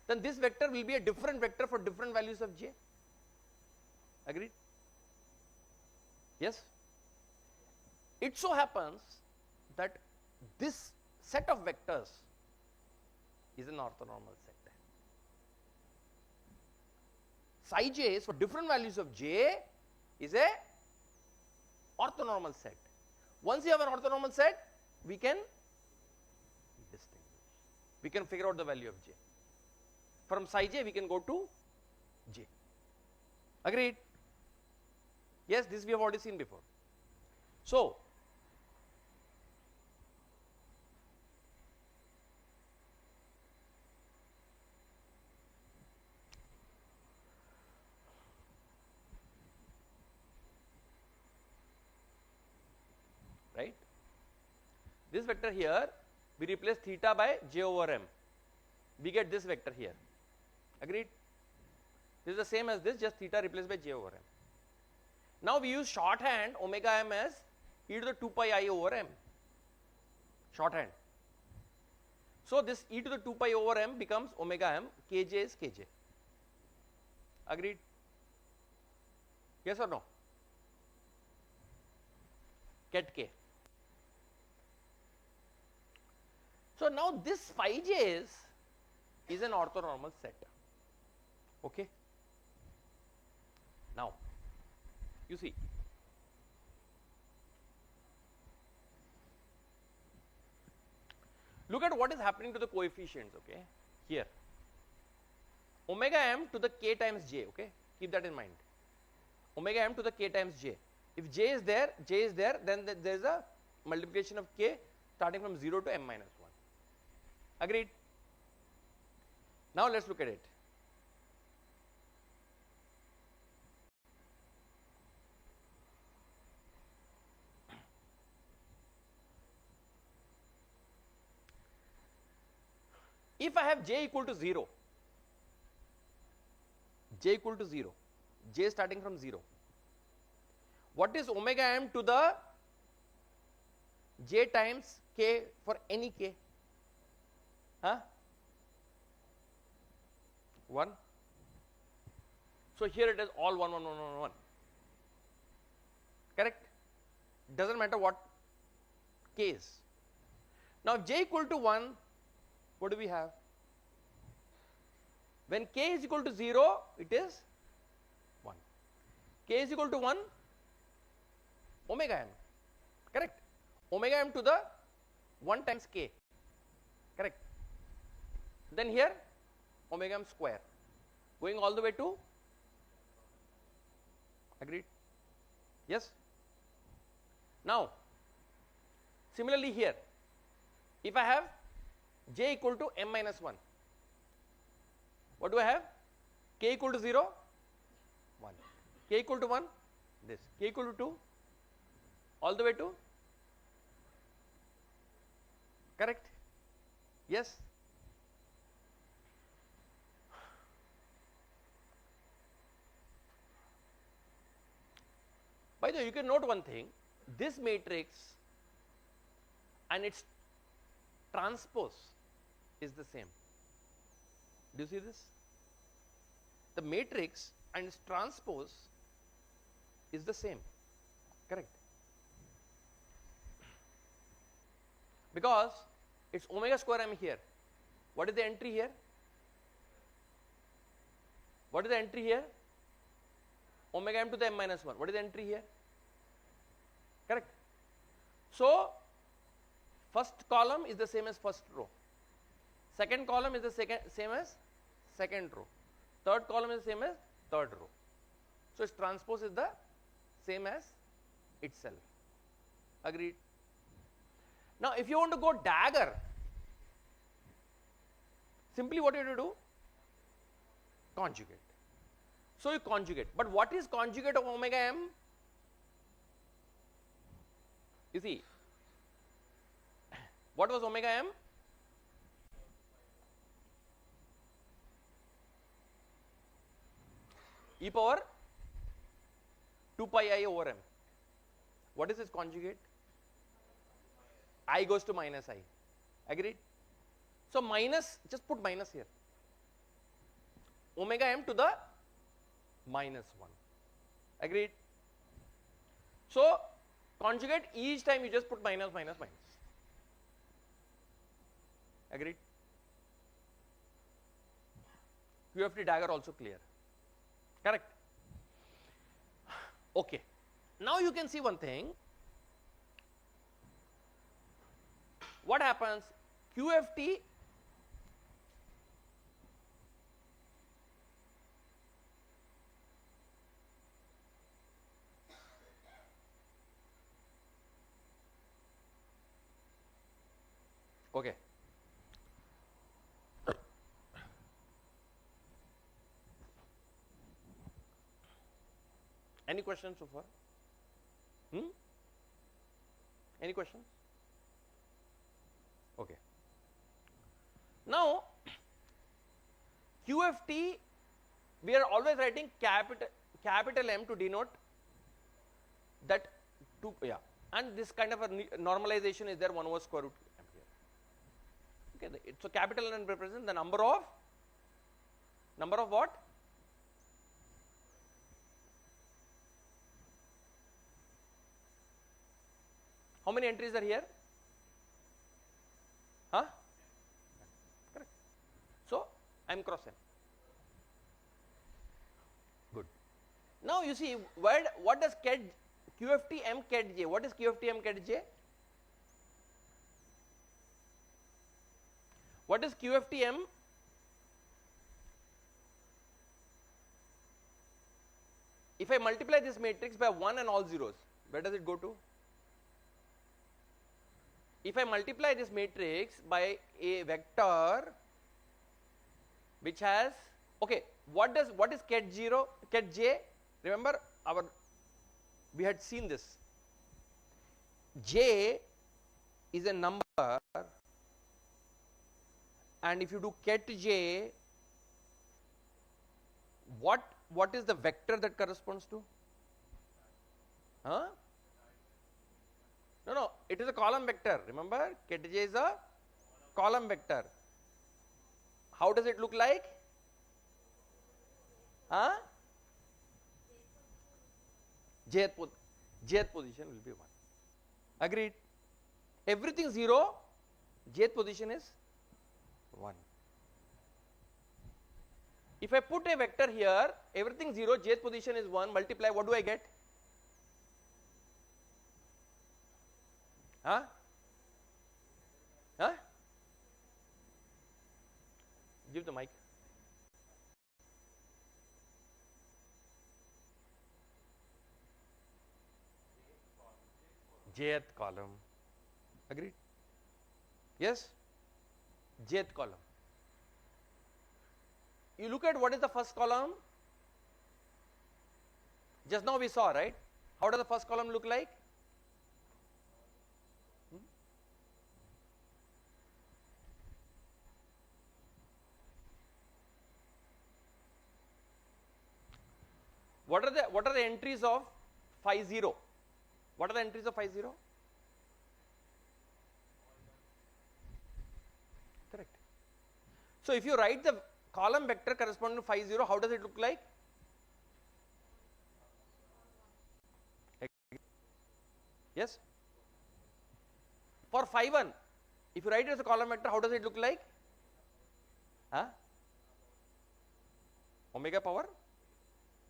Then this vector will be a different vector for different values of j. Agreed? Yes? It so happens that this set of vectors is an orthonormal set. Psi j for different values of j is a orthonormal set. Once you have an orthonormal set, we can distinguish. We can figure out the value of j. From psi j, we can go to j. Agreed? Yes, this we have already seen before. So, right, this vector here, we replace theta by j over m, we get this vector here. Agreed? This is the same as this, just theta replaced by j over m. Now we use shorthand omega m as e to the 2 pi I over m, shorthand. So this e to the 2 pi over m becomes omega m, kj is kj. Agreed? Yes or no? Get k. So now this phi j is an orthonormal set. Okay? Now, you see, look at what is happening to the coefficients, okay, here. Omega m to the k times j, okay, keep that in mind. Omega m to the k times j. If j is there, then there is a multiplication of k starting from 0 to m minus 1. Agreed? Now let's look at it. If I have j equal to 0, j equal to 0, j starting from 0, what is omega m to the j times k for any k? Huh? 1. So here it is all 1, 1, 1, 1, 1. Correct? Doesn't matter what k is. Now j equal to 1, what do we have? When k is equal to 0, it is 1. K is equal to 1, omega m. Correct? Omega m to the 1 times k. Correct? Then here omega m square going all the way to, agreed? Yes? Now similarly here, if I have j equal to m minus 1, what do I have? K equal to 0, 1, k equal to 1, this, k equal to 2, all the way to, correct? Yes? By the way, you can note one thing, this matrix and its transpose is the same. Do you see this? The matrix and its transpose is the same, correct? Because it's omega square m here. What is the entry here? What is the entry here? Omega m to the m minus 1. What is the entry here? Correct. So first column is the same as first row. Second column is the same as second row. Third column is the same as third row. So its transpose is the same as itself. Agreed? Now if you want to go dagger, simply what you have to do? Conjugate. So you conjugate. But what is conjugate of omega m? You see, what was omega m? E power 2 pi I over m. What is its conjugate? I goes to minus I. Agreed? So minus, just put minus here. Omega m to the minus 1. Agreed? So conjugate, each time you just put minus, minus, minus. Agreed? QFT dagger also clear. Correct? Okay. Now you can see one thing. What happens? QFT okay. Any questions so far? Any questions? Okay. Now QFT, we are always writing capital M to denote that two, yeah, and this kind of a normalization is there 1 over square root m here. Okay, so capital N represents the number of what? How many entries are here? Huh? Correct. So m cross n. Good. Now you see, what does QFT m ket j? What is QFT m ket j? What is QFT m? If I multiply this matrix by 1 and all zeros, where does it go to? If I multiply this matrix by a vector which has, okay, what is ket j? Remember we had seen this. J is a number, and if you do ket j, what is the vector that corresponds to? Huh? No, it is a column vector. Remember, ket j is a column vector. How does it look like? Huh? Jth position will be 1. Agreed? Everything 0, jth position is 1. If I put a vector here, everything 0, jth position is 1, multiply, what do I get? Huh? Huh? Give the mic. Jth column. Agreed? Yes? Jth column. You look at what is the first column. Just now we saw, right? How does the first column look like? What are the entries of phi 0? What are the entries of phi 0? Correct. So if you write the column vector corresponding to phi 0, how does it look like? Yes. For phi 1, if you write it as a column vector, how does it look like? Huh? Omega power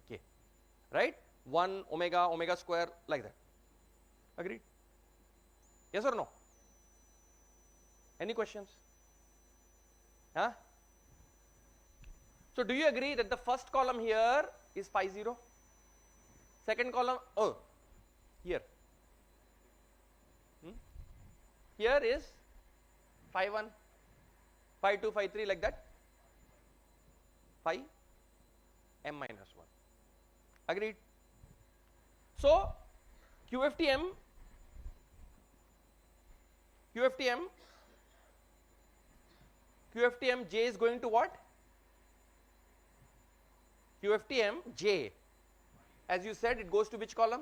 k, right? 1 omega, omega square, like that. Agreed? Yes or no? Any questions? Huh? So do you agree that the first column here is phi 0? Second column, oh, here. Here is phi 1, phi 2, phi 3, like that. Phi m minus 1. Agreed? So QFTM J is going to what? QFTM J, as you said, it goes to which column?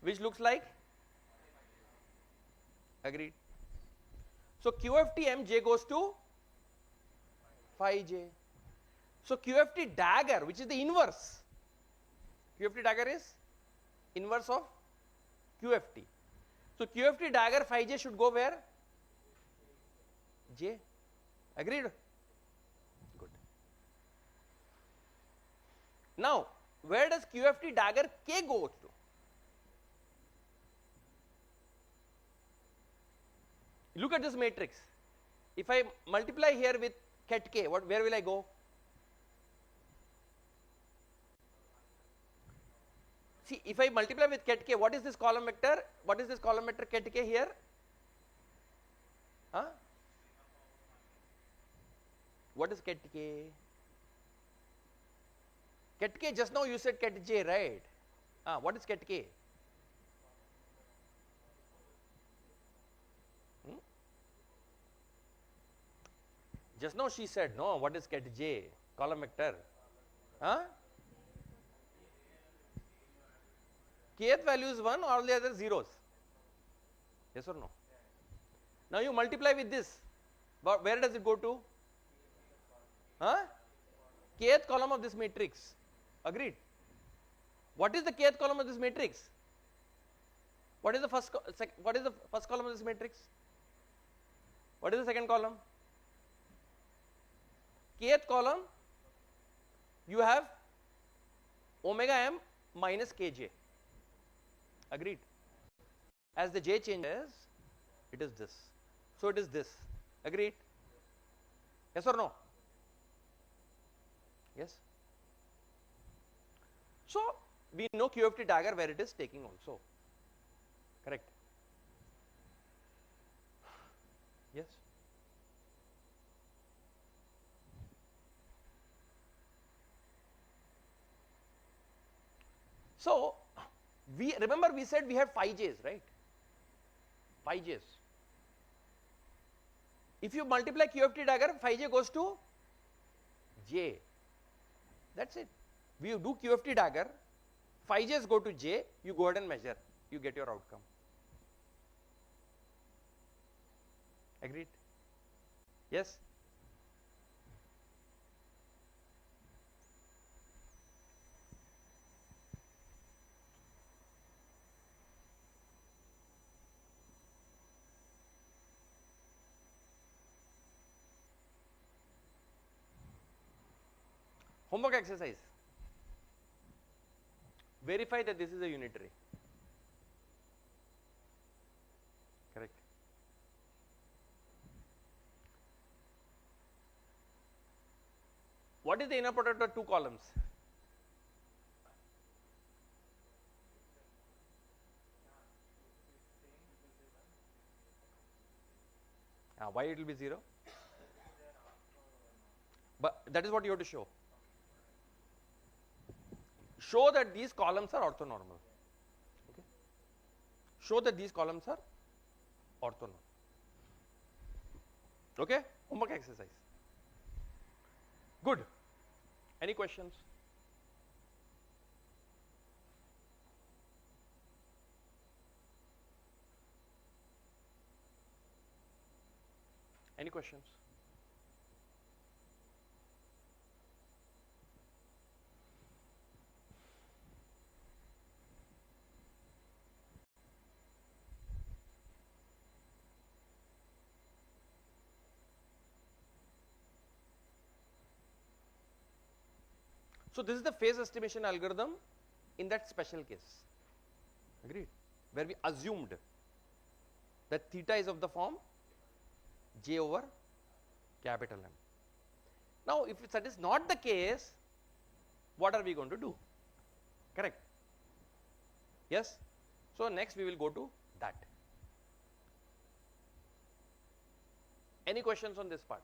Which looks like? Agreed. So QFTM J goes to phi J. So QFT dagger, which is the inverse, QFT dagger is inverse of QFT. So QFT dagger phi J should go where? J. Agreed? Good. Now, where does QFT dagger K go to? Look at this matrix. If I multiply here with ket K, where will I go? See, if I multiply with ket K, what is this column vector? What is this column vector ket K here? Huh? What is ket K? Ket K, just now you said ket J, right? What is ket K? Just now she said, no, what is ket J? Column vector. Huh? Kth value is 1, all the other zeros. Yes or no? Now you multiply with this. But where does it go to? Huh? Kth column of this matrix. Agreed? What is the kth column of this matrix? What is the first column of this matrix? What is the second column? Kth column, you have omega m minus kj. Agreed? As the j changes, it is this. So it is this. Agreed? Yes or no? Yes? So we know QFT dagger where it is taking also. Correct? Yes? So we remember we said we have phi j's, right? Phi j's. If you multiply QFT dagger, phi j goes to j. That's it. We do QFT dagger, phi j's go to j, you go ahead and measure, you get your outcome. Agreed? Yes? Homework exercise. Verify that this is a unitary. Correct. What is the inner product of two columns? Why it will be 0? But that is what you have to show. Show that these columns are orthonormal. Okay? Show that these columns are orthonormal. Okay? Homework exercise. Good. Any questions? Any questions? So this is the phase estimation algorithm in that special case, agreed, where we assumed that theta is of the form j over capital M. Now if that is not the case, what are we going to do? Correct? Yes? So next we will go to that. Any questions on this part?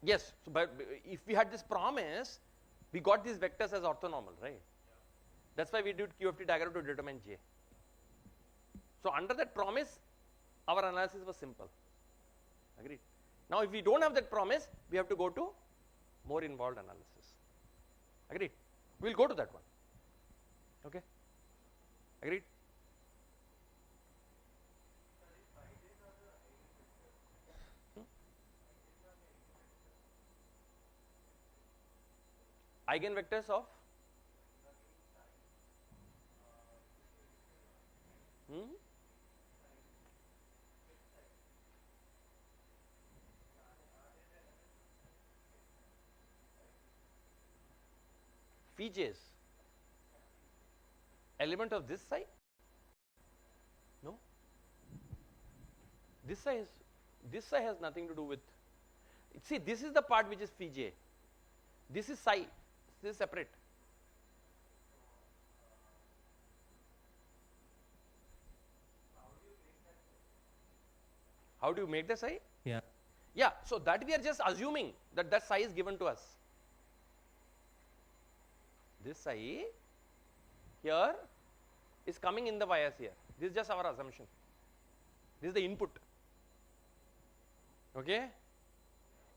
Yes, so but if we had this promise, we got these vectors as orthonormal, right? That's why we did QFT diagram to determine J. So under that promise, our analysis was simple. Agreed. Now if we don't have that promise, we have to go to more involved analysis. Agreed. We'll go to that one. Okay. Agreed. Eigenvectors of phi j's element of this psi? No. This psi has nothing to do with. See, this is the part which is phi j. This is psi. This is separate. How do you make the psi? Yeah. Yeah, so that we are just assuming that that psi is given to us. This psi here is coming in the bias here. This is just our assumption. This is the input. Okay?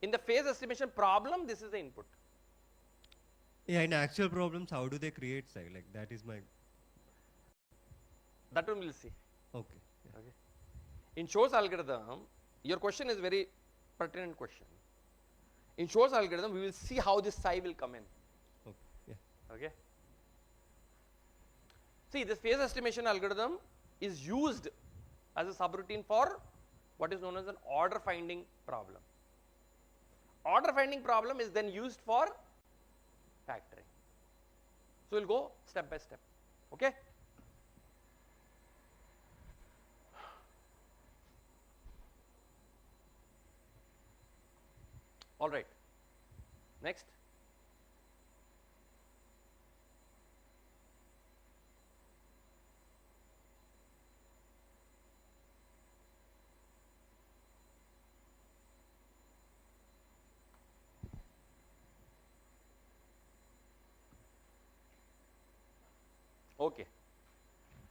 In the phase estimation problem, this is the input. Yeah, in actual problems, how do they create psi? Like that is my. That one we will see. Okay. Yeah. Okay. In Shor's algorithm, your question is very pertinent question. In Shor's algorithm, we will see how this psi will come in. Okay. Yeah. Okay. See, this phase estimation algorithm is used as a subroutine for what is known as an order finding problem. Order finding problem is then used for factoring. So we'll go step by step. Okay. All right. Next. Okay.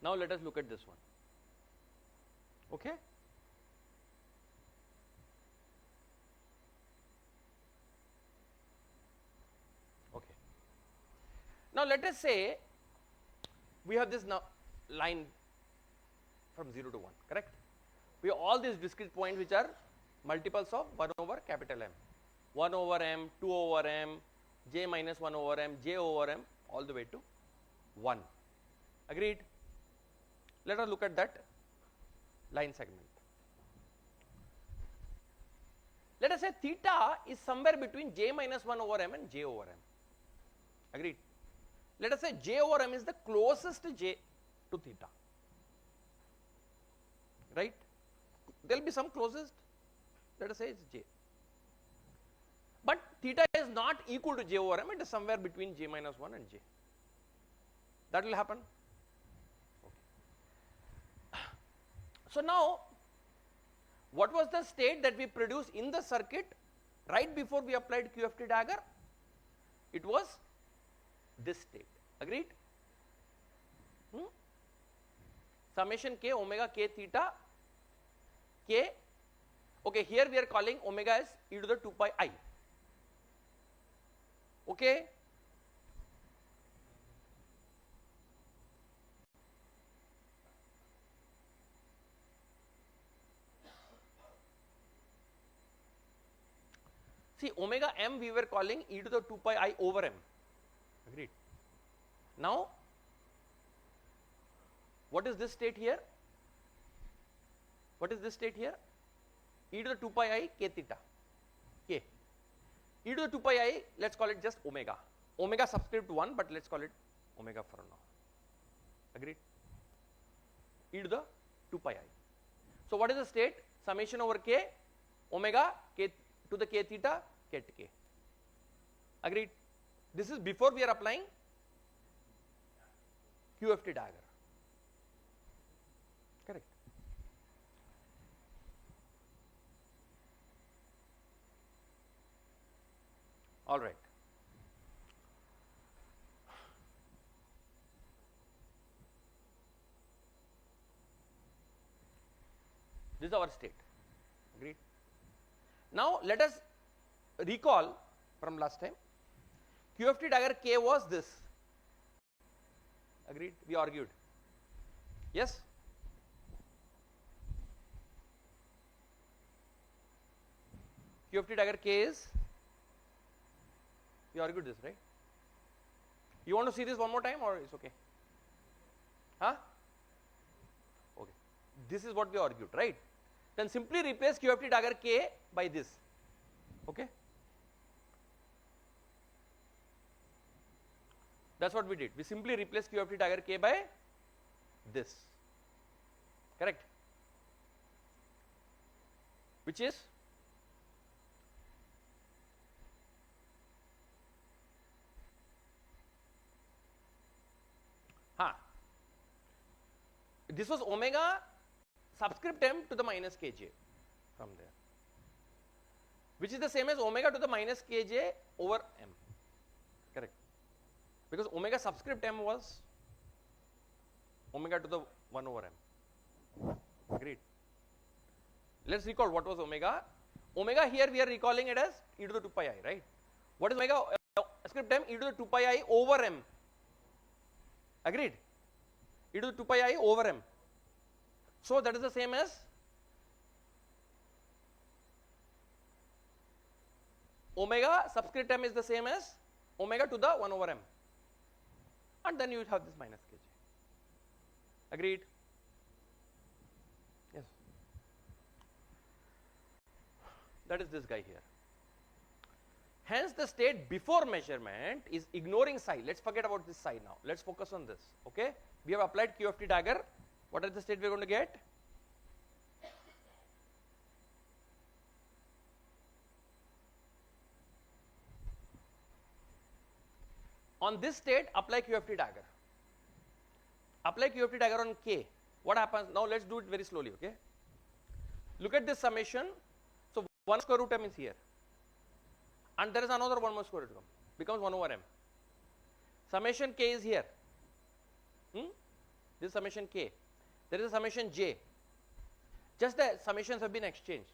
Now let us look at this one. Okay. Okay. Now let us say we have this now line from 0 to 1, correct? We have all these discrete points which are multiples of 1 over capital M. 1 over M, 2 over M, j minus 1 over M, j over M, all the way to 1. Agreed? Let us look at that line segment. Let us say theta is somewhere between j minus 1 over M and j over M. Agreed? Let us say j over M is the closest j to theta. Right? There will be some closest. Let us say it's j. But theta is not equal to j over M, it is somewhere between j minus 1 and j. That will happen. Okay. So now, what was the state that we produced in the circuit right before we applied QFT dagger? It was this state. Agreed? Summation k omega k theta k. Okay, here we are calling omega as e to the 2 pi I. Okay. See, omega m we were calling e to the 2 pi I over m. Agreed. Now, What is this state here? What is this state here? E to the 2 pi I k theta, k. E to the 2 pi I, let's call it just omega. Omega subscript 1, but let's call it omega for now. Agreed? E to the 2 pi I. So what is the state? Summation over k, omega k to the k theta, k to k. Agreed? This is before we are applying QFT dagger. Correct. All right. This is our state. Agreed? Now let us recall from last time. QFT dagger K was this. Agreed? We argued. Yes? QFT dagger K is, we argued this, right? You want to see this one more time or it's okay? Huh? Okay. This is what we argued, right? Then simply replace QFT dagger K by this. Okay? That's what we did. We simply replaced QFT dagger K by this. Correct? Which is this was omega subscript m to the minus kj from there, which is the same as omega to the minus kj over m. Correct? Because omega subscript m was omega to the 1 over m. Agreed? Let's recall what was omega. Omega here we are recalling it as e to the 2 pi I, right? What is omega? Script m, e to the 2 pi I over m. Agreed? E to the 2 pi I over m. So that is the same as omega subscript m is the same as omega to the 1 over m, and then you will have this minus kj. Agreed? Yes. That is this guy here. Hence the state before measurement is ignoring psi. Let's forget about this psi now. Let's focus on this. Okay? We have applied QFT dagger. What is the state we are going to get? On this state, apply QFT dagger. Apply QFT dagger on K. What happens? Now let's do it very slowly, okay? Look at this summation. So 1 square root m is here. And there is another 1 more square root m. Becomes 1 over m. Summation K is here. This is summation K. There is a summation J. Just the summations have been exchanged.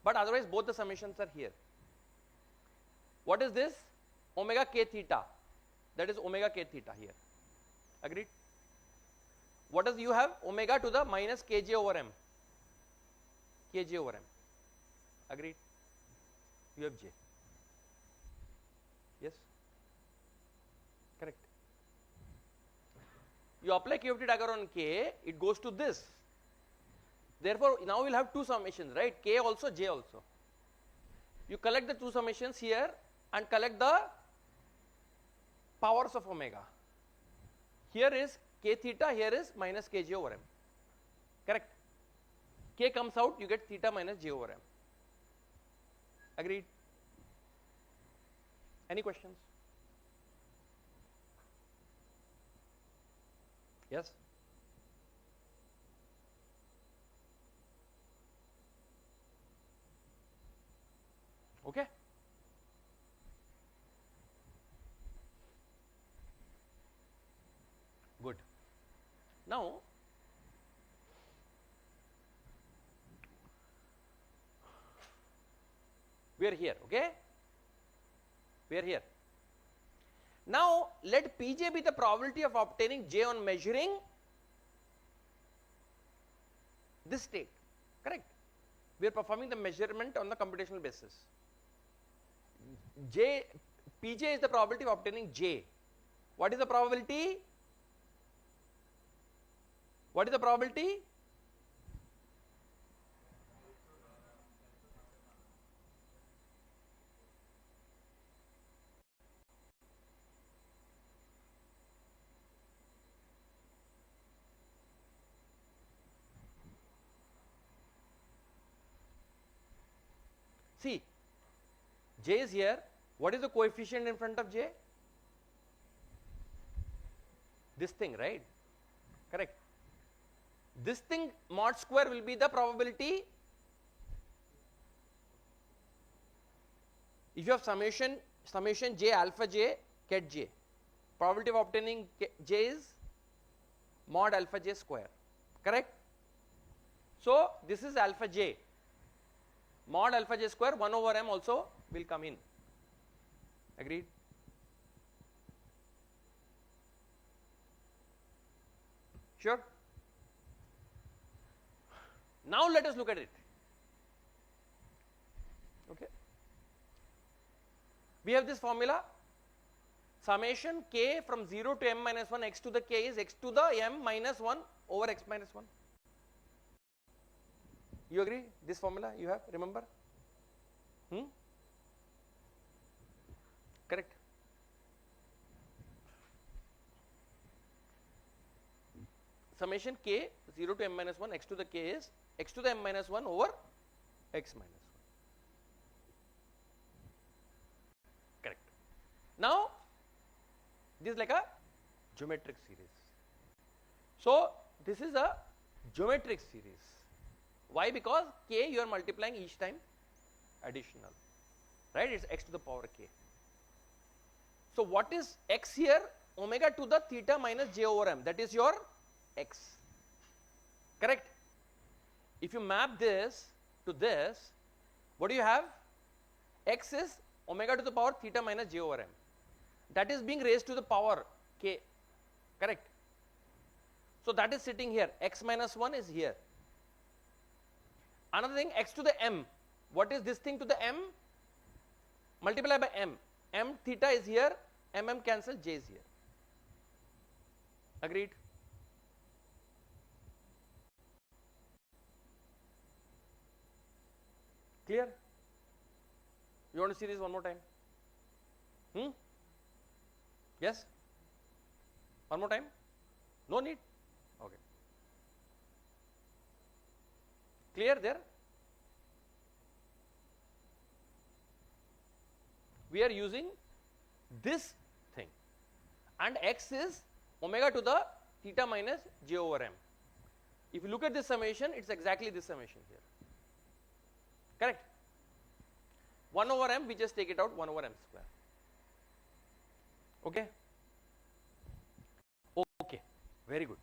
But otherwise both the summations are here. What is this? Omega k theta. That is omega k theta here. Agreed? What does you have? Omega to the minus kj over m. Kj over m. Agreed? You have J. Yes? Correct. You apply QFT dagger on K, it goes to this. Therefore, now we will have two summations, right? K also, J also. You collect the two summations here and collect the powers of omega. Here is K theta, here is minus Kj over m. Correct? K comes out, you get theta minus J over m. Agreed? Any questions? Yes? Okay? Good. Now, we are here, okay? We are here. Now, let Pj be the probability of obtaining J on measuring this state, correct? We are performing the measurement on the computational basis. Pj is the probability of obtaining J. What is the probability? What is the probability? See, j is here. What is the coefficient in front of j? This thing, right? Correct. This thing mod square will be the probability. If you have summation j alpha j ket j, probability of obtaining j is mod alpha j square. Correct? So this is alpha j. Mod alpha j square 1 over m also will come in. Agreed? Sure? Now let us look at it. Okay. We have this formula, summation k from 0 to m minus 1 x to the k is x to the m minus 1 over x minus 1. You agree? This formula you have, remember? Correct. Summation k 0 to m minus 1 x to the k is x to the m minus 1 over x minus 1. Correct. Now this is like a geometric series. So this is a geometric series. Why? Because k you are multiplying each time additional, right? It's x to the power k. So what is x here? Omega to the theta minus j over m, that is your x. Correct? If you map this to this, what do you have? X is omega to the power theta minus j over m. That is being raised to the power k. Correct? So that is sitting here. X minus 1 is here. Another thing, x to the m. What is this thing to the m? Multiply by m. M theta is here, mm cancel, j is here. Agreed? Clear? You want to see this one more time? Yes? One more time? No need? Okay. Clear there? We are using this thing, and x is omega to the theta minus j over m. If you look at this summation, it's exactly this summation here. Correct? 1 over m, we just take it out, 1 over m square. Okay? Okay, very good.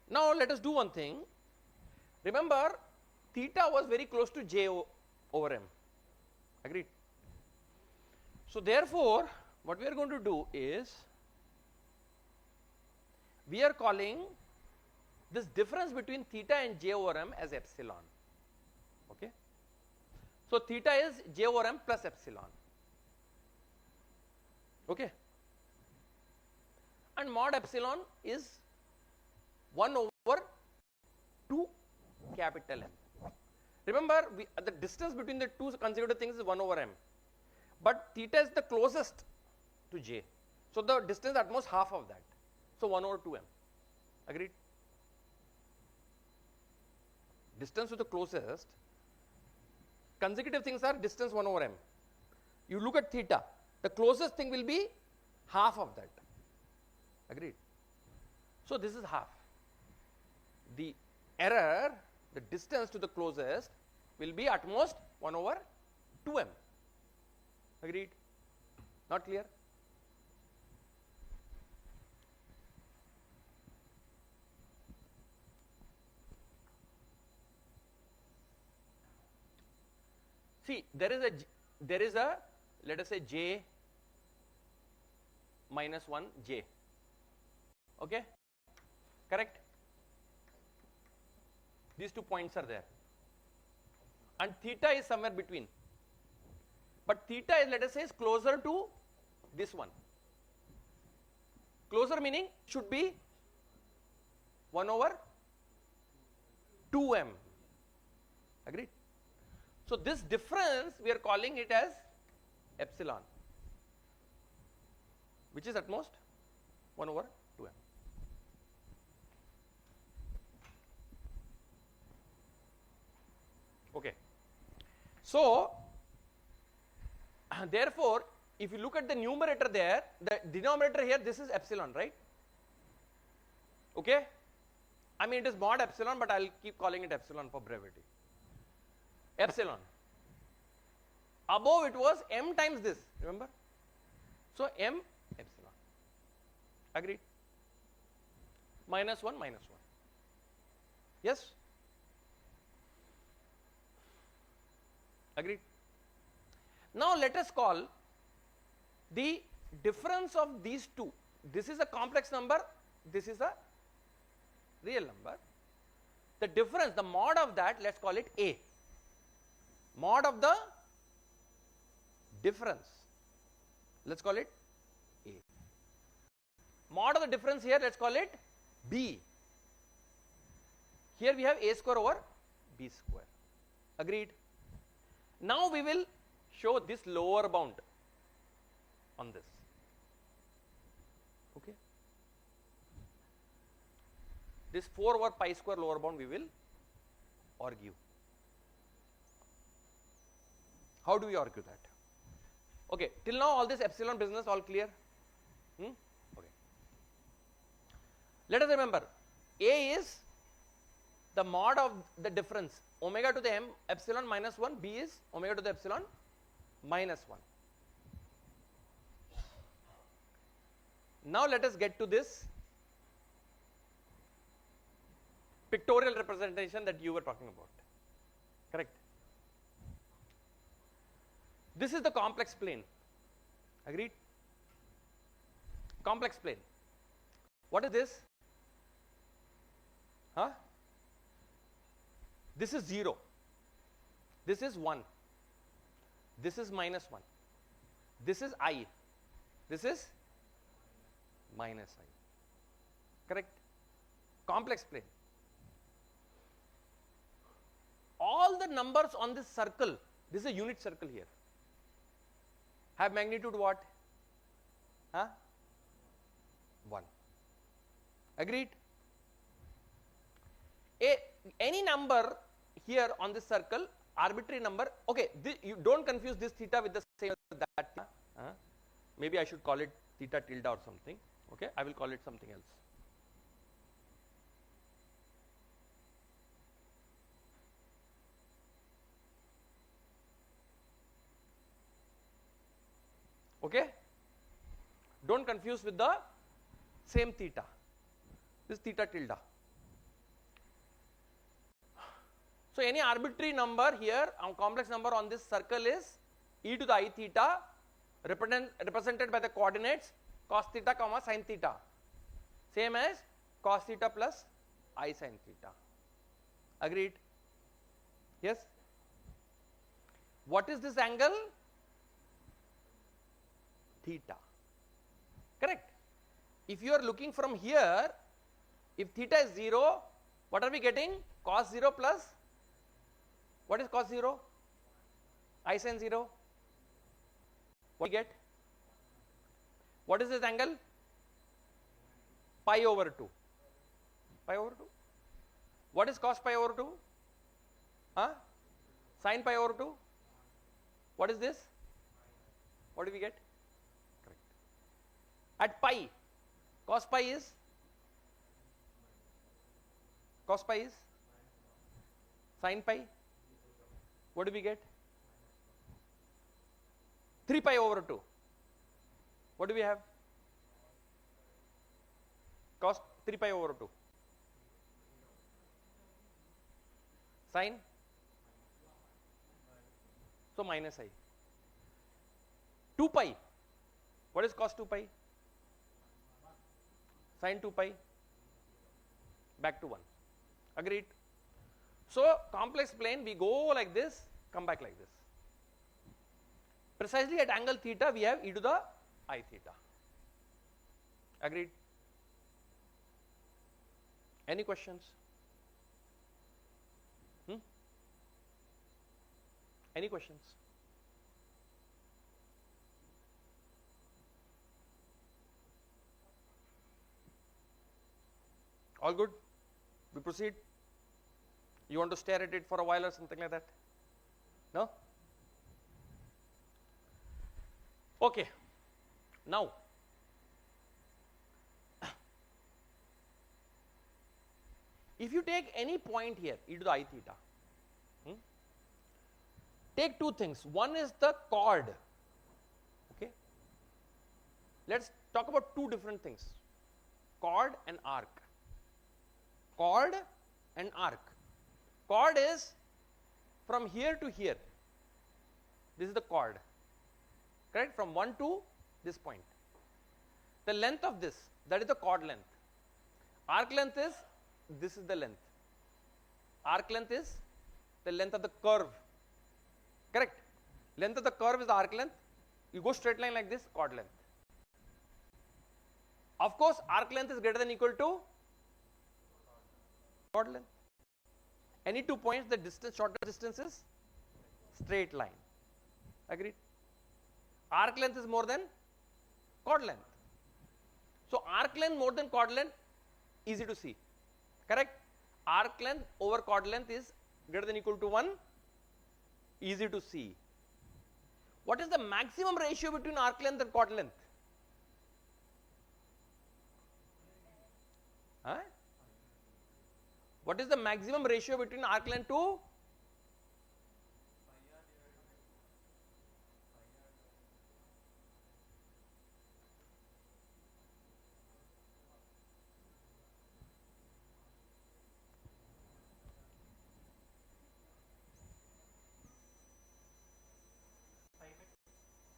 Now let us do one thing. Remember, theta was very close to j over m. Agreed? So therefore, what we are going to do is, we are calling this difference between theta and j over m as epsilon. Okay? So theta is j over m plus epsilon. Okay? And mod epsilon is 1 over 2 capital M. Remember, the distance between the two consecutive things is 1 over m, but theta is the closest to j, so the distance at most half of that, so 1 over 2m. Agreed? Distance to the closest consecutive things are distance 1 over m. You look at theta, the closest thing will be half of that. Agreed? So this is half. The error, the distance to the closest will be at most 1 over 2m. Agreed? Not clear? See, there is a let us say j minus 1 j. Okay? Correct? These 2 points are there. and theta is somewhere between. But theta is, let us say, is closer to this one. Closer meaning should be 1 over 2m. Agreed? So this difference we are calling it as epsilon, which is at most 1 over 2m. Okay. So therefore, if you look at the numerator there, the denominator here, this is epsilon, right? Okay? I mean it is mod epsilon, but I will keep calling it epsilon for brevity. Epsilon. Above it was m times this, remember? So m epsilon. Agreed? Minus 1, minus 1. Yes? Agreed? Now let us call the difference of these two. This is a complex number, this is a real number. The difference, the mod of that, let us call it A. Mod of the difference, let us call it A. Mod of the difference here, let us call it B. Here we have A square over B square. Agreed? Now we will show this lower bound on this. Okay? This 4 over pi square lower bound we will argue. How do we argue that? Okay, till now all this epsilon business all clear? Okay. Let us remember, A is the mod of the difference, omega to the m epsilon minus 1, B is omega to the epsilon minus 1. Now let us get to this pictorial representation that you were talking about, correct? This is the complex plane, agreed? Complex plane. What is this? Huh? This is 0, this is 1, this is minus 1, this is I, this is minus I, correct? Complex plane. All the numbers on this circle, this is a unit circle here, have magnitude what? Huh? 1. Agreed? Any number here on this circle, arbitrary number, okay, you don't confuse this theta with the same as that, maybe I should call it theta tilde or something, okay, I will call it something else. Okay, don't confuse with the same theta, this theta tilde. So any arbitrary number here, complex number on this circle is e to the I theta, represented by the coordinates cos theta comma sin theta, same as cos theta plus I sin theta. Agreed? Yes? What is this angle? Theta. Correct? If you are looking from here, if theta is 0, what are we getting? Cos 0 plus, what is cos 0? I sin 0. What do we get? What is this angle? Pi over 2. Pi over 2. What is cos pi over 2? Huh? Sin pi over 2. What is this? What do we get? Correct. At pi, cos pi is sin pi. What do we get? 3 pi over 2. What do we have? Cos 3 pi over 2. Sin? So minus I. 2 pi. What is cos 2 pi? Sin 2 pi. Back to 1. Agreed? So complex plane, we go like this, come back like this. Precisely at angle theta, we have e to the I theta. Agreed? Any questions? Any questions? All good? We proceed? You want to stare at it for a while or something like that? No? Okay. Now, if you take any point here, e to the I theta, take two things. One is the chord. Okay. Let's talk about two different things, chord and arc. Chord and arc. Chord is from here to here. This is the chord, correct? From 1 to this point. The length of this, that is the chord length. Arc length is, this is the length. Arc length is the length of the curve, correct? Length of the curve is the arc length. You go straight line like this, chord length. Of course, arc length is greater than or equal to chord length. Any 2 points, the distance, shorter distance is straight line. Agreed? Arc length is more than chord length. So arc length more than chord length, easy to see, correct? Arc length over chord length is greater than or equal to 1, easy to see. What is the maximum ratio between arc length and chord length? Huh? What is the maximum ratio between arc length to?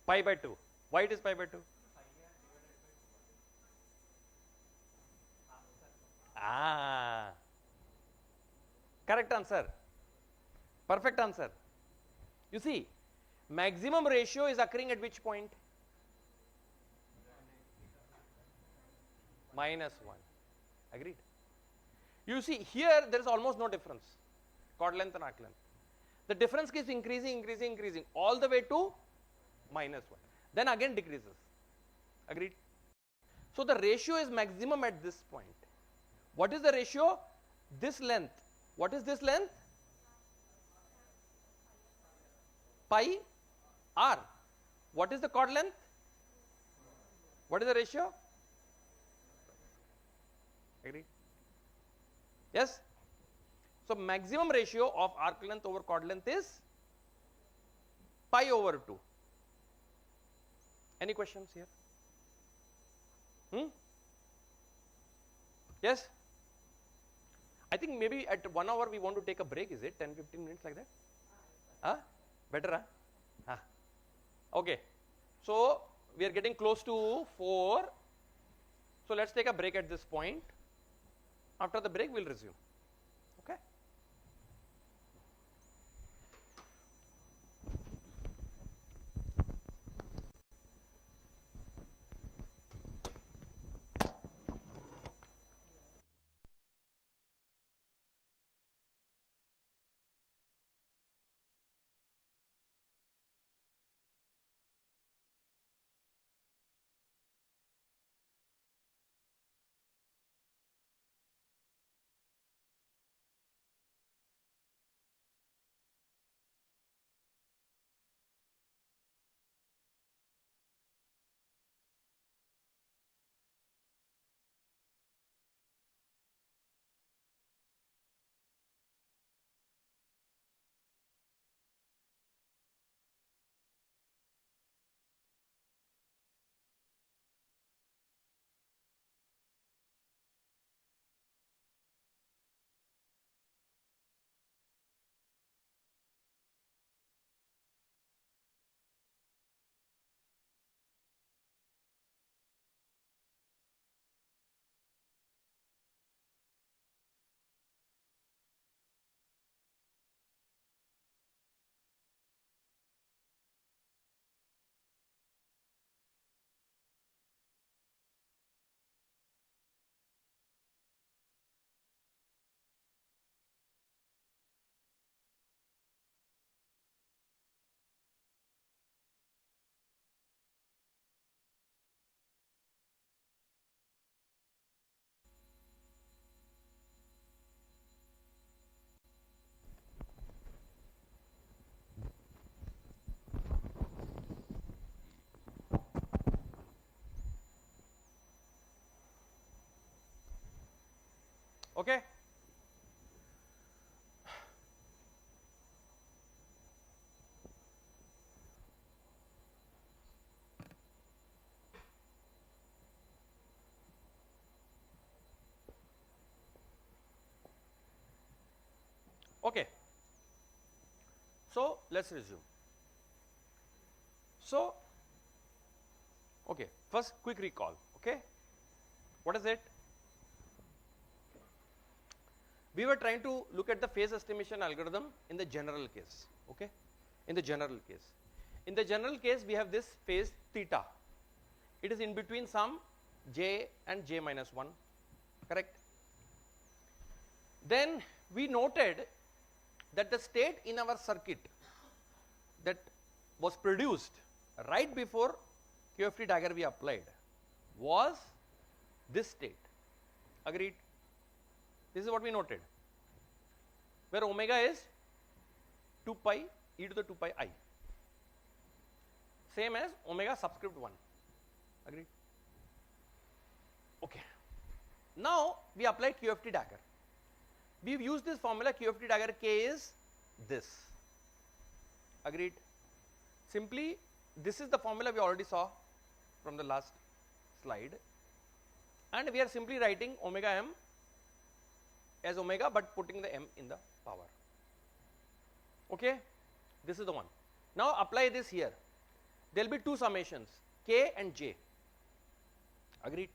Pi by 2. Why it is pi by 2? Ah, correct answer. Perfect answer. You see, maximum ratio is occurring at which point? -1. Agreed? You see, here there is almost no difference, chord length and arc length. The difference keeps increasing all the way to -1. Then again decreases. Agreed? So the ratio is maximum at this point. What is the ratio? This length. What is this length? Pi r. What is the chord length? What is the ratio? Agree? Yes? So maximum ratio of arc length over chord length is pi over 2. Any questions here? Yes? I think maybe at 1 hour we want to take a break, is it? 10-15 minutes like that? Huh? Better, huh? Okay. So we are getting close to 4. So let's take a break at this point. After the break, we'll resume. Okay. So let's resume. So, okay, first quick recall. Okay, what is it? We were trying to look at the phase estimation algorithm in the general case. Okay, in the general case. In the general case, we have this phase theta. It is in between some j and j minus 1, correct? Then we noted that the state in our circuit that was produced right before QFT dagger we applied was this state. Agreed? This is what we noted, where omega is 2 pi e to the 2 pi I, same as omega subscript 1. Agreed? Okay. Now we applied QFT dagger. We've used this formula QFT dagger K is this. Agreed? Simply this is the formula we already saw from the last slide, and we are simply writing omega m as omega but putting the m in the power. Okay, this is the one. Now apply this here. There will be two summations, k and j. Agreed?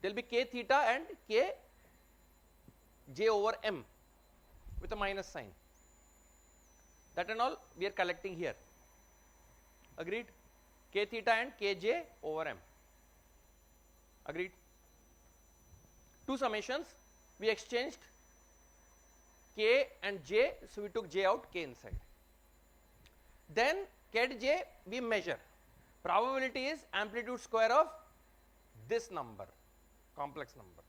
There will be k theta and k j over m with a minus sign. That and all we are collecting here. Agreed? K theta and kj over m. Agreed? Two summations, we exchanged k and j, so we took j out, k inside. Then ket j we measure. Probability is amplitude square of this number, complex number.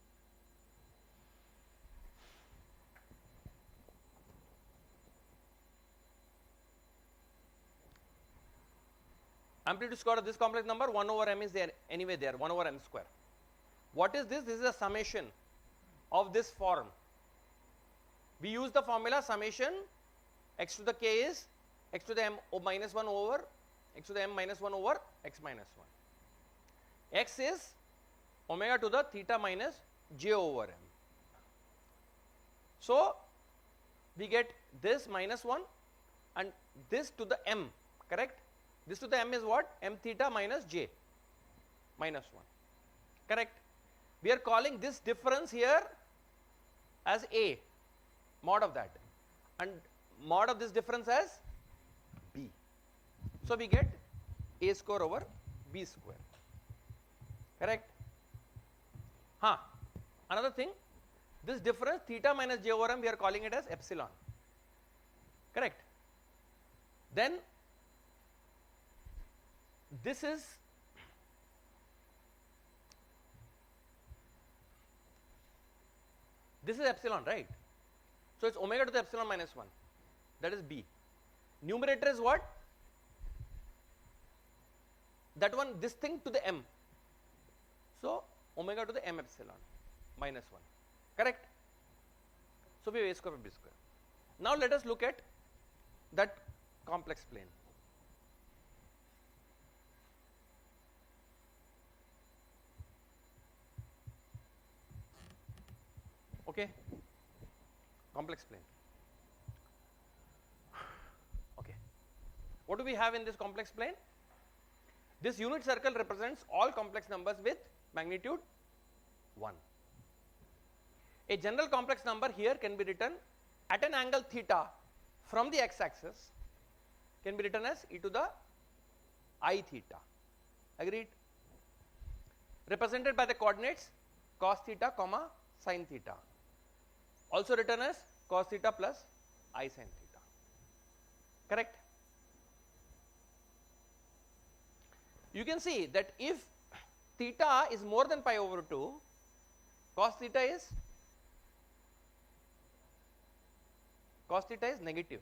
Amplitude square of this complex number, 1 over m is there anyway, there 1 over m square. What is this? This is a summation of this form. We use the formula summation x to the k is x to the m minus 1 over x to the m minus 1 over x minus 1. X is omega to the theta minus j over m. So we get this minus 1 and this to the m, correct? This to the m is what? M theta minus j minus 1, correct? We are calling this difference here as a, mod of that, and mod of this difference as b. So we get a square over b square, correct? Another thing, this difference theta minus j over m we are calling it as epsilon, correct? Then this is epsilon, right? So it's omega to the epsilon minus 1, that is b. Numerator is what? That one, this thing to the m. So omega to the m epsilon minus 1, correct? So we have a square over b square. Now let us look at that complex plane. Okay, complex plane. Okay, what do we have in this complex plane? This unit circle represents all complex numbers with magnitude 1. A general complex number here can be written at an angle theta from the x axis, can be written as e to the I theta. Agreed? Represented by the coordinates cos theta comma sin theta, also written as cos theta plus I sin theta, correct? You can see that if theta is more than pi over 2, cos theta is negative.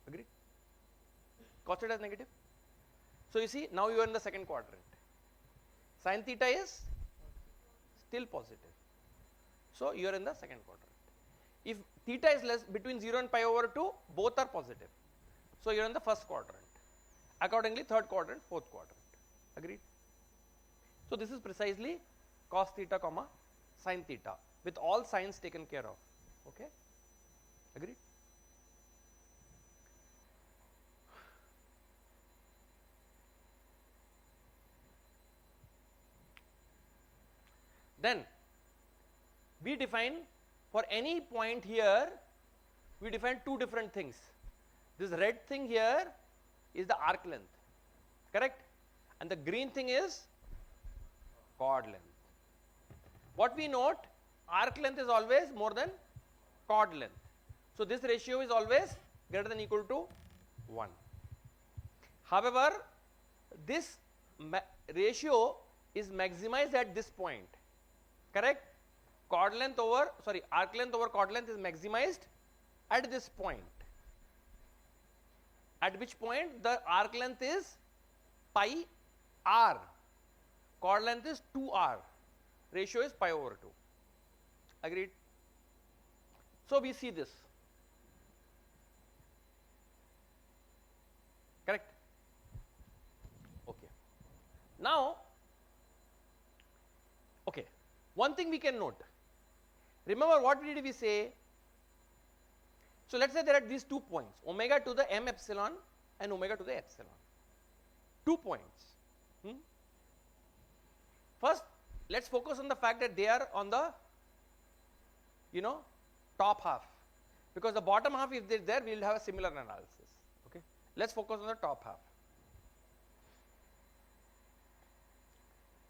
Agreed? Cos theta is negative. So you see, now you are in the second quadrant. Sin theta is still positive. So you are in the second quadrant. If theta is less between 0 and pi over 2, both are positive. So you are in the first quadrant. Accordingly, third quadrant, fourth quadrant. Agreed? So this is precisely cos theta comma sin theta with all signs taken care of. Okay? Agreed? Then we define for any point here, we define two different things. This red thing here is the arc length, correct, and the green thing is chord length. What we note, arc length is always more than chord length. So this ratio is always greater than or equal to 1. However, this ratio is maximized at this point, correct. Arc length over chord length is maximized at this point, at which point the arc length is pi r, chord length is 2r, ratio is pi over 2. Agreed? So we see this, correct. Okay. Now, okay, one thing we can note, remember what did we say? So let us say there are these 2 points, omega to the m epsilon and omega to the epsilon, 2 points. First let us focus on the fact that they are on the top half, because the bottom half, if they are there, we will have a similar analysis. Okay, let us focus on the top half.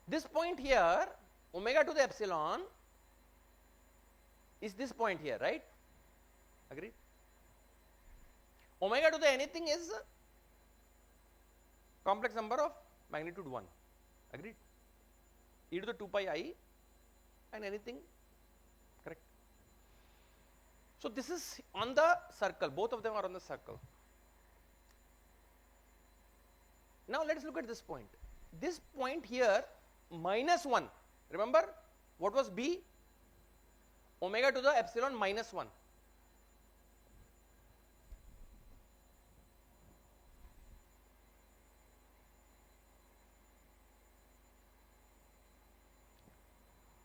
This point here, omega to the epsilon, is this point here, right? Agreed? Omega to the anything is complex number of magnitude 1. Agreed? E to the 2 pi I and anything, correct. So this is on the circle, both of them are on the circle. Now let us look at this point. This point here, minus 1, remember what was B? Omega to the epsilon minus 1.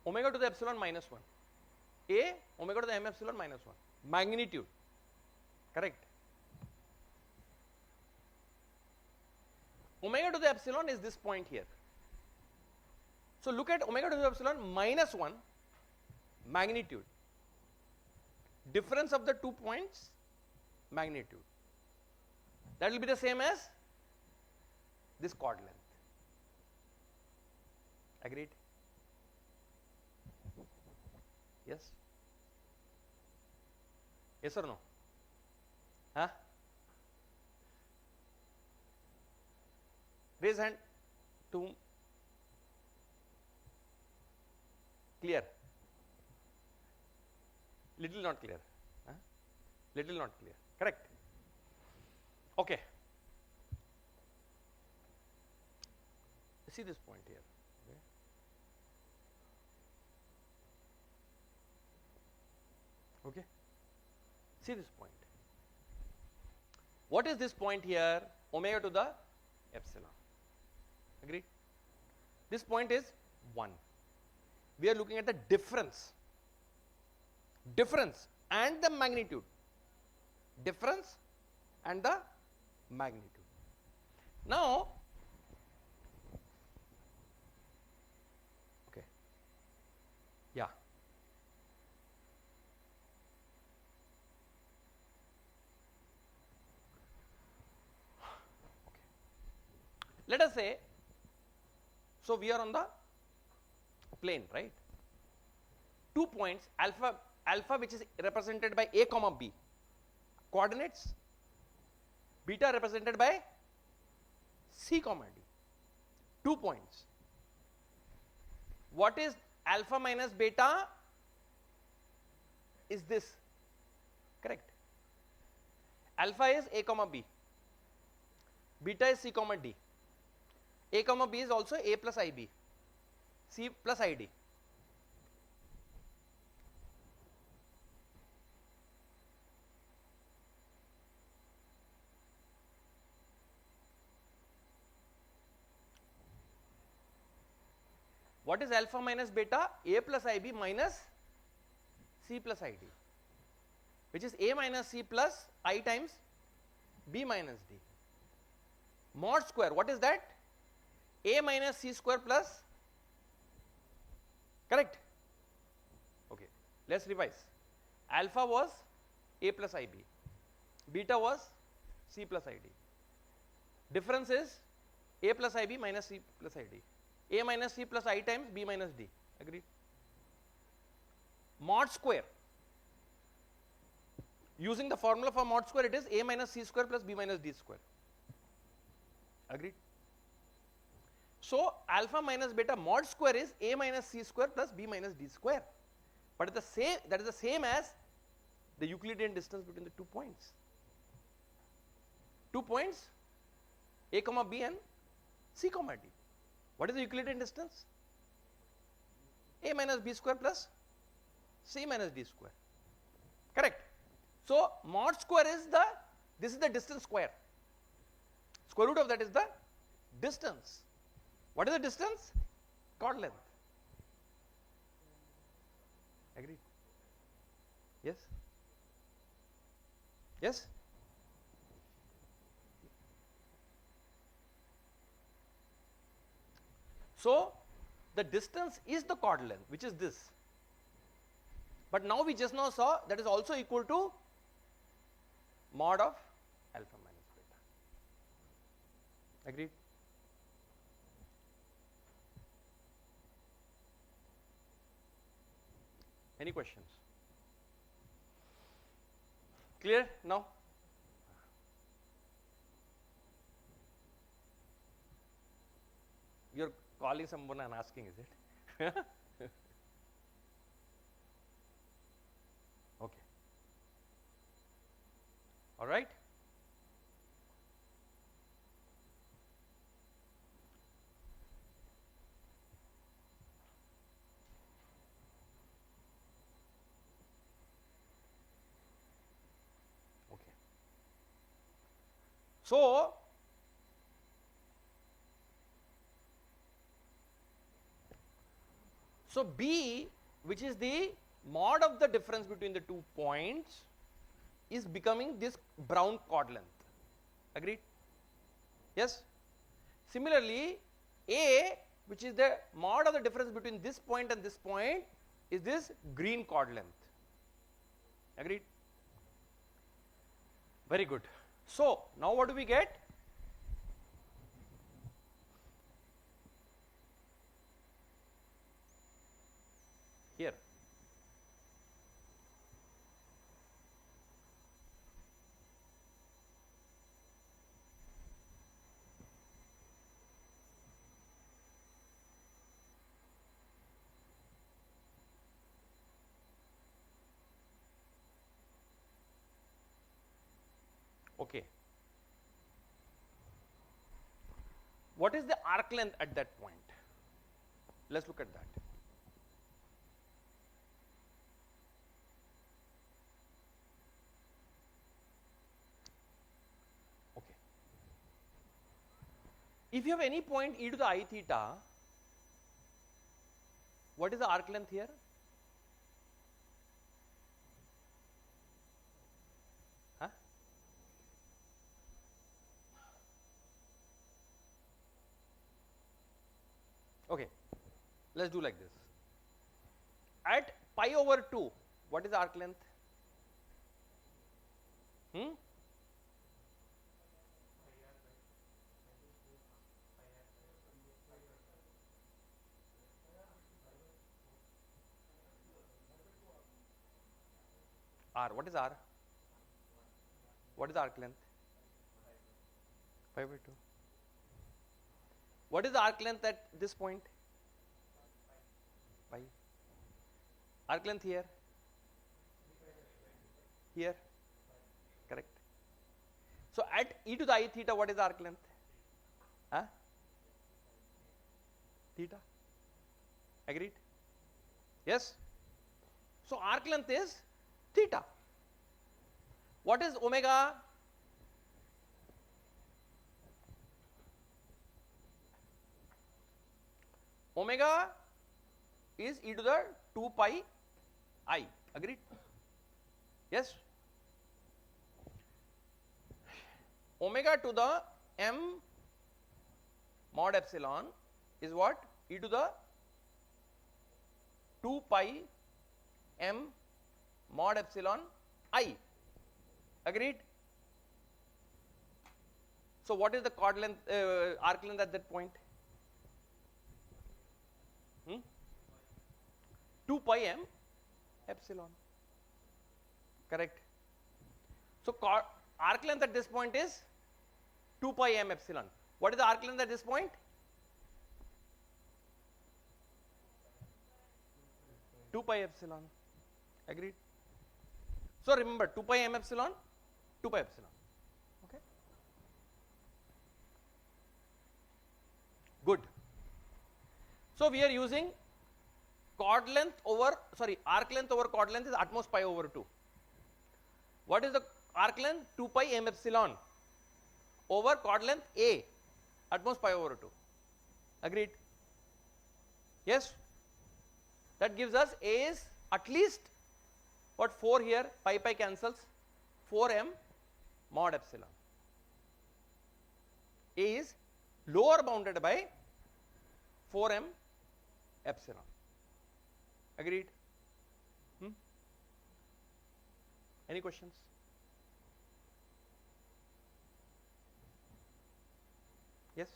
Omega to the epsilon minus 1, A omega to the m epsilon minus 1, magnitude, correct. Omega to the epsilon is this point here. So look at omega to the epsilon minus 1, magnitude, difference of the 2 points, magnitude, that will be the same as this chord length. Agreed? Yes? Yes or no? Huh? Raise hand to whom? Clear? Little not clear. Huh? Little not clear. Correct? Okay. See this point here. Okay. See this point. What is this point here? Omega to the epsilon. Agreed? This point is 1. We are looking at the difference and the magnitude. Difference and the magnitude. Now, okay. Yeah. Let us say, so we are on the plane, right? 2 points, alpha which is represented by a comma b, coordinates, beta represented by c comma d, 2 points. What is alpha minus beta? Is this, correct? Alpha is a comma b, beta is c comma d. A comma b is also a plus ib, c plus id. What is alpha minus beta? A plus ib minus c plus id, which is a minus c plus I times b minus d. Mod square, what is that? A minus c square plus, correct, Let's revise. Alpha was A plus IB, beta was C plus ID. Difference is A plus IB minus C plus ID. A minus C plus I times B minus D. Agreed? Mod square. Using the formula for mod square, it is A minus C square plus B minus D square. Agreed? So alpha minus beta mod square is A minus C square plus B minus D square. But the same, that is the same as the Euclidean distance between the 2 points. 2 points, A comma B and C comma D. What is the Euclidean distance? A minus B square plus C minus D square. Correct. So mod square is this is the distance square. Square root of that is the distance. What is the distance? Chord length. Agreed? Yes? Yes? So the distance is the chord length, which is this. But now we just now saw that is also equal to mod of alpha minus beta. Agreed? Any questions? Clear now? You're calling someone and asking, is it? Okay. All right. Okay. So B, which is the mod of the difference between the 2 points, is becoming this brown chord length. Agreed? Yes? Similarly, A, which is the mod of the difference between this point and this point, is this green chord length. Agreed? Very good. So now what do we get? Here. Okay. What is the arc length at that point? Let's look at that. Okay. If you have any point e to the I theta, what is the arc length here? Huh? Okay, let's do like this. At pi over 2, what is the arc length? R, what is R? What is the arc length? Pi by 2. What is the arc length at this point? Pi. Arc length here? Here? Correct. So at e to the I theta, what is the arc length? Huh? Theta. Agreed? Yes? So arc length is theta. What is omega? Omega is e to the 2 pi I. Agreed? Yes? Omega to the m mod epsilon is what? E to the 2 pi m mod epsilon I. Agreed? So what is the chord length, arc length at that point? 2 pi m epsilon. Correct? So arc length at this point is 2 pi m epsilon. What is the arc length at this point? 2 pi epsilon. Agreed? So remember 2 pi m epsilon, 2 pi epsilon. Okay? Good. So we are using arc length over chord length is at most pi over 2. What is the arc length? 2 pi m epsilon over chord length A, at most pi over 2. Agreed? Yes? That gives us A is at least what, 4 here, pi cancels, 4m mod epsilon. A is lower bounded by 4m epsilon. Agreed? Any questions? Yes?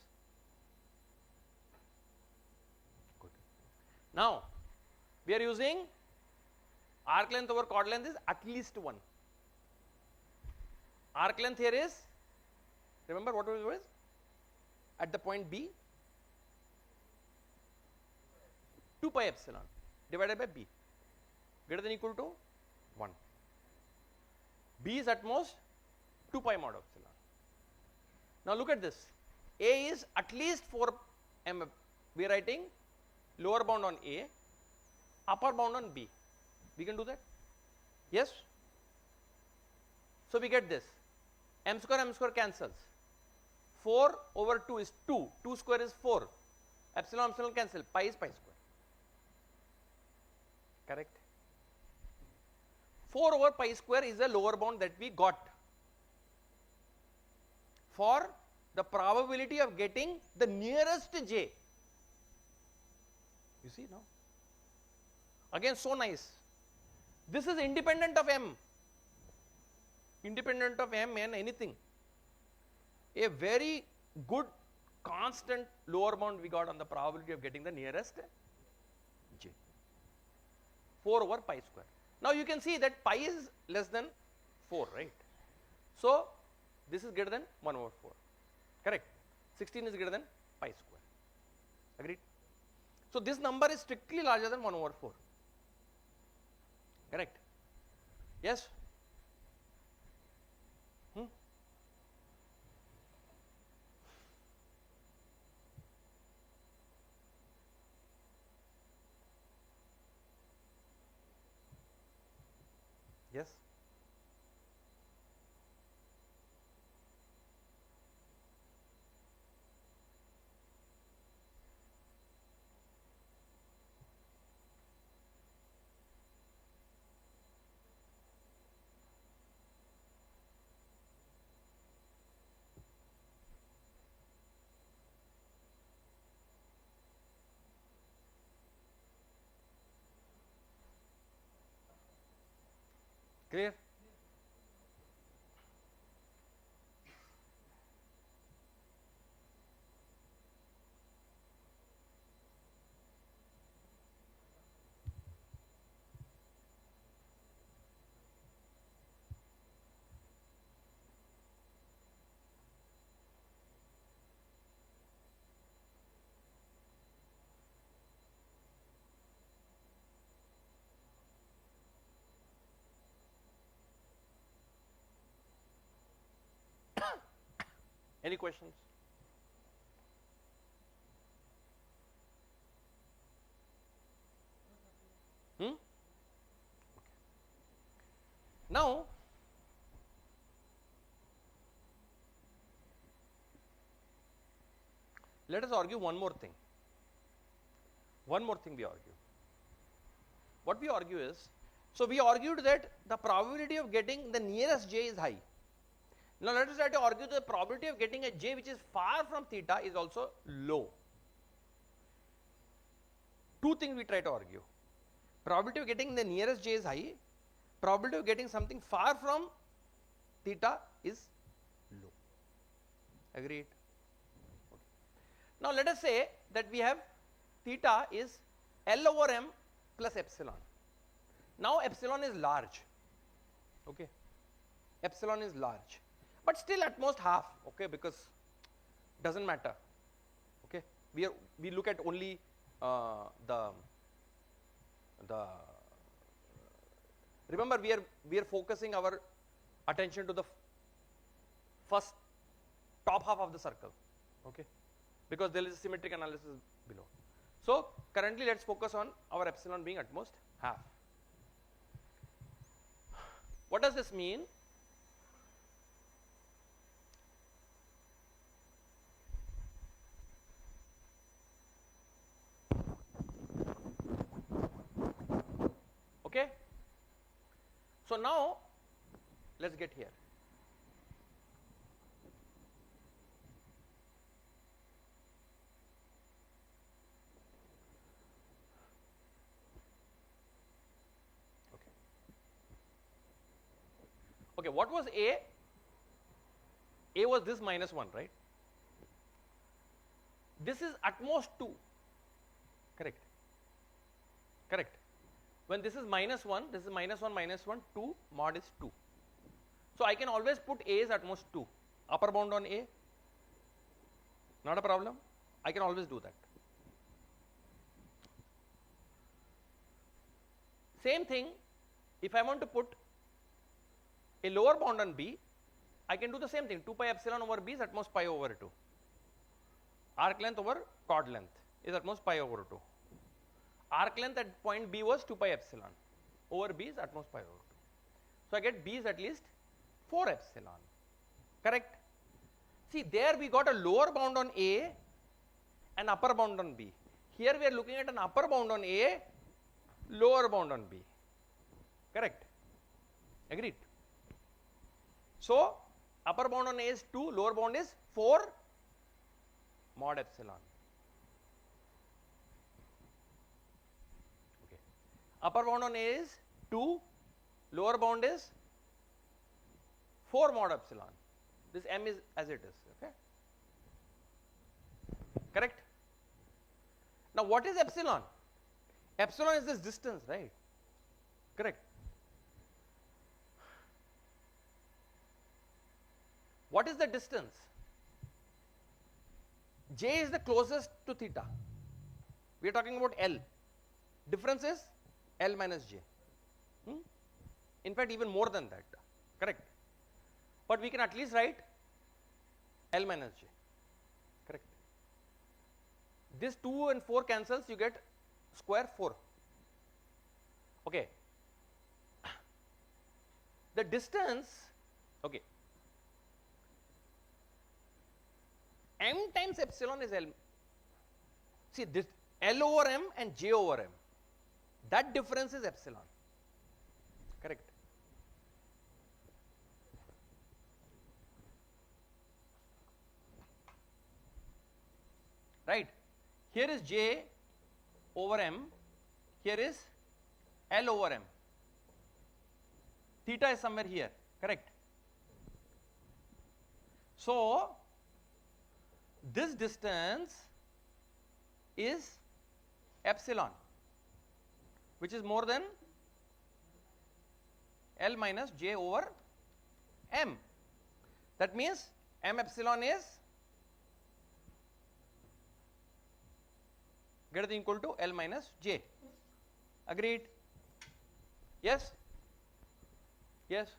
Good. Now we are using arc length over chord length is at least 1. Arc length here is, remember what it was at the point B, 2 pi epsilon divided by B, greater than equal to 1. B is at most 2 pi mod epsilon. Now look at this, A is at least 4 m, we are writing lower bound on A, upper bound on B. We can do that? Yes? So we get this, m square cancels, 4 over 2 is 2, 2 square is 4, epsilon cancel, pi is pi square. Correct? 4 over pi square is the lower bound that we got for the probability of getting the nearest j. You see now? Again, so nice. This is independent of m, independent of m and anything. A very good constant lower bound we got on the probability of getting the nearest j. 4 over pi square. Now you can see that pi is less than 4, right? So this is greater than 1 over 4. Correct? 16 is greater than pi square. Agreed? So this number is strictly larger than 1 over 4. Correct? Yes? Yes? Clear? Any questions? Okay. Now let us argue one more thing. One more thing we argue. What we argue is, so we argued that the probability of getting the nearest j is high. Now let us try to argue the probability of getting a j which is far from theta is also low. Two things we try to argue. Probability of getting the nearest j is high, probability of getting something far from theta is low. Agreed? Okay. Now let us say that we have theta is L over m plus epsilon. Now epsilon is large, okay, epsilon is large, but still at most half, okay, because doesn't matter, okay. We look at only the remember we are focusing our attention to the first top half of the circle, okay, because there is a symmetric analysis below. So currently let us focus on our epsilon being at most half. What does this mean? Okay. So now let us get here. Okay, what was A? A was this minus 1, right? This is at most 2, correct? Correct. When this is minus 1, this is minus 1, 2, mod is 2. So I can always put A is at most 2. Upper bound on A, not a problem. I can always do that. Same thing, if I want to put a lower bound on B, I can do the same thing. 2 pi epsilon over B is at most pi over 2. Arc length over chord length is at most pi over 2. Arc length at point B was 2 pi epsilon over B is at most pi over 2. So I get B is at least 4 epsilon, correct? See, there we got a lower bound on A and upper bound on B. Here we are looking at an upper bound on A, lower bound on B, correct? Agreed? So upper bound on A is 2, lower bound is 4 mod epsilon. Okay. Upper bound on A is 2, lower bound is 4 mod epsilon. This m is as it is, okay? Correct? Now what is epsilon? Epsilon is this distance, right? Correct. What is the distance? J is the closest to theta. We are talking about L. Difference is L minus J. In fact, even more than that, correct? But we can at least write L minus J, correct? This 2 and 4 cancels, you get square 4. Okay. The distance, okay. M times epsilon is L. See, this L over M and J over M. That difference is epsilon, correct? Right? Here is J over M, here is L over M. Theta is somewhere here, correct? So this distance is epsilon, which is more than L minus J over M. That means M epsilon is greater than equal to L minus J. Agreed? Yes? Yes?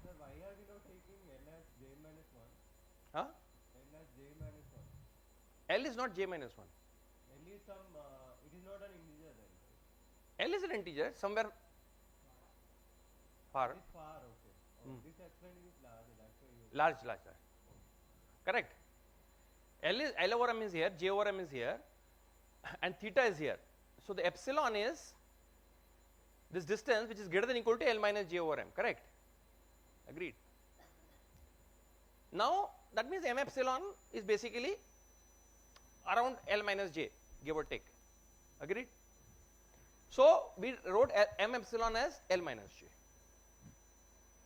Sir, why are we not taking L as J minus 1? Huh? L as J minus 1. L is not J minus 1. L is some, it is not an integer then, right? L is an integer somewhere far. It is far, okay. Oh, this exponent is large, that's why you... Large. Correct. L over M is here, J over M is here, and theta is here. So the epsilon is this distance which is greater than equal to L minus J over M, correct? Agreed. Now that means M epsilon is basically around L minus J, give or take. Agreed? So we wrote m epsilon as L minus j.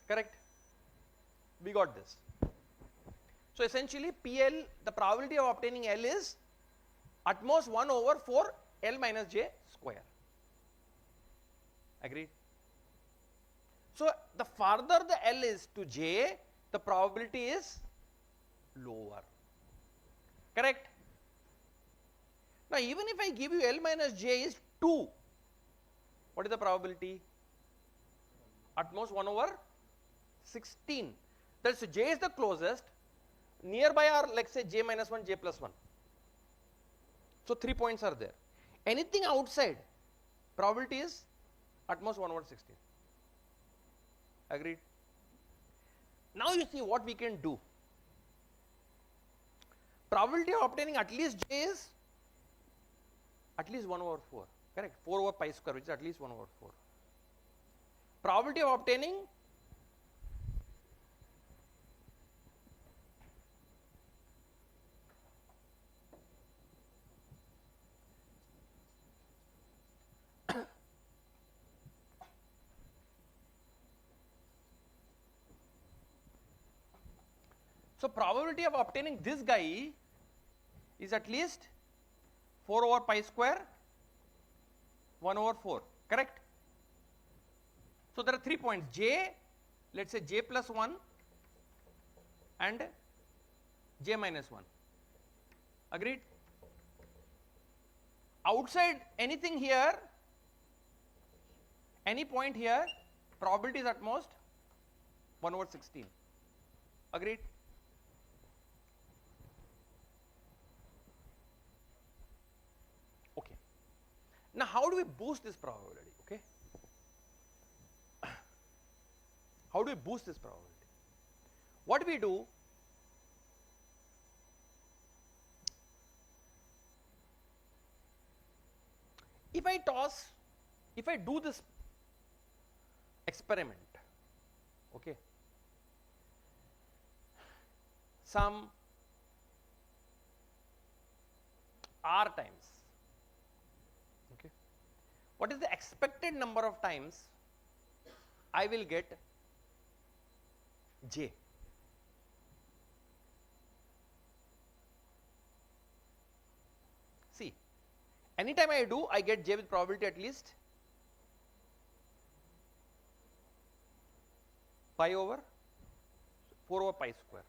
Correct? We got this. So essentially PL, the probability of obtaining L is at most 1 over 4 L minus j square. Agreed? So the farther the L is to j, the probability is lower. Correct? Now even if I give you L minus j is 2, what is the probability? At most 1 over 16. That's j is the closest. Nearby are, let's say, j minus 1, j plus 1. So 3 points are there. Anything outside, probability is at most 1 over 16. Agreed? Now you see what we can do. Probability of obtaining at least j is at least 1 over 4. Correct? 4 over pi square, which is at least 1 over 4. Probability of obtaining so probability of obtaining this guy is at least 4 over pi square 1 over 4, correct? So there are 3 points, j, let us say j plus 1 and j minus 1, agreed? Outside anything here, any point here, probability is at most 1 over 16, agreed? Okay. Now how do we boost this probability? Okay. How do we boost this probability? What we do, if I do this experiment, okay, some r times, okay, what is the expected number of times I will get j? See, anytime I do, I get j with probability at least pi over 4 over pi square,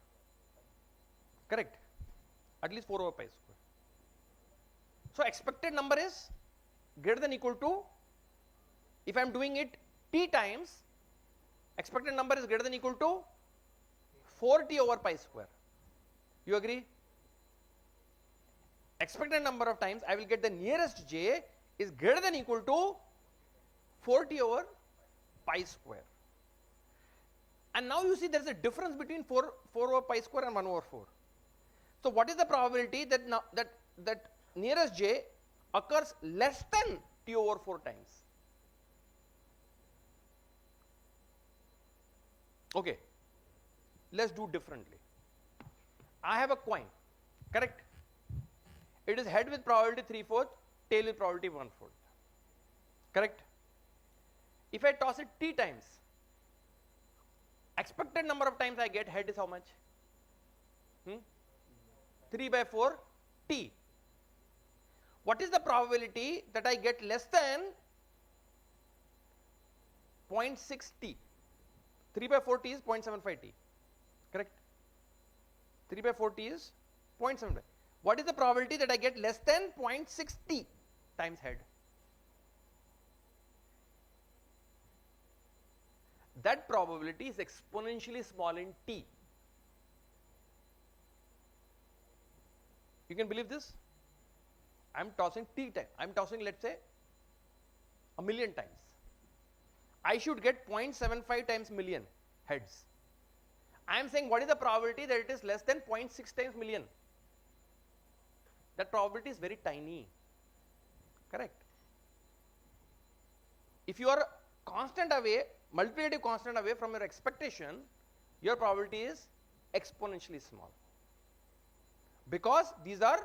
correct? At least 4 over pi square. So expected number is greater than equal to, if I am doing it t times, expected number is greater than equal to 4t over pi square. You agree? Expected number of times I will get the nearest j is greater than equal to 4t over pi square. And now you see there is a difference between 4 over pi square and 1 over 4. So what is the probability that that nearest j occurs less than t over 4 times? Okay, let's do differently. I have a coin, correct? It is head with probability 3/4, tail with probability 1/4, correct? If I toss it t times, expected number of times I get head is how much? 3/4 t. What is the probability that I get less than 0.6 t? 3/4 t is 0.75 t, correct? 3/4 t is 0.75. What is the probability that I get less than 0.6 t times head? That probability is exponentially small in t. You can believe this? I am tossing t times. I am tossing, let's say, 1,000,000 times. I should get 0.75 times million heads. I am saying what is the probability that it is less than 0.6 times million? That probability is very tiny, correct? If you are constant away, multiplicative constant away from your expectation, your probability is exponentially small, because these are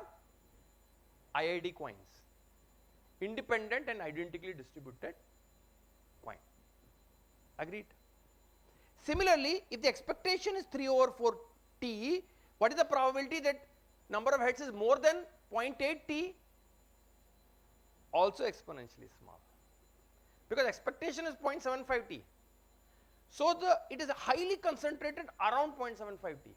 IID coins. independent and identically distributed coin. Agreed? Similarly, if the expectation is 3 over 4 t, what is the probability that number of heads is more than 0.8 t? Also exponentially small, because expectation is 0.75 t. So it is highly concentrated around 0.75 t.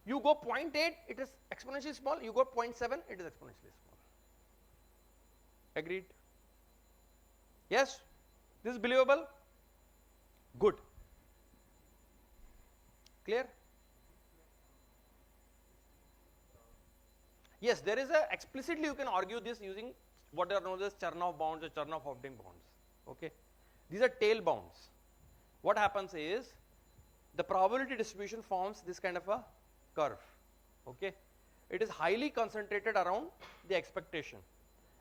You go 0.8, it is exponentially small. You go 0.7, it is exponentially small. Agreed? Yes? This is believable? Good. Clear? Yes, there is a explicitly you can argue this using what are known as Chernoff bounds or Chernoff-Hopding bounds. Okay, these are tail bounds. What happens is the probability distribution forms this kind of a curve. Okay, it is highly concentrated around the expectation,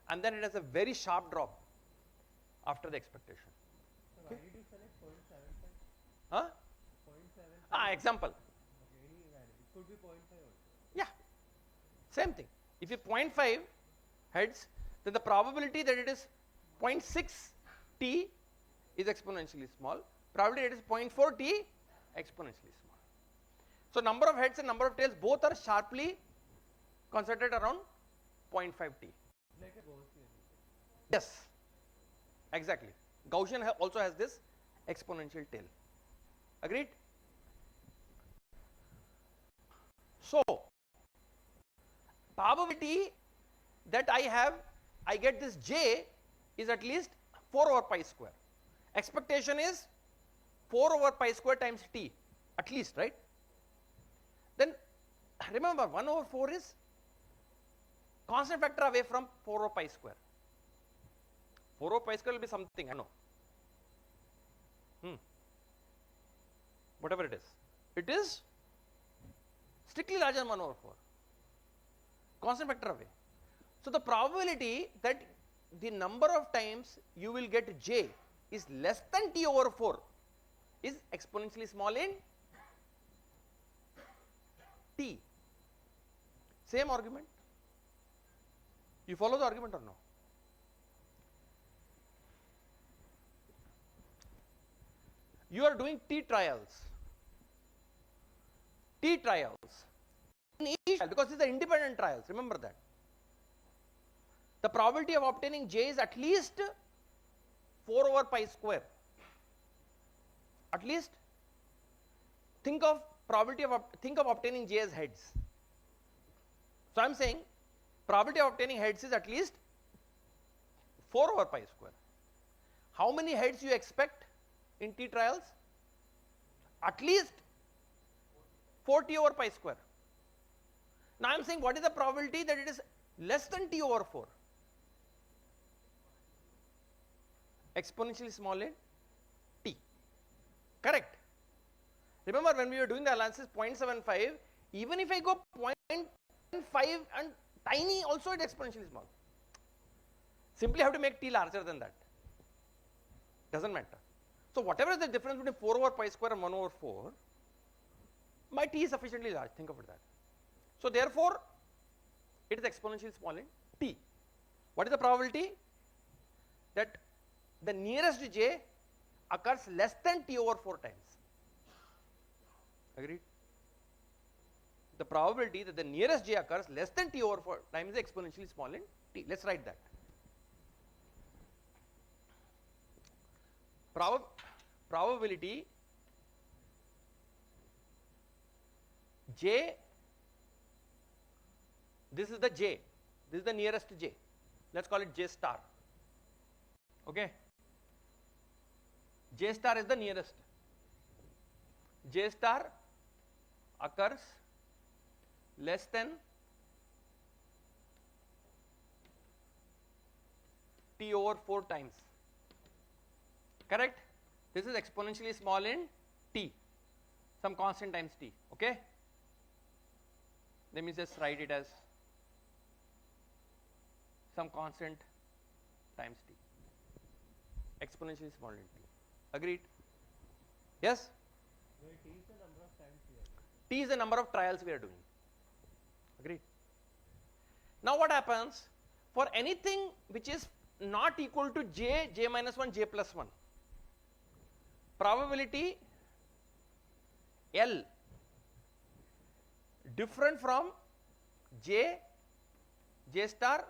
and then it has a very sharp drop after the expectation. So why did you select 0.75? Huh? 0.75. Example. Okay, any value. It could be 0.5 also. Yeah, same thing. If you 0.5 heads, then the probability that it is 0.6 t is exponentially small. Probability that it is 0.4 t exponentially small. So number of heads and number of tails both are sharply concentrated around 0.5 t. Like a Gaussian. Yes, exactly. Gaussian also has this exponential tail. Agreed? So probability that I get this j is at least 4 over pi square. Expectation is 4 over pi square times t, at least, right? Then remember 1 over 4 is constant factor away from 4 over pi square. 4 over pi square will be something, I know. Whatever it is. It is strictly larger than 1 over 4. Constant factor away. So the probability that the number of times you will get j is less than t over 4 is exponentially small in t. Same argument. You follow the argument or no? You are doing t trials. T trials. In each trial, because these are independent trials, remember that. The probability of obtaining j is at least 4 over pi square. At least think of obtaining j as heads. So I am saying probability of obtaining heads is at least 4 over pi square. How many heads you expect in t trials? At least 4t over pi square. Now I am saying what is the probability that it is less than t over 4? Exponentially small in t. Correct? Remember when we were doing the analysis 0.75, even if I go 0.5 and tiny also it is exponentially small. Simply have to make t larger than that. Doesn't matter. So whatever is the difference between 4 over pi square and 1 over 4, my t is sufficiently large, think about that. So therefore, it is exponentially small in t. What is the probability? That the nearest j occurs less than t over 4 times. Agreed? The probability that the nearest j occurs less than t over 4 times is exponentially small in t. Let's write that. Probability j, this is the j, this is the nearest j, let's call it j star. Okay, j star is the nearest. J star occurs less than t over 4 times. Correct? This is exponentially small in t, some constant times t. Okay, let me just write it as some constant times t, exponentially small in t. Agreed? Yes? Where t is the number of times we are doing. T is the number of trials we are doing. Agreed? Now what happens? for anything which is not equal to j, j minus 1, j plus 1, probability L different from j, j star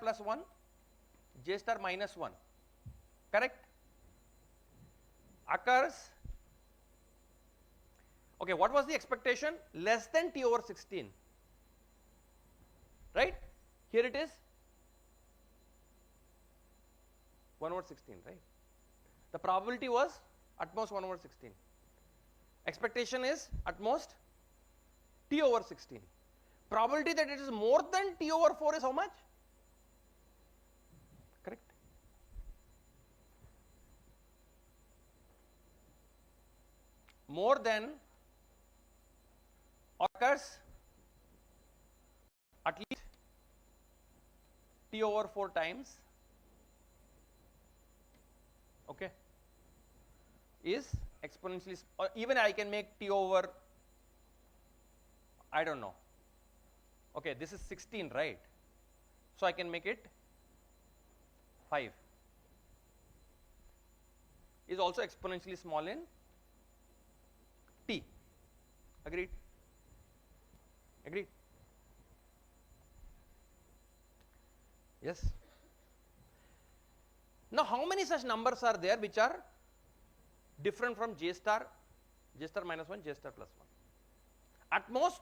plus 1, j star minus 1, correct, occurs. Okay, what was the expectation? Less than t over 16, right? Here it is 1 over 16, right? The probability was at most 1 over 16. Expectation is at most t over 16. Probability that it is more than t over 4 is how much? Correct. More than occurs at least t over 4 times, okay, is exponentially, or even I can make t over, I don't know, okay, this is 16, right? So I can make it 5, is also exponentially small in t. Agreed? Agreed? Yes. Now how many such numbers are there which are different from j star minus 1, j star plus 1? At most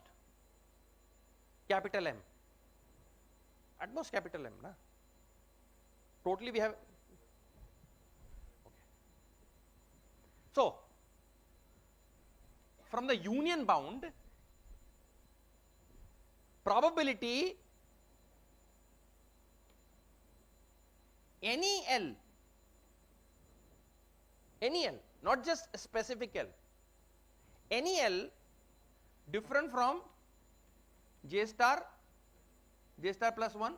capital M. At most capital M, na? Totally we have, okay. So from the union bound, probability any L, not just a specific L, any L different from j star plus 1,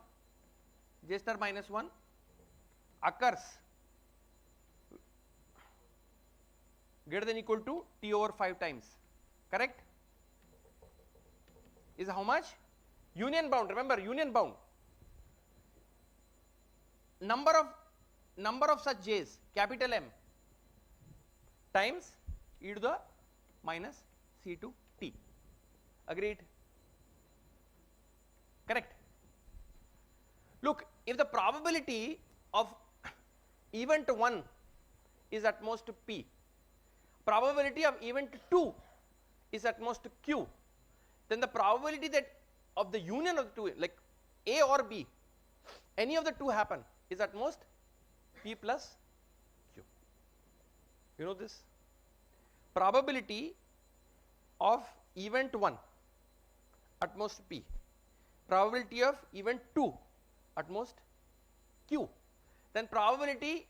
j star minus 1 occurs greater than equal to t over 5 times, correct? Is how much? Union bound, remember union bound. Number of such j's, capital M times e to the minus c to t. Agreed? Correct. Look, if the probability of event 1 is at most p, probability of event 2 is at most q, then the probability that of the union of the two, like A or B, any of the two happen, is at most p plus q. You know this? Probability of event 1 at most p, probability of event 2 at most q, then probability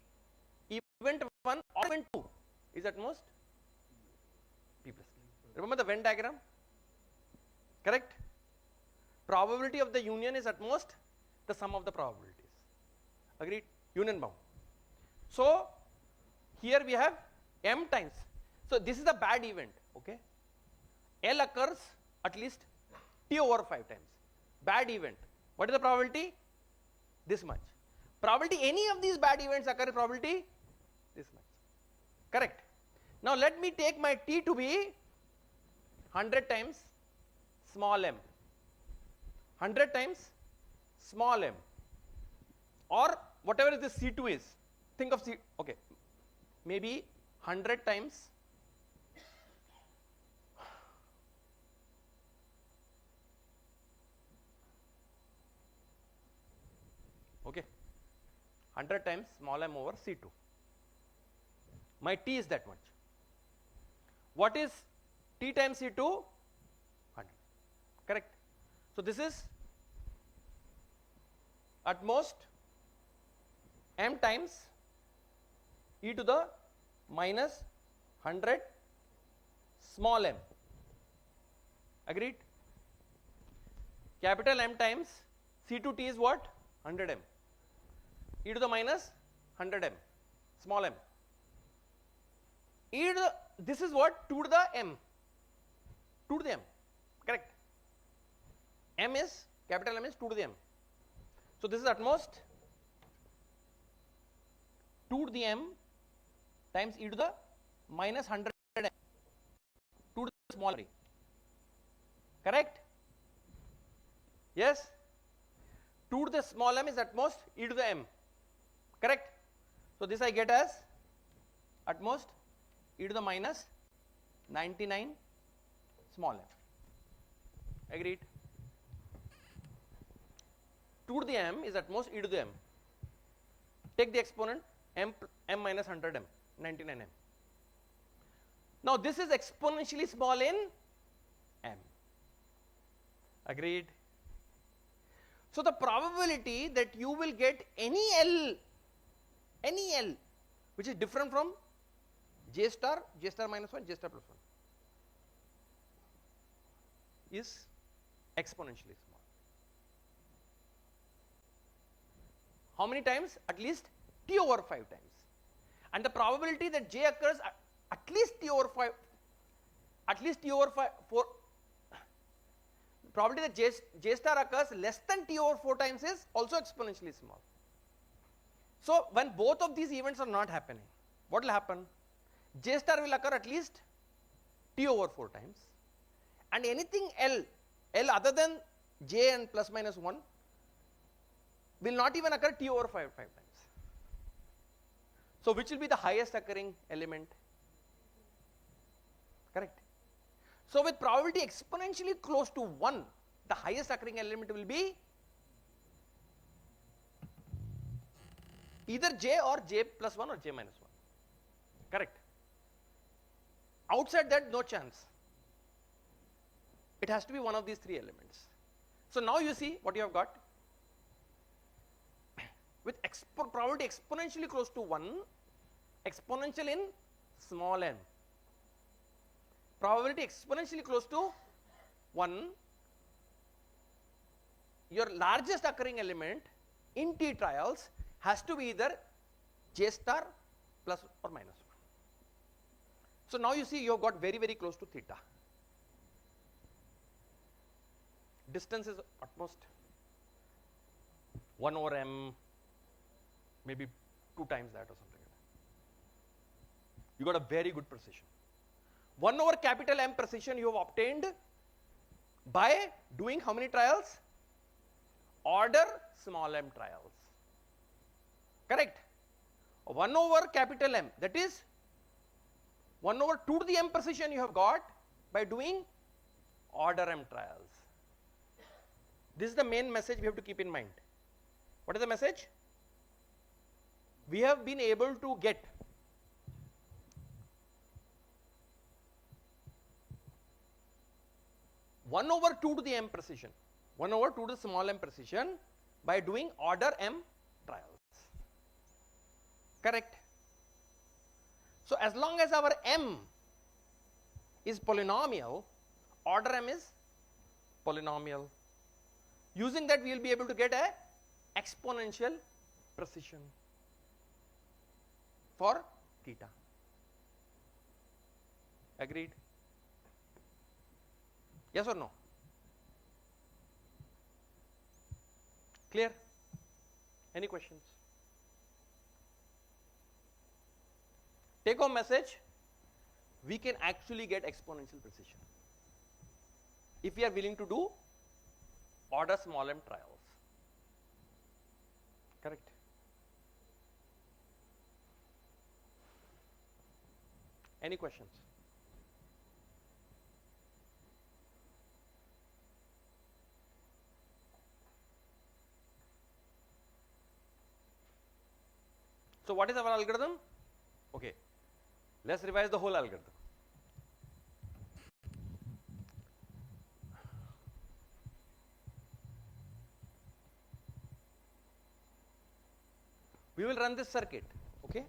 event 1 or event 2 is at most p plus q. Remember the Venn diagram? Correct? Probability of the union is at most the sum of the probabilities. Agreed? Union bound. So here we have m times. So this is a bad event, okay? L occurs at least t over 5 times. Bad event. What is the probability? This much. Probability any of these bad events occur, probability this much. Correct? Now let me take my t to be 100 times small m, 100 times small m, or whatever this C2 is. Think of C, okay, maybe 100 times okay, 100 times small m over C2. My t is that much. What is t times C2? 100. Correct. So this is at most m times e to the minus 100 small m. Agreed? Capital M times C2t is what? 100m. E to the minus 100m, small m. E to the, this is what? 2 to the m. 2 to the m. Correct? M is, capital M is 2 to the m. So this is at most 2 to the m times e to the minus 100 m, 2 to the small m, correct? Yes, 2 to the small m is at most e to the m, correct? So this I get as at most e to the minus 99 small m, agreed? 2 to the m is at most e to the m, take the exponent m minus 100 m, 99 m. Now this is exponentially small in m, agreed? So the probability that you will get any L which is different from j star minus 1, j star plus 1 is exponentially small. How many times? At least t over 5 times. And the probability that j occurs at least t over 5, probability that j star occurs less than t over 4 times is also exponentially small. So when both of these events are not happening, what will happen? J star will occur at least t over 4 times, and anything L other than j and plus minus 1 will not even occur t over 5 times. So which will be the highest occurring element? Correct. So with probability exponentially close to 1, the highest occurring element will be either j or j plus 1 or j minus 1, correct? Outside that, no chance. It has to be one of these 3 elements. So now you see what you have got. With probability exponentially close to 1, exponential in small n, probability exponentially close to 1, your largest occurring element in t trials has to be either j star plus or minus 1. So now you see you have got very, very close to theta. Distance is at most 1 over m, maybe 2 times that or something like that. You got a very good precision. 1 over capital M precision you have obtained by doing how many trials? Order small m trials, correct? 1 over capital M, that is 1 over 2 to the m precision you have got by doing order m trials. This is the main message we have to keep in mind. What is the message? We have been able to get one over 2 to the m precision, 1 over 2 to the small m precision by doing order m trials, correct? So as long as our m is polynomial, order m is polynomial. Using that we will be able to get a exponential precision for theta, agreed? Yes or no? Clear? Any questions? Take home message, we can actually get exponential precision if we are willing to do order small m trials, correct? Any questions? So what is our algorithm? Okay, let's revise the whole algorithm. We will run this circuit, okay?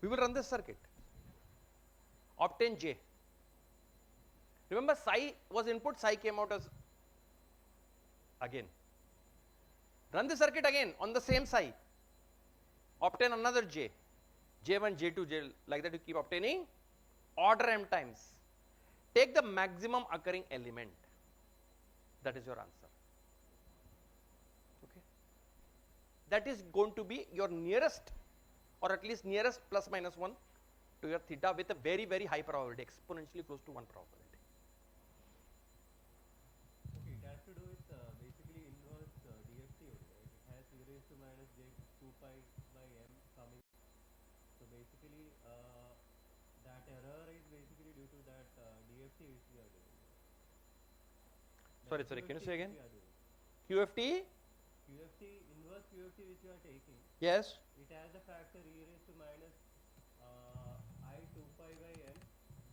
We will run this circuit, obtain j. Remember psi was input, psi came out as again. Run the circuit again on the same psi, obtain another j, j1, j2, j, like that you keep obtaining order m times. Take the maximum occurring element, that is your answer, okay? that is going to be your nearest, or at least nearest plus minus 1 to your theta with a very, very high probability, exponentially close to 1 probability. Okay, it has to do with basically inverse DFT only, right? It has e raised to minus j 2 pi by m coming. So basically, that error is basically due to that DFT which we are doing. Sorry, can you say again? QFT, inverse QFT which we are taking, Yes. it has a factor e raised to minus I 2 pi by n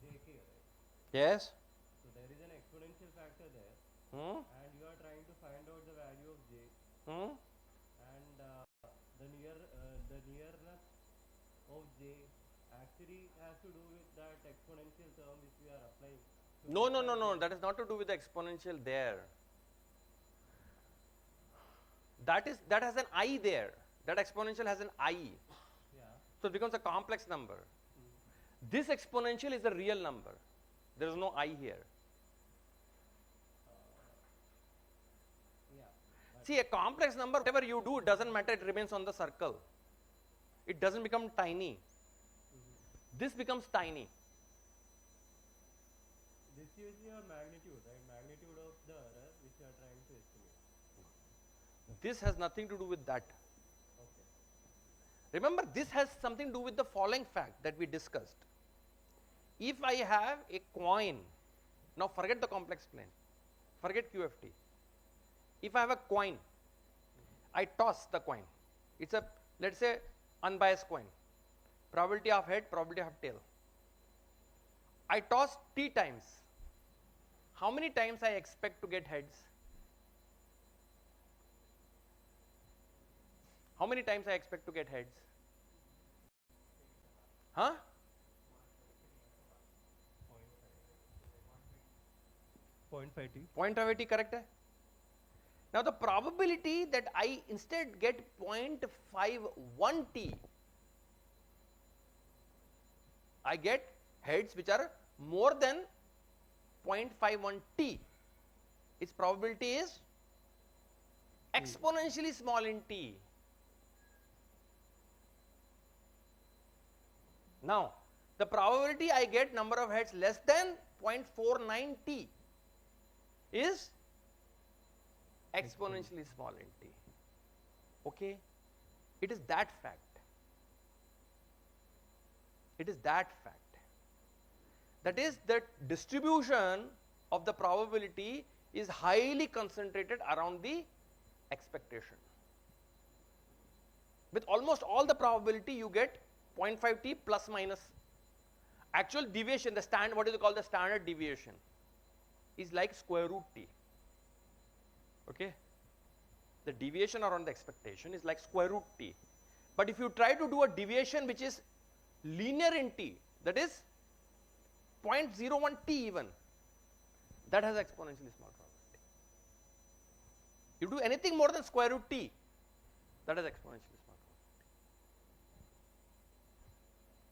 jk, right? Yes. So there is an exponential factor there, Hmm? and you are trying to find out the value of j, Hmm? and the nearness of j actually has to do with that exponential term which we are applying. So No, no, no, no, that is not to do with the exponential there. That has an I there. That exponential has an I. Yeah. So it becomes a complex number. This exponential is a real number. There is no I here. Yeah. See, a complex number, whatever you do, it doesn't matter, it remains on the circle. It doesn't become tiny. This becomes tiny. This is your magnitude, right? Magnitude of the error which you are trying to estimate. This has nothing to do with that. Okay. Remember, this has something to do with the following fact that we discussed. If I have a coin, now forget the complex plane, forget QFT. If I have a coin, I toss the coin. It's a, let's say, unbiased coin. Probability of head, probability of tail. I toss t times. How many times I expect to get heads? How many times I expect to get heads? Huh? 0.5 t. 0.5 correct hai? Now the probability that I instead get 0.51 t, I get heads which are more than 0.51 t, its probability is exponentially small in t. Now the probability I get number of heads less than 0.49 t is exponentially small in t. Okay? It is that fact. It is that fact. That is, the distribution of the probability is highly concentrated around the expectation. With almost all the probability you get 0.5 t plus minus. Actual deviation, the what is called the standard deviation, is like square root t. Okay? The deviation around the expectation is like square root t. But if you try to do a deviation which is linear in t, that is 0.01 t even, that has exponentially small probability. You do anything more than square root t, that has exponentially small probability.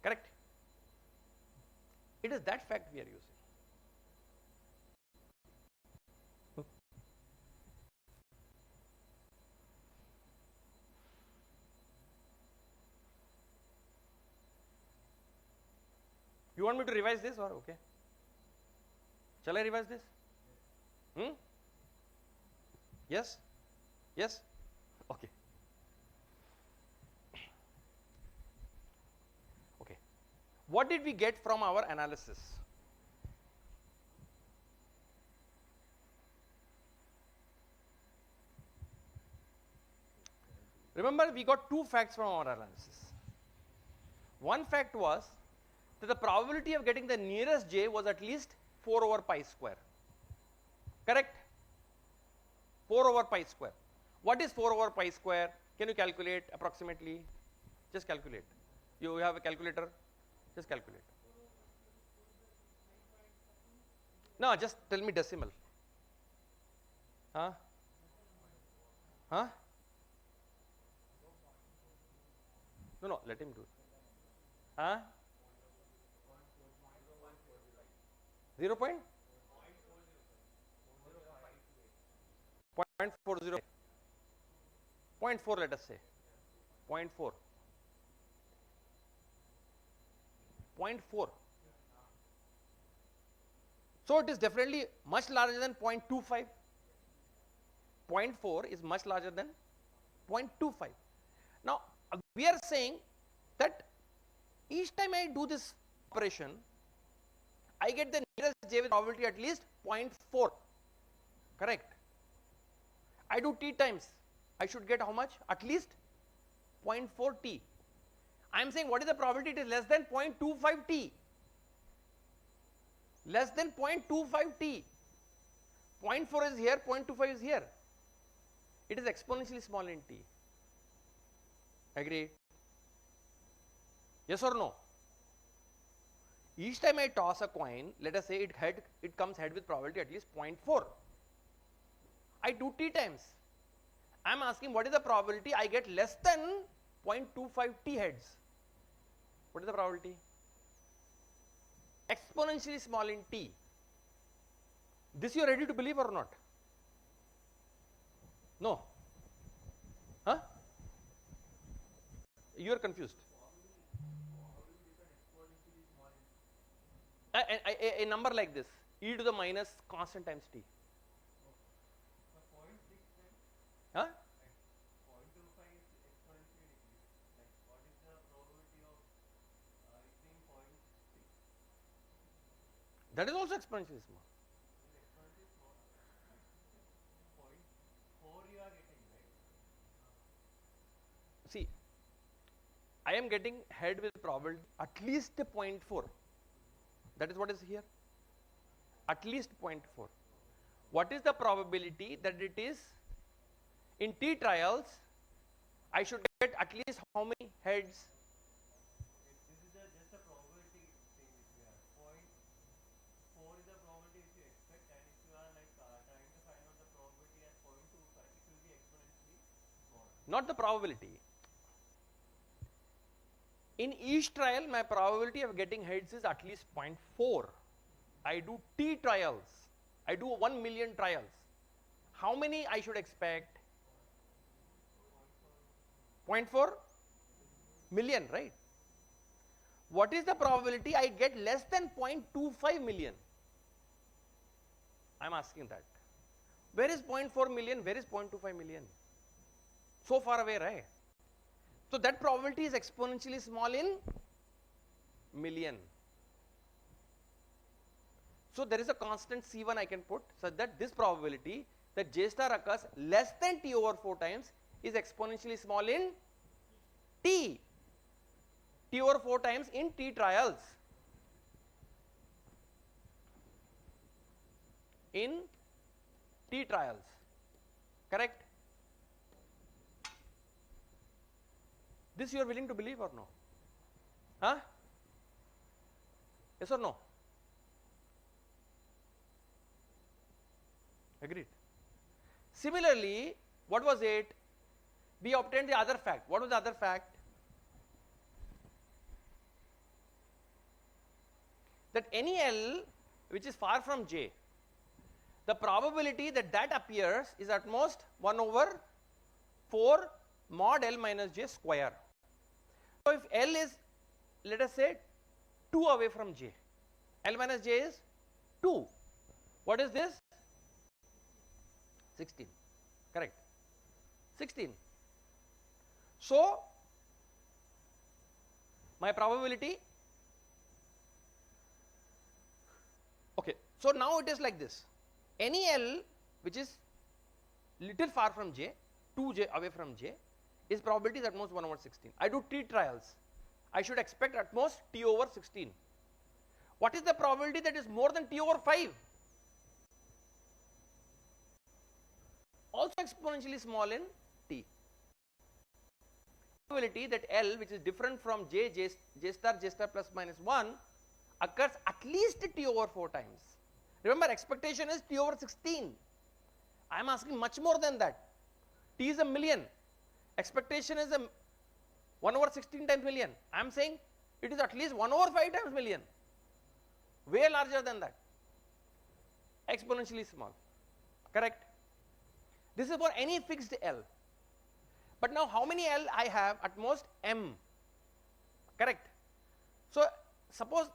Correct? It is that fact we are using. You want me to revise this or okay? Shall I revise this? Hmm? Yes? Yes? Okay. Okay. What did we get from our analysis? Remember, we got two facts from our analysis. One fact was that the probability of getting the nearest j was at least 4 over pi square. Correct? 4 over pi square. What is 4 over pi square? Can you calculate approximately? Just calculate. You have a calculator? Just calculate. No, just tell me decimal. Huh? Huh? No, no, let him do it. Huh? 0 point? 0.40. 0.4 let us say. 0.4. 0.4. So it is definitely much larger than 0.25. 0.4 is much larger than 0.25. Now we are saying that each time I do this operation, I get the nearest j with probability at least 0.4, correct? I do t times, I should get how much? At least 0.4 t. I am saying what is the probability? It is less than 0.25 t. Less than 0.25 t. 0.4 is here, 0.25 is here. It is exponentially small in t. Agree? Yes or no? Each time I toss a coin, let us say it comes head with probability at least 0.4. I do t times. I am asking what is the probability I get less than 0.25 t heads. What is the probability? Exponentially small in t. This you are ready to believe or not? No? Huh? You are confused. A number like this, e to the minus constant times t. Huh? 0.25 is exponentially decreased. Like, what is the probability of it being 0.6? That is also exponentially small. It is exponentially small. 0.4 you are getting, right? See, I am getting head with probability at least 0.4. That is what is here. At least 0.4. What is the probability that it is in t trials? I should get at least how many heads? Okay, this is just a probability thing which we have. 0.4 is the probability which you expect, and if you are like trying to find out the probability at 0.25, it will be exponentially small. Not the probability. In each trial, my probability of getting heads is at least 0.4. I do t trials. I do 1 million trials. How many I should expect? 0.4 million, right? What is the probability I get less than 0.25 million? I am asking that. Where is 0.4 million? Where is 0.25 million? So far away, right? So that probability is exponentially small in million. So there is a constant C1 I can put such that this probability that J star occurs less than t over 4 times is exponentially small in t. T over 4 times in t trials. In t trials. Correct? This you are willing to believe or no? Huh? Yes or no? Agreed. Similarly, what was it? We obtained the other fact. What was the other fact? That any L which is far from J, the probability that that appears is at most 1 over 4 mod L minus J square. So if L is, let us say, 2 away from J, L minus J is 2. What is this? 16. Correct. 16. So my probability, okay, so now it is like this. Any L which is little far from J, 2J away from J, is probability is at most 1 over 16. I do t trials. I should expect at most t over 16. What is the probability that is more than t over 5? Also exponentially small in t. Probability that L which is different from J star plus minus 1 occurs at least t over 4 times. Remember, expectation is t over 16. I am asking much more than that. T is a million. Expectation is a 1 over 16 times million. I am saying it is at least 1 over 5 times million. Way larger than that. Exponentially small. Correct? This is for any fixed L. But now how many L I have? At most M, correct. So suppose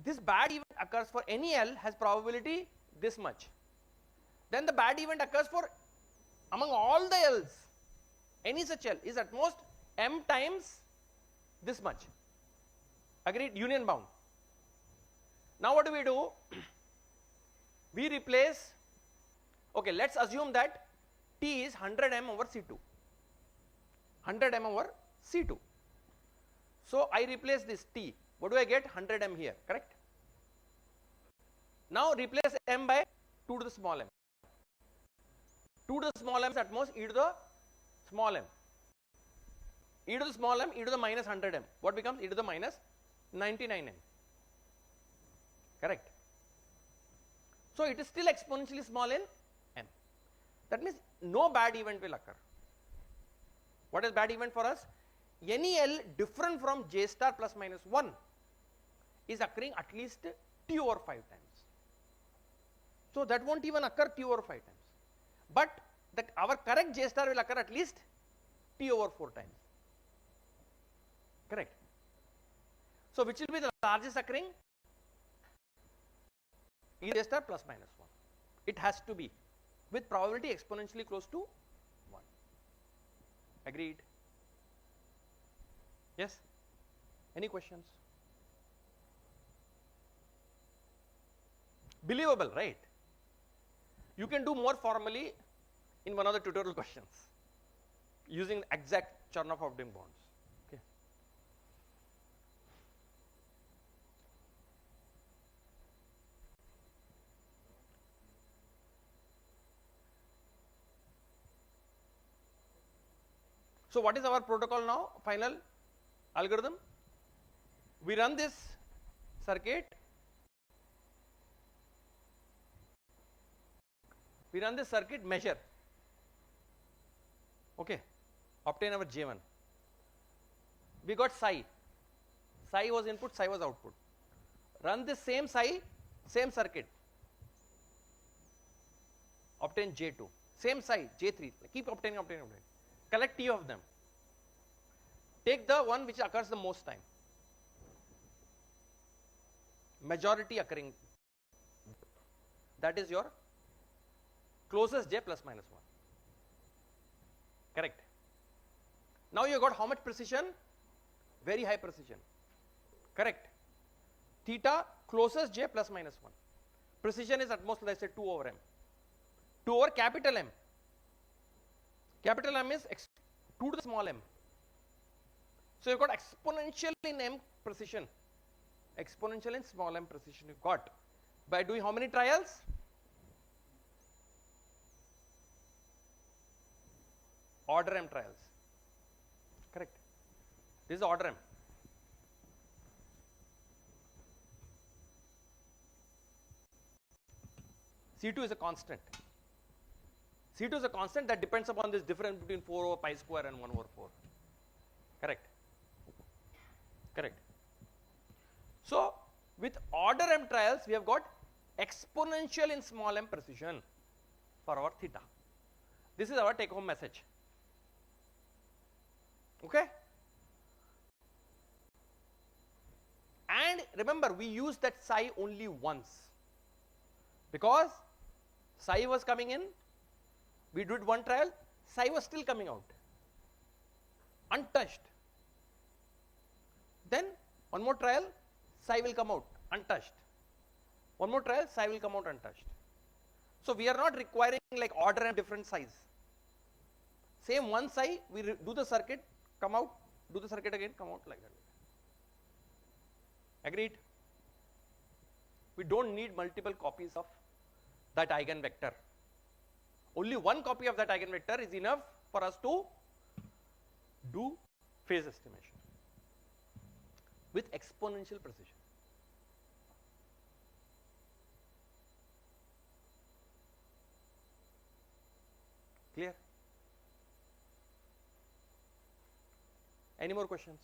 this bad event occurs for any L has probability this much, then the bad event occurs for among all the L's, any such L is at most M times this much, agreed, union bound. Now what do? We replace, okay, let's assume that T is 100 M over C2, 100 M over C2. So I replace this T, what do I get? 100 M here, correct. Now replace M by 2 to the small m. 2 to the small m is at most e to the small m. E to the small m, e to the minus 100 m. What becomes? E to the minus 99 m. Correct. So it is still exponentially small in m. That means no bad event will occur. What is bad event for us? Any L different from J star plus minus 1 is occurring at least T over 5 times. So that won't even occur T over 5 times. But our correct J star will occur at least T over 4 times. Correct. So which will be the largest occurring? Either J star plus minus 1. It has to be with probability exponentially close to 1. Agreed? Yes? Any questions? Believable, right? You can do more formally in one of the tutorial questions using exact Chernoff-Obdin bonds. Okay. So what is our protocol now? Final algorithm. We run this circuit. We run this circuit, measure, okay, obtain our J1. We got psi. Psi was input, psi was output. Run this same psi, same circuit, obtain J2. Same psi, J3. Keep obtaining. Collect T of them. Take the one which occurs the most time. Majority occurring. That is your closest J plus minus 1. Correct. Now you got how much precision? Very high precision. Correct. Theta closest J plus minus 1. Precision is at most, let's say 2 over M. 2 over capital M. Capital M is 2 to the small m. So you got exponential in M precision. Exponential in small m precision you got. By doing how many trials? Order M trials. Correct. This is order M. C2 is a constant. C2 is a constant that depends upon this difference between 4 over pi square and 1 over 4. Correct. Correct. So with order M trials we have got exponential in small m precision for our theta. This is our take home message. Okay. And remember, we use that psi only once because psi was coming in, we did one trial, psi was still coming out untouched. Then one more trial, psi will come out untouched. One more trial, psi will come out untouched. So we are not requiring like order and different size. Same one psi, we do the circuit, come out, do the circuit again, come out like that. Agreed? We don't need multiple copies of that eigenvector. Only one copy of that eigenvector is enough for us to do phase estimation with exponential precision. Clear? Any more questions?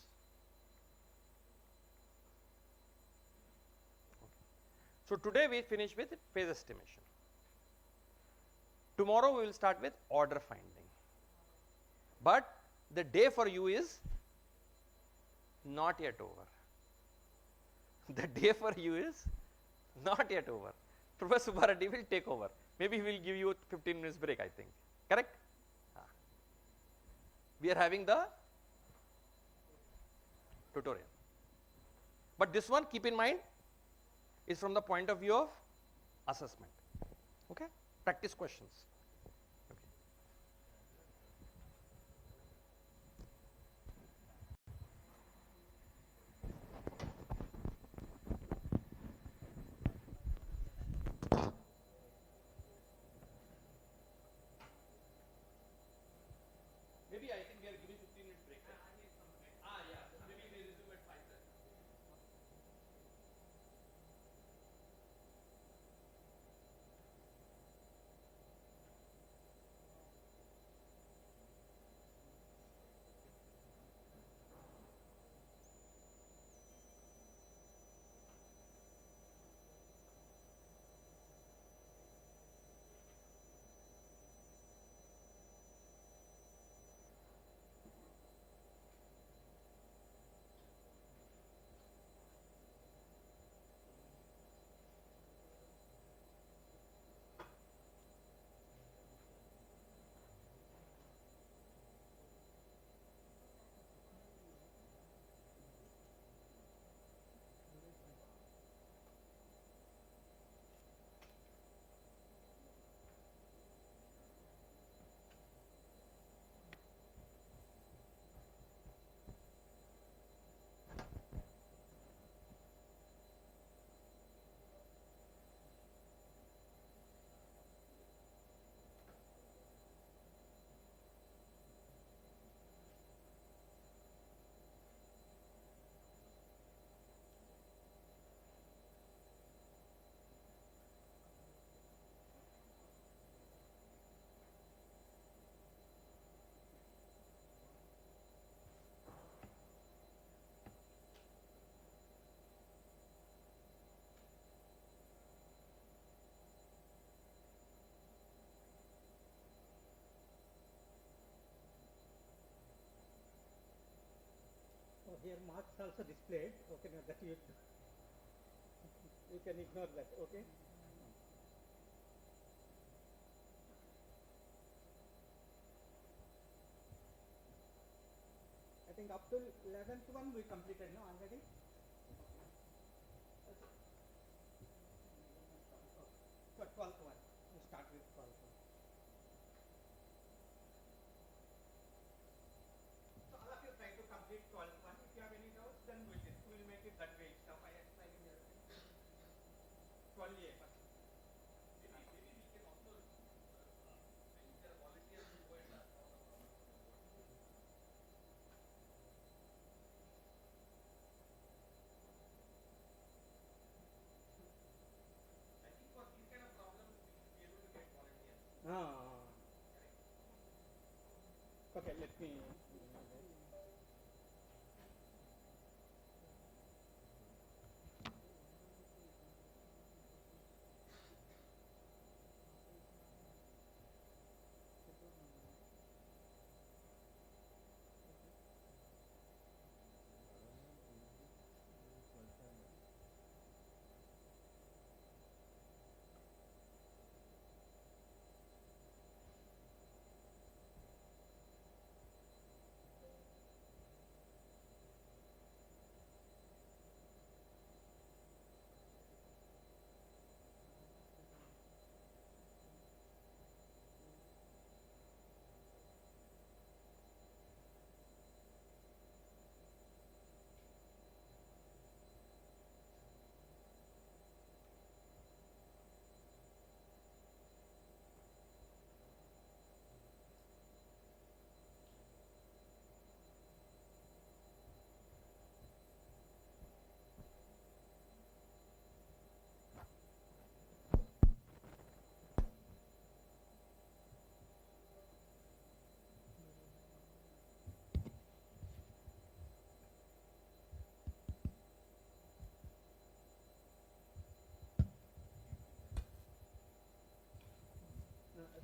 Okay. So today we finish with phase estimation. Tomorrow we will start with order finding. But the day for you is not yet over. The day for you is not yet over. Professor Subbareddy will take over. Maybe he will give you 15 minutes break, I think. Correct? We are having the tutorial. But this one, keep in mind, is from the point of view of assessment. Okay? Practice questions. Okay. Maybe I think we are giving 15 minutes break. Yeah. Maybe we resume at 5:30. So here marks also displayed. Okay, now that you can ignore that. Okay. I think up to 11th one we completed, no, already? So 12th one, we start with 12th one. So all of you try to complete 12th one. If you have any doubts, then we will make it that way. Stuff I explained here. 12A first. Maybe we can also, if there are volunteers who go and solve the problem. I think for these kind of problems, we should be able to get volunteers. Okay, let me.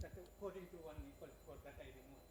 That 4 into 1 equals 4 that I removed.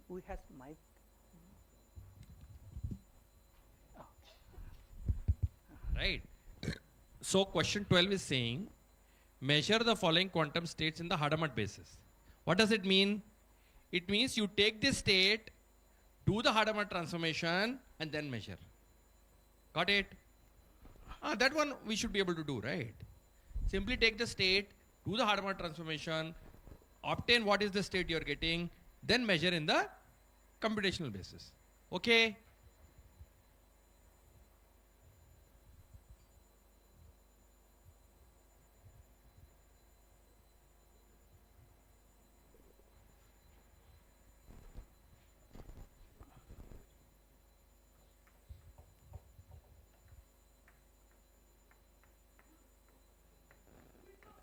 Who has mic? Right. So question 12 is saying, measure the following quantum states in the Hadamard basis. What does it mean? It means you take this state, do the Hadamard transformation, and then measure. Got it? That one we should be able to do, right? Simply take the state, do the Hadamard transformation, obtain what is the state you're getting, then measure in the computational basis. Okay?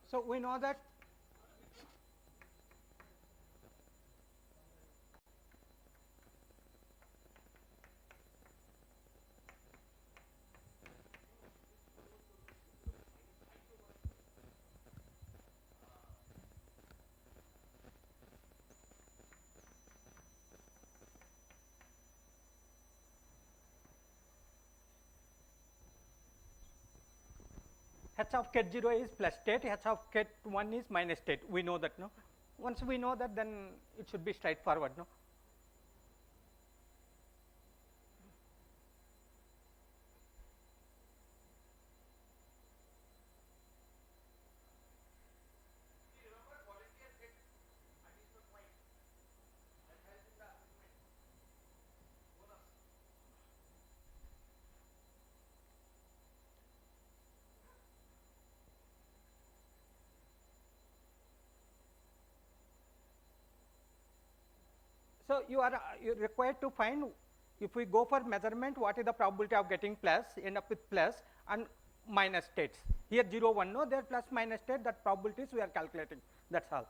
So we know that h of ket 0 is plus state, h of ket 1 is minus state. We know that, no? Once we know that, then it should be straightforward, no? So you're required to find, if we go for measurement, what is the probability of getting plus, end up with plus and minus states. Here 0, 1, no, there plus minus state, that probabilities we are calculating, that's all.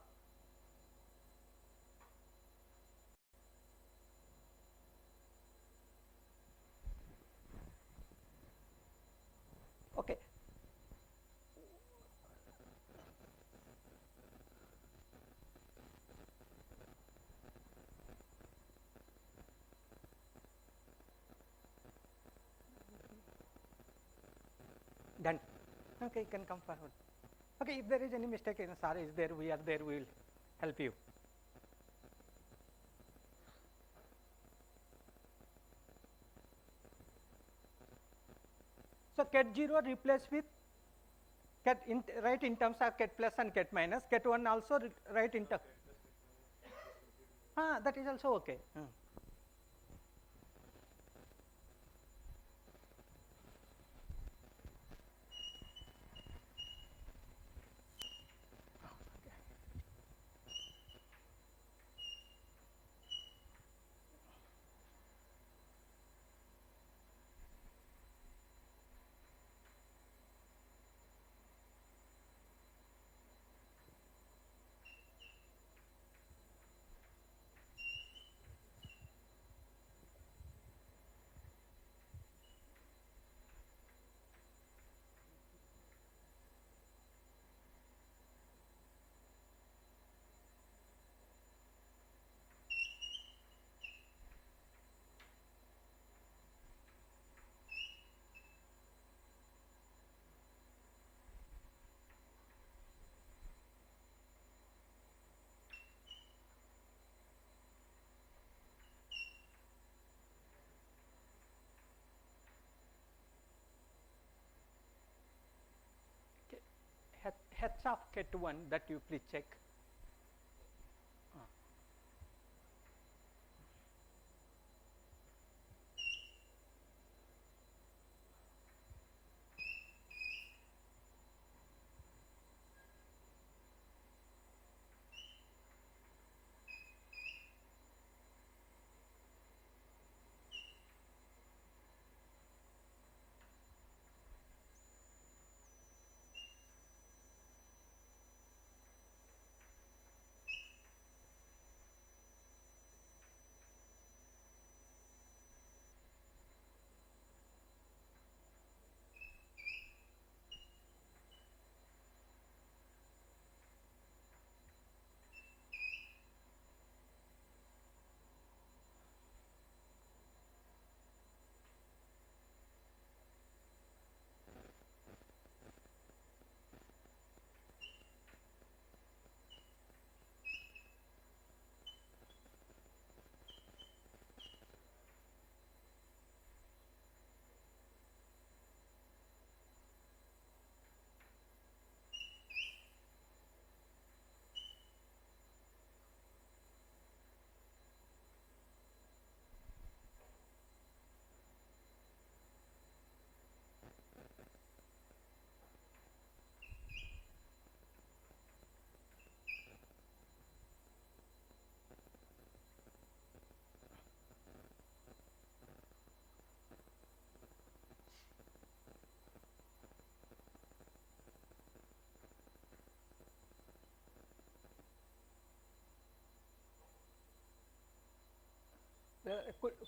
Okay. Done. Okay, you can come forward. Okay, if there is any mistake, sir is there, we are there, we will help you. So ket 0 replace with ket write in terms of ket plus and ket minus, ket 1 also write in terms. That is also okay. H of ket 1 that you please check.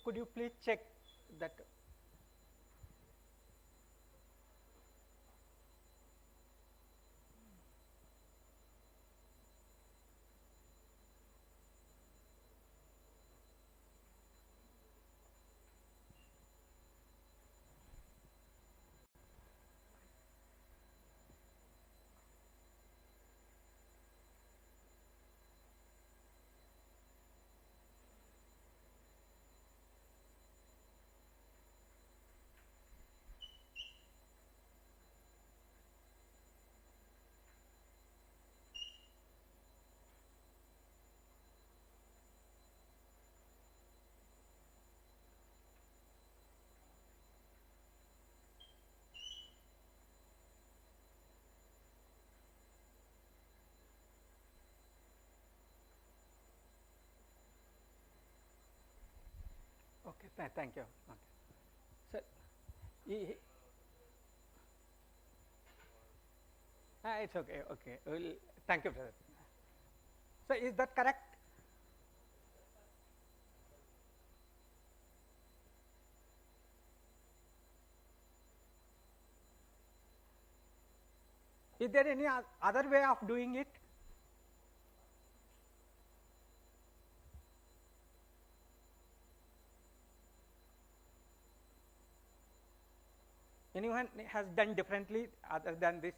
Could you please check that? Okay, thank you. Okay. So, it's okay. Okay, thank you, brother. So, is that correct? Is there any other way of doing it? Anyone has done differently other than this?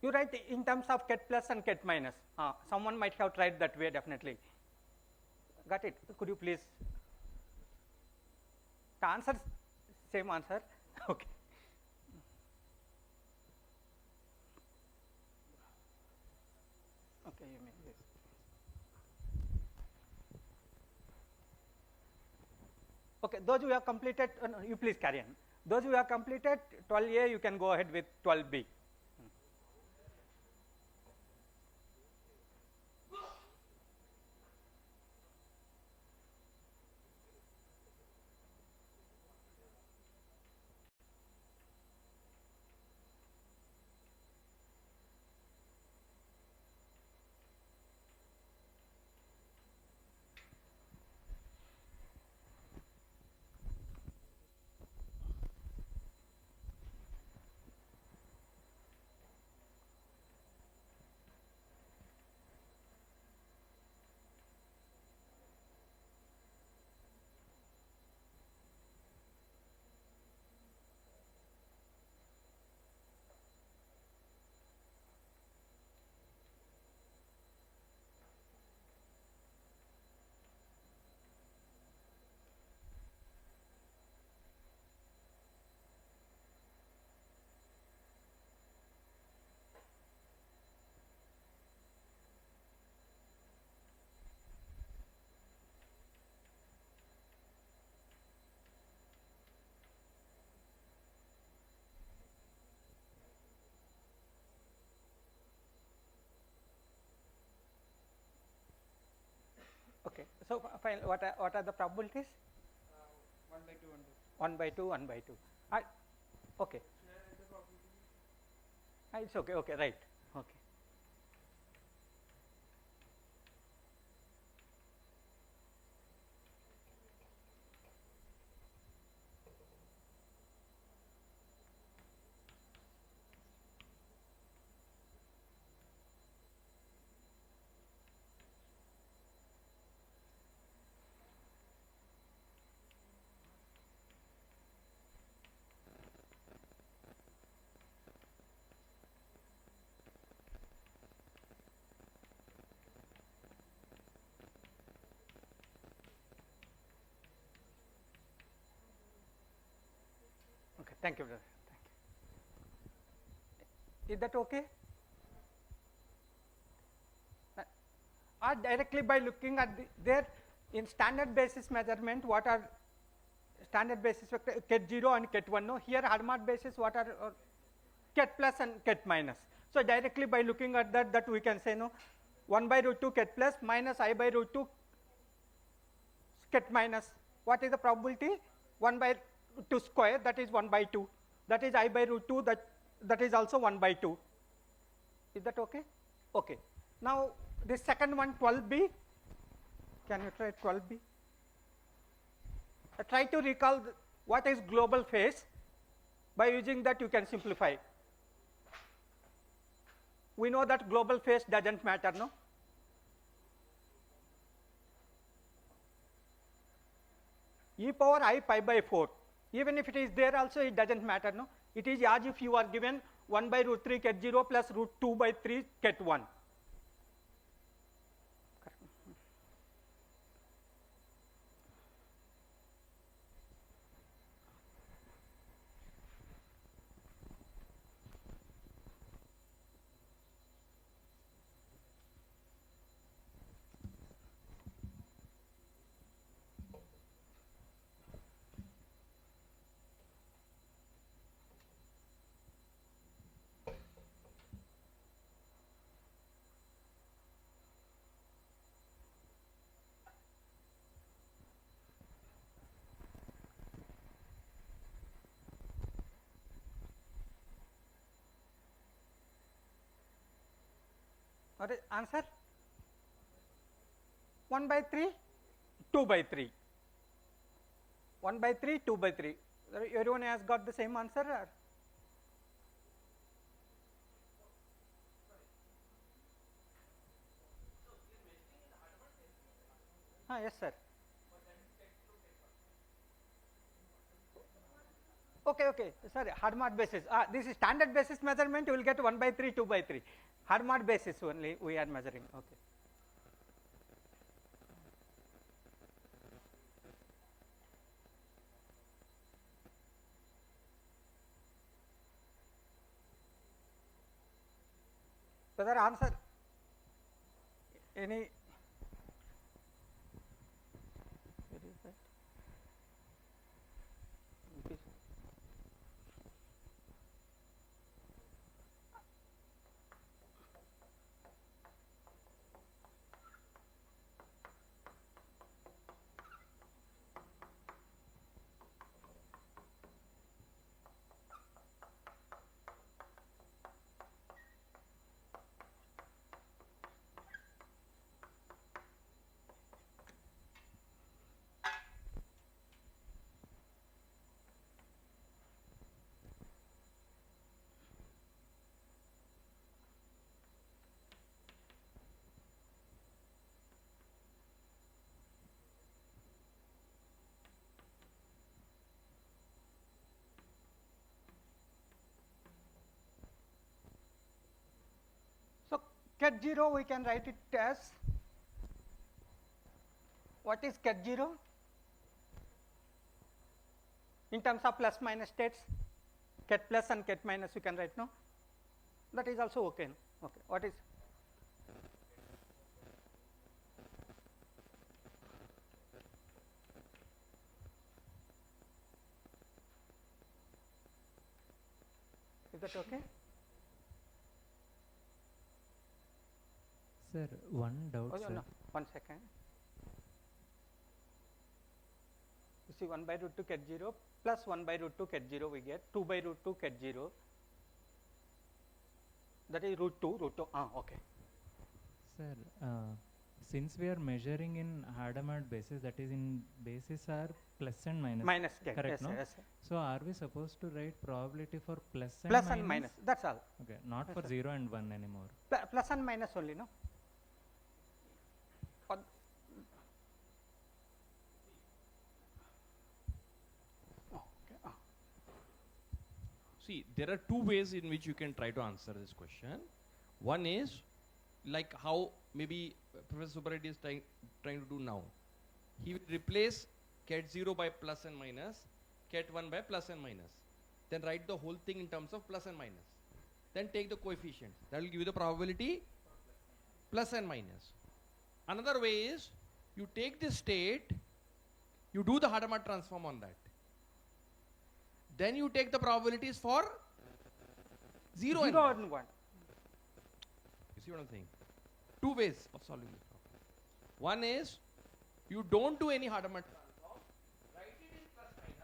You write in terms of ket plus and ket minus. Someone might have tried that way, definitely. Got it? Could you please? The answer, same answer. Okay. Okay, you may. Yes. Okay, those who have completed, no, you please carry on. Those who have completed 12A, you can go ahead with 12B. Okay, so fine. What are the probabilities? 1 by 2, 1 by 2, 1 by 2. Okay. It's okay. Okay, right. Okay. Okay, thank you, brother. Thank you. Is that okay? Or directly by looking at there in standard basis measurement, what are standard basis vector ket 0 and ket 1? No, here Hadamard basis what are ket plus and ket minus. So directly by looking at that we can say no 1 by root 2 ket plus minus I by root 2 ket minus. What is the probability? 1 by 2 square, that is 1 by 2. That is I by root 2, that is also 1 by 2. Is that okay? Okay. Now, this second one 12b, can you try 12b? Try to recall what is global phase. By using that you can simplify. We know that global phase does not matter, no? E power I pi by 4, even if it is there also it does not matter, no? It is as if you are given 1 by root 3 ket 0 plus root 2 by 3 ket 1. What is answer? 1 by 3, 2 by 3. 1 by 3, 2 by 3. Everyone has got the same answer? Or? Yes, sir. Okay, sorry, Hadamard basis. This is standard basis measurement, you will get 1 by 3, 2 by 3. Hadamard basis only we are measuring. Okay. Whether answer any? Where is that? Ket 0 we can write it as, what is ket 0 in terms of plus minus states? Ket plus and ket minus you can write, no? That is also okay. No? Okay, what is? Is that okay? Sir, one doubt, sir. No, 1 second. You see 1 by root 2 ket 0 plus 1 by root 2 ket 0 we get 2 by root 2 ket 0, that is root 2, okay. Sir, since we are measuring in Hadamard basis, that is in basis are plus and minus. Minus ket, correct, yes, no? yes. So are we supposed to write probability for plus and Plus minus? and minus, that's all. Okay, not Yes, for sir. 0 and 1 anymore. Plus and minus only, no? See, there are two ways in which you can try to answer this question. One is like how maybe Professor Subbareddy is trying to do now. He will replace ket 0 by plus and minus, ket 1 by plus and minus. Then write the whole thing in terms of plus and minus. Then take the coefficients. That will give you the probability plus and minus. Another way is you take this state, you do the Hadamard transform on that. Then you take the probabilities for 0 and 1. And 1. You see what I'm saying? Two ways of solving this problem. One is you don't do any Hadamard transform, write it in plus minus.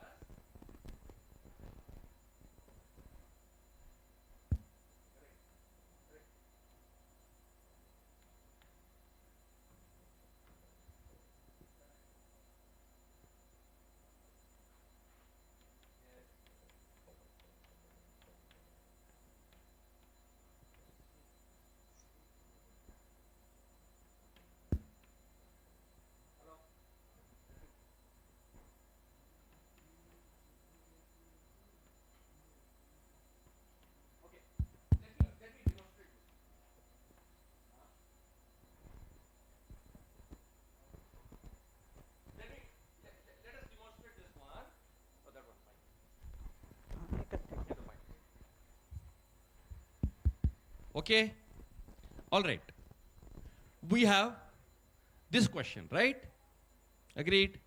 Okay? All right. We have this question, right? Agreed?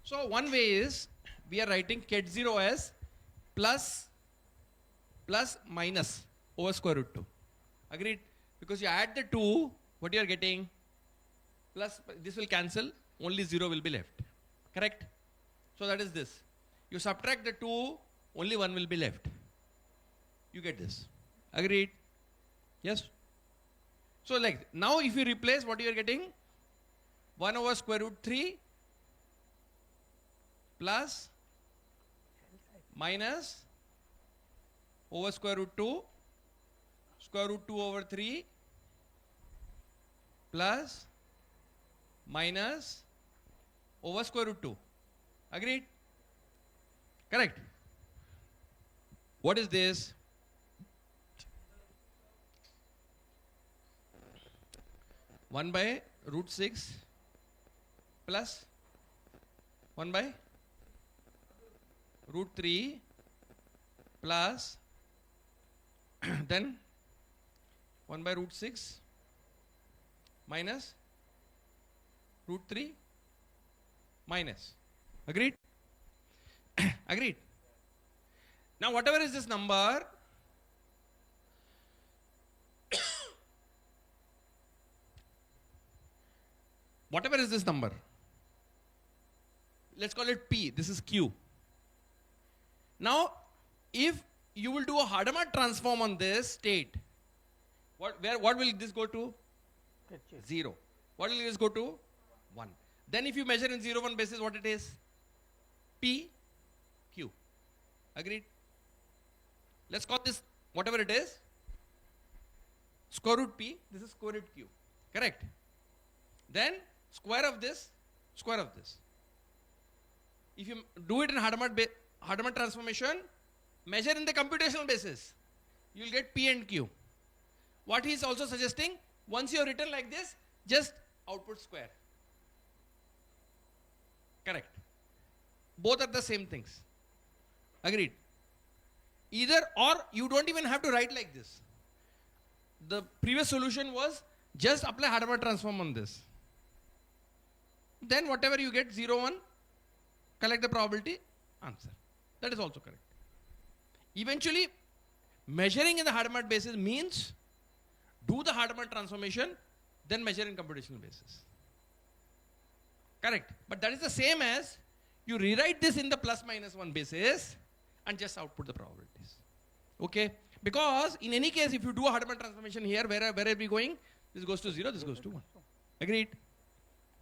So one way is we are writing ket0 as plus minus over square root 2. Agreed? Because you add the 2, what you are getting? Plus, this will cancel, only 0 will be left. Correct? So that is this. You subtract the 2, only 1 will be left. You get this. Agreed? Yes? So like, now if you replace, what you are getting? 1 over square root 3 plus minus over square root 2 square root 2 over 3 plus minus over square root 2. Agreed? Correct. What is this? One by root 6 plus 1 by root 3 plus then 1 by root 6 minus root 3 minus. Agreed? Agreed. Now whatever is this number, whatever is this number, let's call it P, this is Q. Now if you will do a Hadamard transform on this state, what will this go to? 0. What will this go to? 1. Then if you measure in 0, 1 basis, what it is? P, Q. Agreed? Let's call this whatever it is, square root P, this is square root Q. Correct? Then square of this, square of this. If you do it in Hadamard transformation, measure in the computational basis, you will get P and Q. What he is also suggesting, once you have written like this, just output square. Correct. Both are the same things. Agreed. Either or you don't even have to write like this. The previous solution was just apply Hadamard transform on this. Then whatever you get 0, 1, collect the probability, answer. That is also correct. Eventually, measuring in the Hadamard basis means do the Hadamard transformation, then measure in computational basis. Correct. But that is the same as you rewrite this in the plus minus 1 basis and just output the probabilities. Okay? Because in any case, if you do a Hadamard transformation here, where are we going? This goes to 0, this goes to 1. Agreed?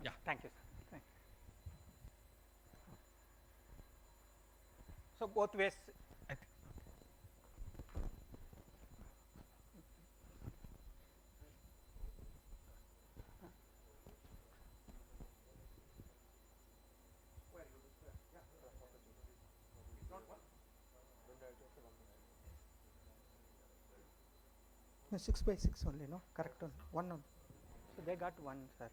Yeah. Thank you, sir. Thank you. So both ways. No, 6 by 6 only, no? Correct one. 1 only. So they got 1, sir.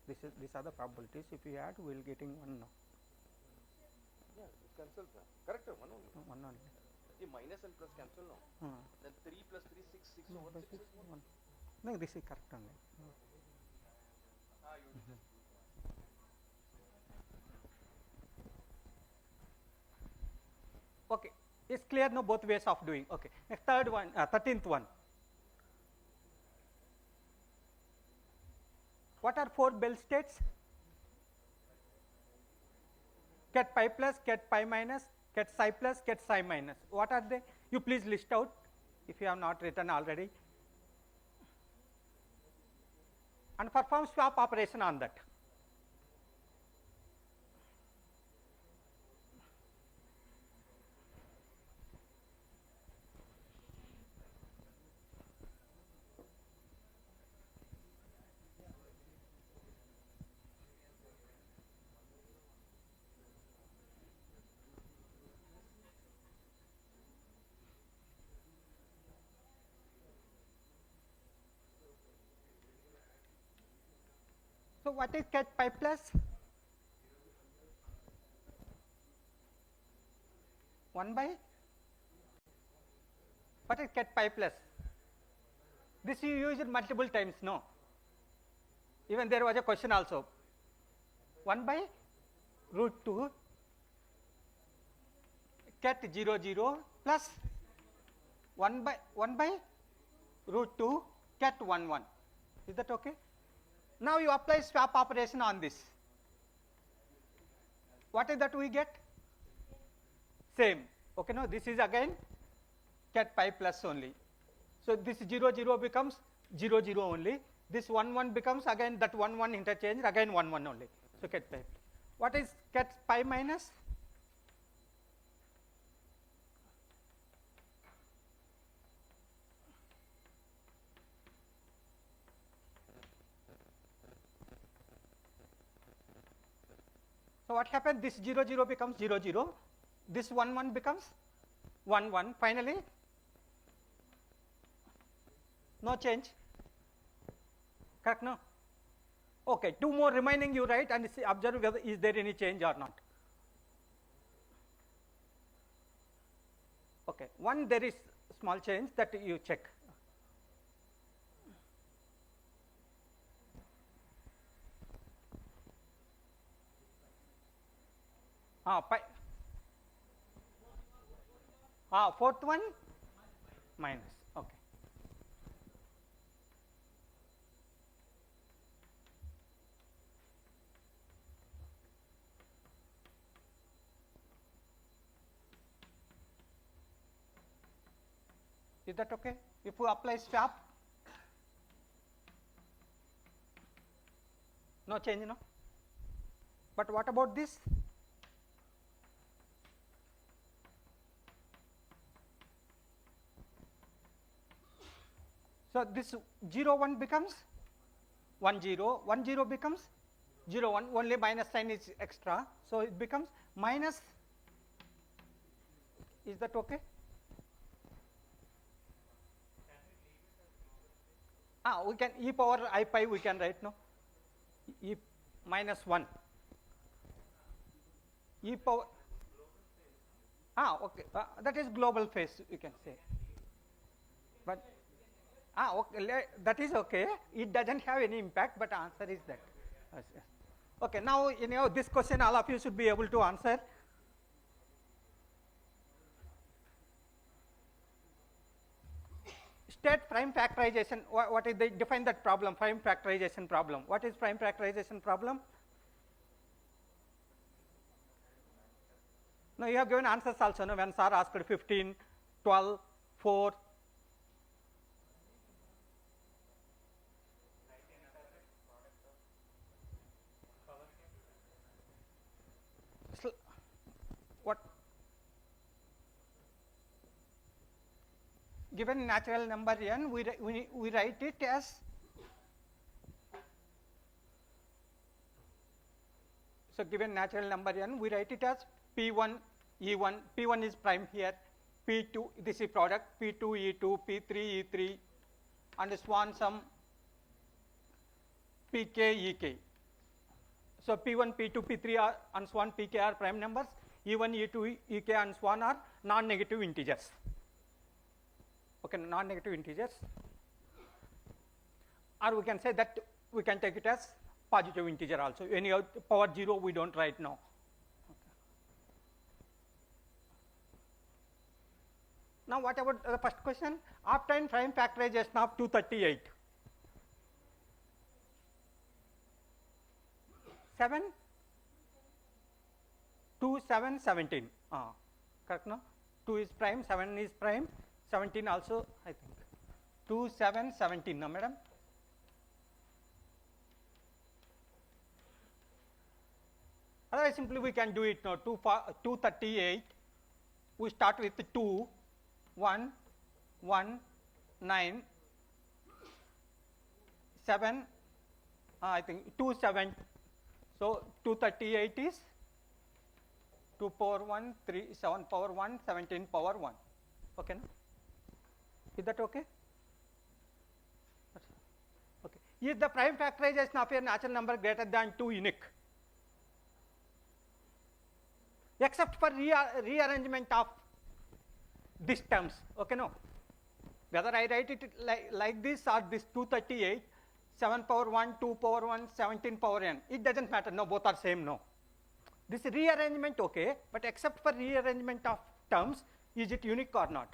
These are the probabilities. If you add, we will getting 1 now. Yeah, it cancels. Correct, 1 only. No, 1 only. The minus and plus cancel now. Then 3 plus 3, 6, 6 No, over by 6 6, is 1. 1. No, this is correct only. Okay, it's clear now both ways of doing. Okay, next third one, 13th one. What are 4 Bell states? Ket pi plus, ket pi minus, ket psi plus, ket psi minus. What are they? You please list out if you have not written already. And perform swap operation on that. So what is ket pi plus? 1 by? What is ket pi plus? This you used multiple times, no? Even there was a question also. 1 by root 2 ket 0 0 plus 1 by root 2 ket 1 1. Is that okay? Now you apply swap operation on this. What is that we get? Same. Okay, no, this is again ket pi plus only. So this 0 0 becomes 0 0 only. This 1 1 becomes again that 1 1 interchange, again 1 1 only. So ket pi. What is ket pi minus? So what happens? This 0 0 becomes 0 0. This 1 1 becomes 1 1. Finally, no change. Correct, no? Okay, 2 more remaining you write and see, observe whether is there any change or not. Okay, one there is small change that you check. Fourth one minus. Okay. Is that okay? If we apply swap, no change, no? But what about this? So this 0 1 becomes 1 0, 1 0 becomes 0 1, only minus sign is extra. So it becomes minus. Is that okay? We can e power I pi we can write, no? E minus 1. E power. Okay. That is global phase, you can say. But okay, that is okay. It doesn't have any impact, but answer is that. Okay, now this question all of you should be able to answer. State prime factorization. What is they define that problem? Prime factorization problem. What is prime factorization problem? No, you have given answers also. No, when sir asked 15, 12, 4. What? Given natural number n, we write it as, so given natural number n, we write it as P1 E1, P1 is prime here, P2, this is product, P2 E2, P3 E3, and swan sum Pk Ek. So P1, P2, P3 are and so on Pk are prime numbers, E1, E2, Ek and so on are non-negative integers. Okay, non-negative integers. Or we can say that we can take it as positive integer also. Any power 0 we don't write now. Now what about the first question? Obtain prime factorization of 238. 7, 2, 7, 17. Correct, no? 2 is prime, 7 is prime, 17 also, I think. 2, 7, 17, no, madam? Otherwise, simply we can do it now. 238, we start with 2, 1, 1, 9, 7, I think 2, 7. So 238 is 2 power 1, 3, 7 power 1, 17 power 1. Okay, no? Is that okay? Okay. Is the prime factorization of a natural number greater than 2 unique? Except for rearrangement of these terms. Okay, no? Whether I write it like this or this 238, 7 power 1, 2 power 1, 17 power n, it doesn't matter, no, both are same, no. This rearrangement okay, but except for rearrangement of terms, is it unique or not?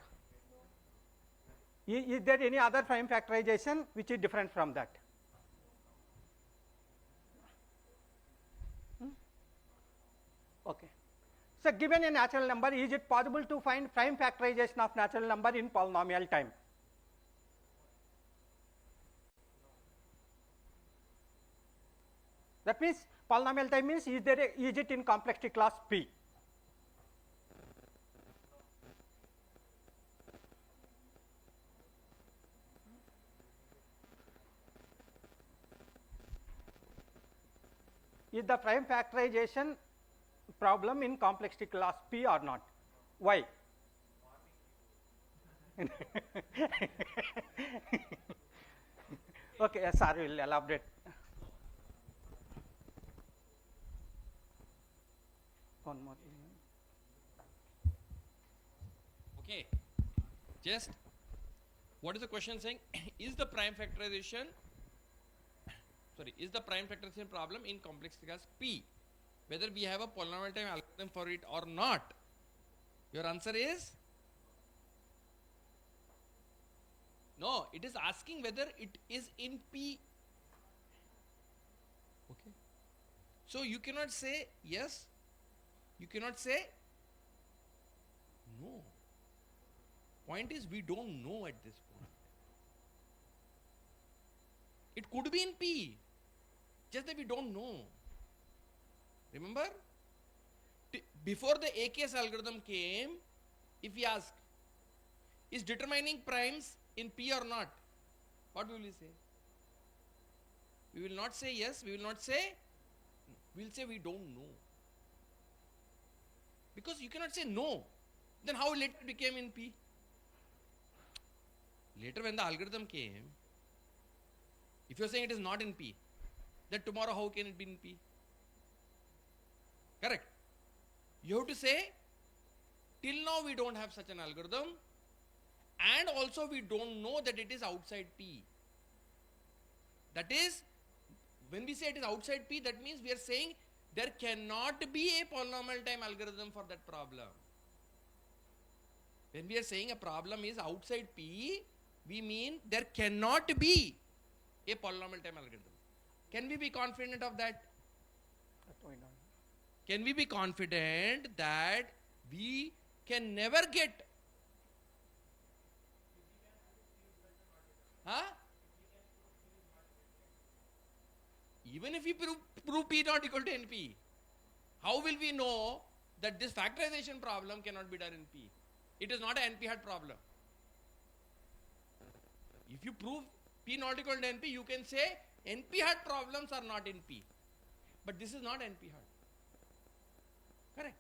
Is there any other prime factorization which is different from that? Okay. So, given a natural number, is it possible to find prime factorization of natural number in polynomial time? That means polynomial time means is it in complexity class P? Is the prime factorization problem in complexity class P or not? Why? Okay, SR will elaborate. One more. Okay, just what is the question saying? Is the prime factorization, is the prime factorization problem in complexity class P, whether we have a polynomial time algorithm for it or not? Your answer is no. It is asking whether it is in P. Okay, so you cannot say yes, you cannot say no. Point is, we don't know at this point. It could be in P, just that we don't know. Remember, before the AKS algorithm came, if we ask, is determining primes in P or not, what will we say? We will not say yes, we will not say, we will say we don't know. Because you cannot say no. Then how later it became in P? Later when the algorithm came, if you are saying it is not in P, then tomorrow how can it be in P? Correct. You have to say, till now we don't have such an algorithm, and also we don't know that it is outside P. That is, when we say it is outside P, that means we are saying there cannot be a polynomial time algorithm for that problem. When we are saying a problem is outside P, we mean there cannot be a polynomial time algorithm. Can we be confident of that? Can we be confident that we can never get? Huh? Even if we prove P not equal to NP, how will we know that this factorization problem cannot be done in P? It is not an NP hat problem. If you prove P not equal to NP, you can say NP hat problems are not in P. But this is not NP hat. Correct.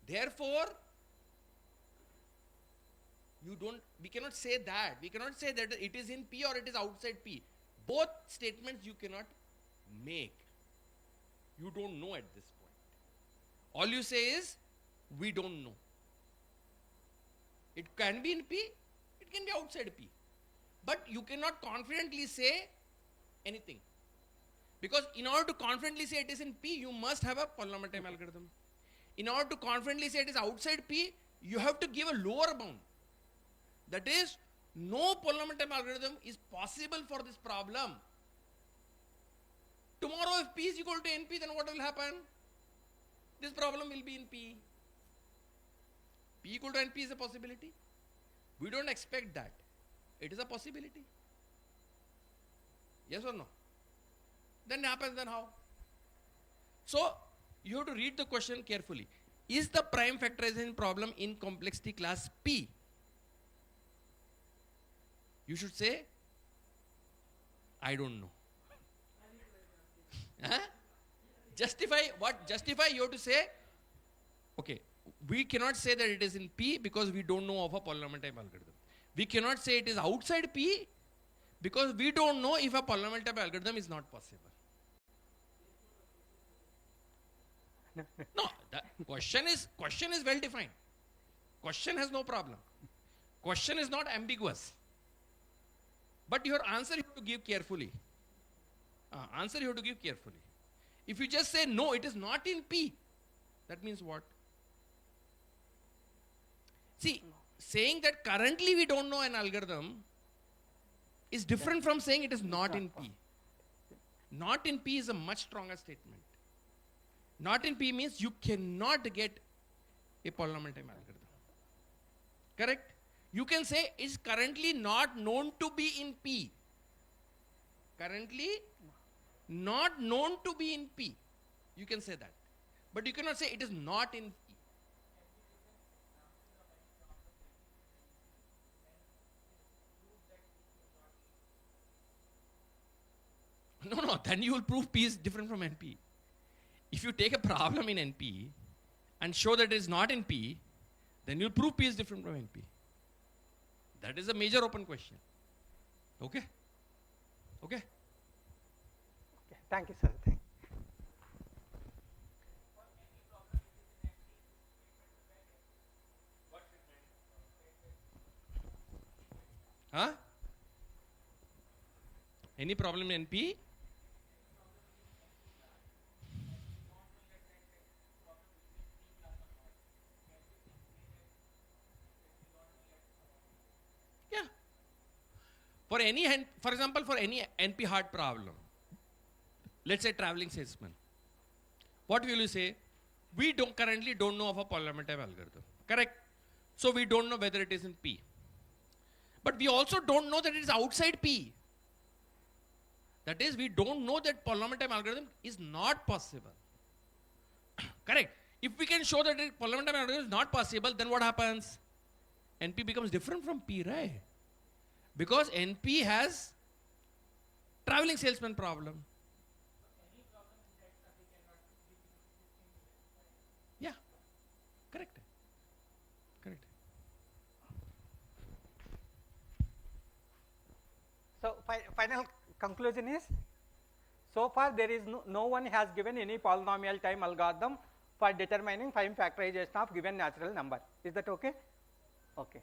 Therefore, we cannot say that. We cannot say that it is in P or it is outside P. Both statements you cannot make. You don't know at this point. All you say is, we don't know. It can be in P, it can be outside P. But you cannot confidently say anything. Because in order to confidently say it is in P, you must have a polynomial time algorithm. In order to confidently say it is outside P, you have to give a lower bound. That is, no polynomial time algorithm is possible for this problem. Tomorrow if P is equal to NP, then what will happen? This problem will be in P. P equal to NP is a possibility. We don't expect that. It is a possibility. Yes or no? Then happens, then how? So, you have to read the question carefully. Is the prime factorization problem in complexity class P? You should say, I don't know. Huh? Justify what? Justify, you have to say, okay, we cannot say that it is in P because we don't know of a polynomial time algorithm. We cannot say it is outside P because we don't know if a polynomial time algorithm is not possible. No, the question is well defined. Question has no problem. Question is not ambiguous. But your answer you have to give carefully. Answer you have to give carefully. If you just say, no, it is not in P, that means what? See, saying that currently we don't know an algorithm is different from saying it is not in P. Not in P is a much stronger statement. Not in P means you cannot get a polynomial time algorithm. Correct? You can say it's currently not known to be in P. Currently not known to be in P. You can say that. But you cannot say it is not in P. No, then you will prove P is different from NP. If you take a problem in NP and show that it is not in P, then you'll prove P is different from NP. That is a major open question. Okay? Okay? Okay. Thank you, sir. Thank Huh? Any problem in NP? Yeah. For example, for any NP hard problem, let's say traveling salesman, what will you say? We currently don't know of a polynomial time algorithm. Correct? So we don't know whether it is in P. But we also don't know that it is outside P. That is, we don't know that polynomial time algorithm is not possible. Correct? If we can show that polynomial time algorithm is not possible, then what happens? NP becomes different from P, right? Because NP has traveling salesman problem. Yeah, correct. Correct. So final conclusion is, so far there is no one has given any polynomial time algorithm for determining fine factorization of given natural number. Is that okay? Okay.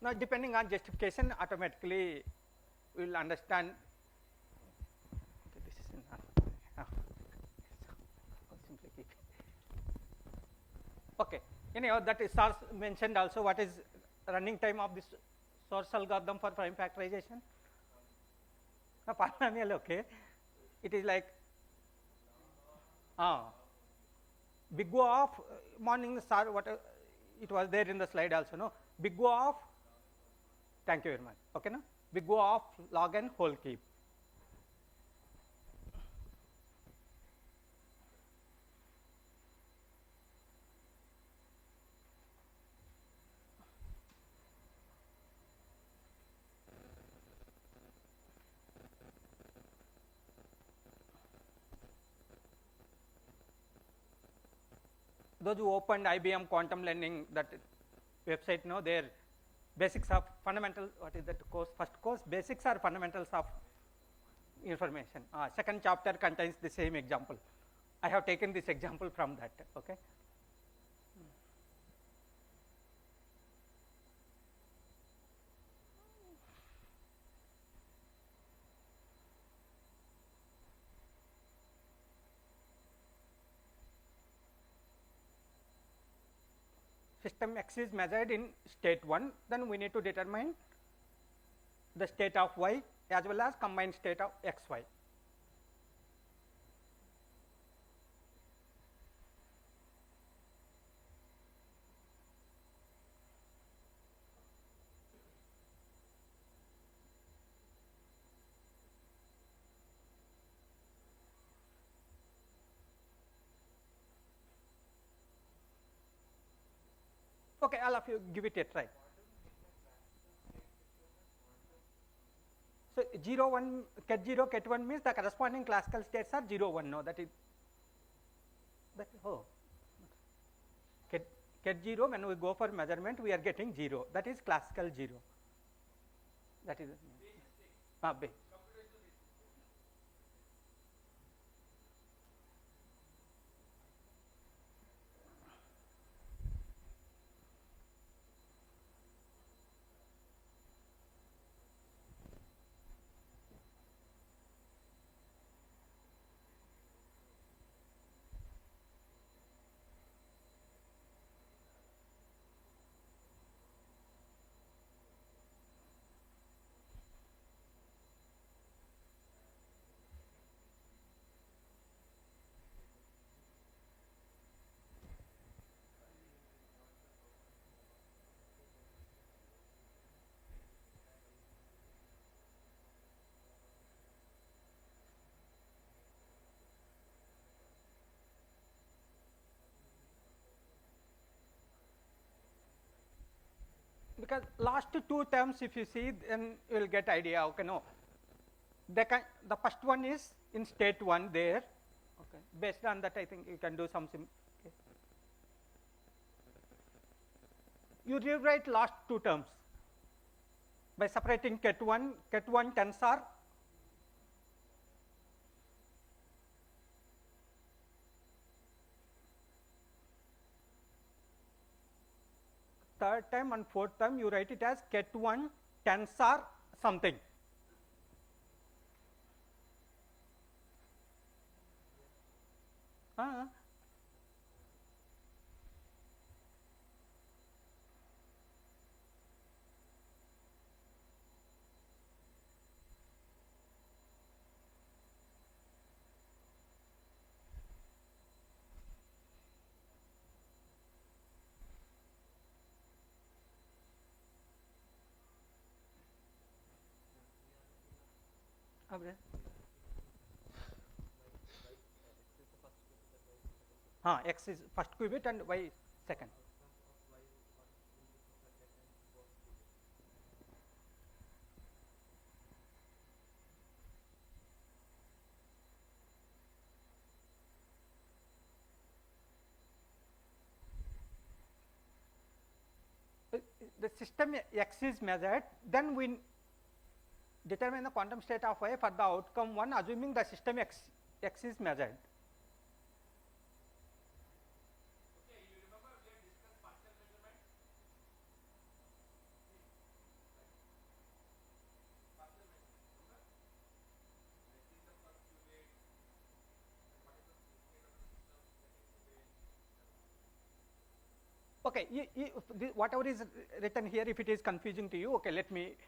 Now depending on justification, automatically we will understand. Okay, this is simply keep it. Okay. Anyhow, that is mentioned also. What is running time of this source algorithm for prime factorization? Polynomial, okay. It is like big O of morning star, what it was there in the slide also, no? Big O of, thank you very much, okay, no? Big O of log n whole cube. Those who opened IBM quantum learning, that website, know their basics of fundamental, what is that course? First course, basics or fundamentals of information. Second chapter contains the same example. I have taken this example from that. Okay. System X is measured in state 1, then we need to determine the state of Y as well as combined state of X Y. Okay, all of you give it a try. So 0, 1, ket 0, ket 1 means the corresponding classical states are 0, 1. No, that is ket 0, when we go for measurement, we are getting 0. That is classical 0. That is base. because last two terms if you see, then you will get idea. Okay, no, the first one is in state 1 there. Okay, based on that I think you can do some okay. You rewrite last two terms by separating ket1 tensor third term and fourth term you write it as ket1 tensor something. X is first qubit and y second. The system X is measured, then we determine the quantum state of Y for the outcome 1 assuming the system X is measured. Okay, you remember we had discussed partial measurement? Partial measurement, remember? Like this is the first qubit, and what is the state of the system, second qubit. Okay, whatever is written here, if it is confusing to you, okay, let me,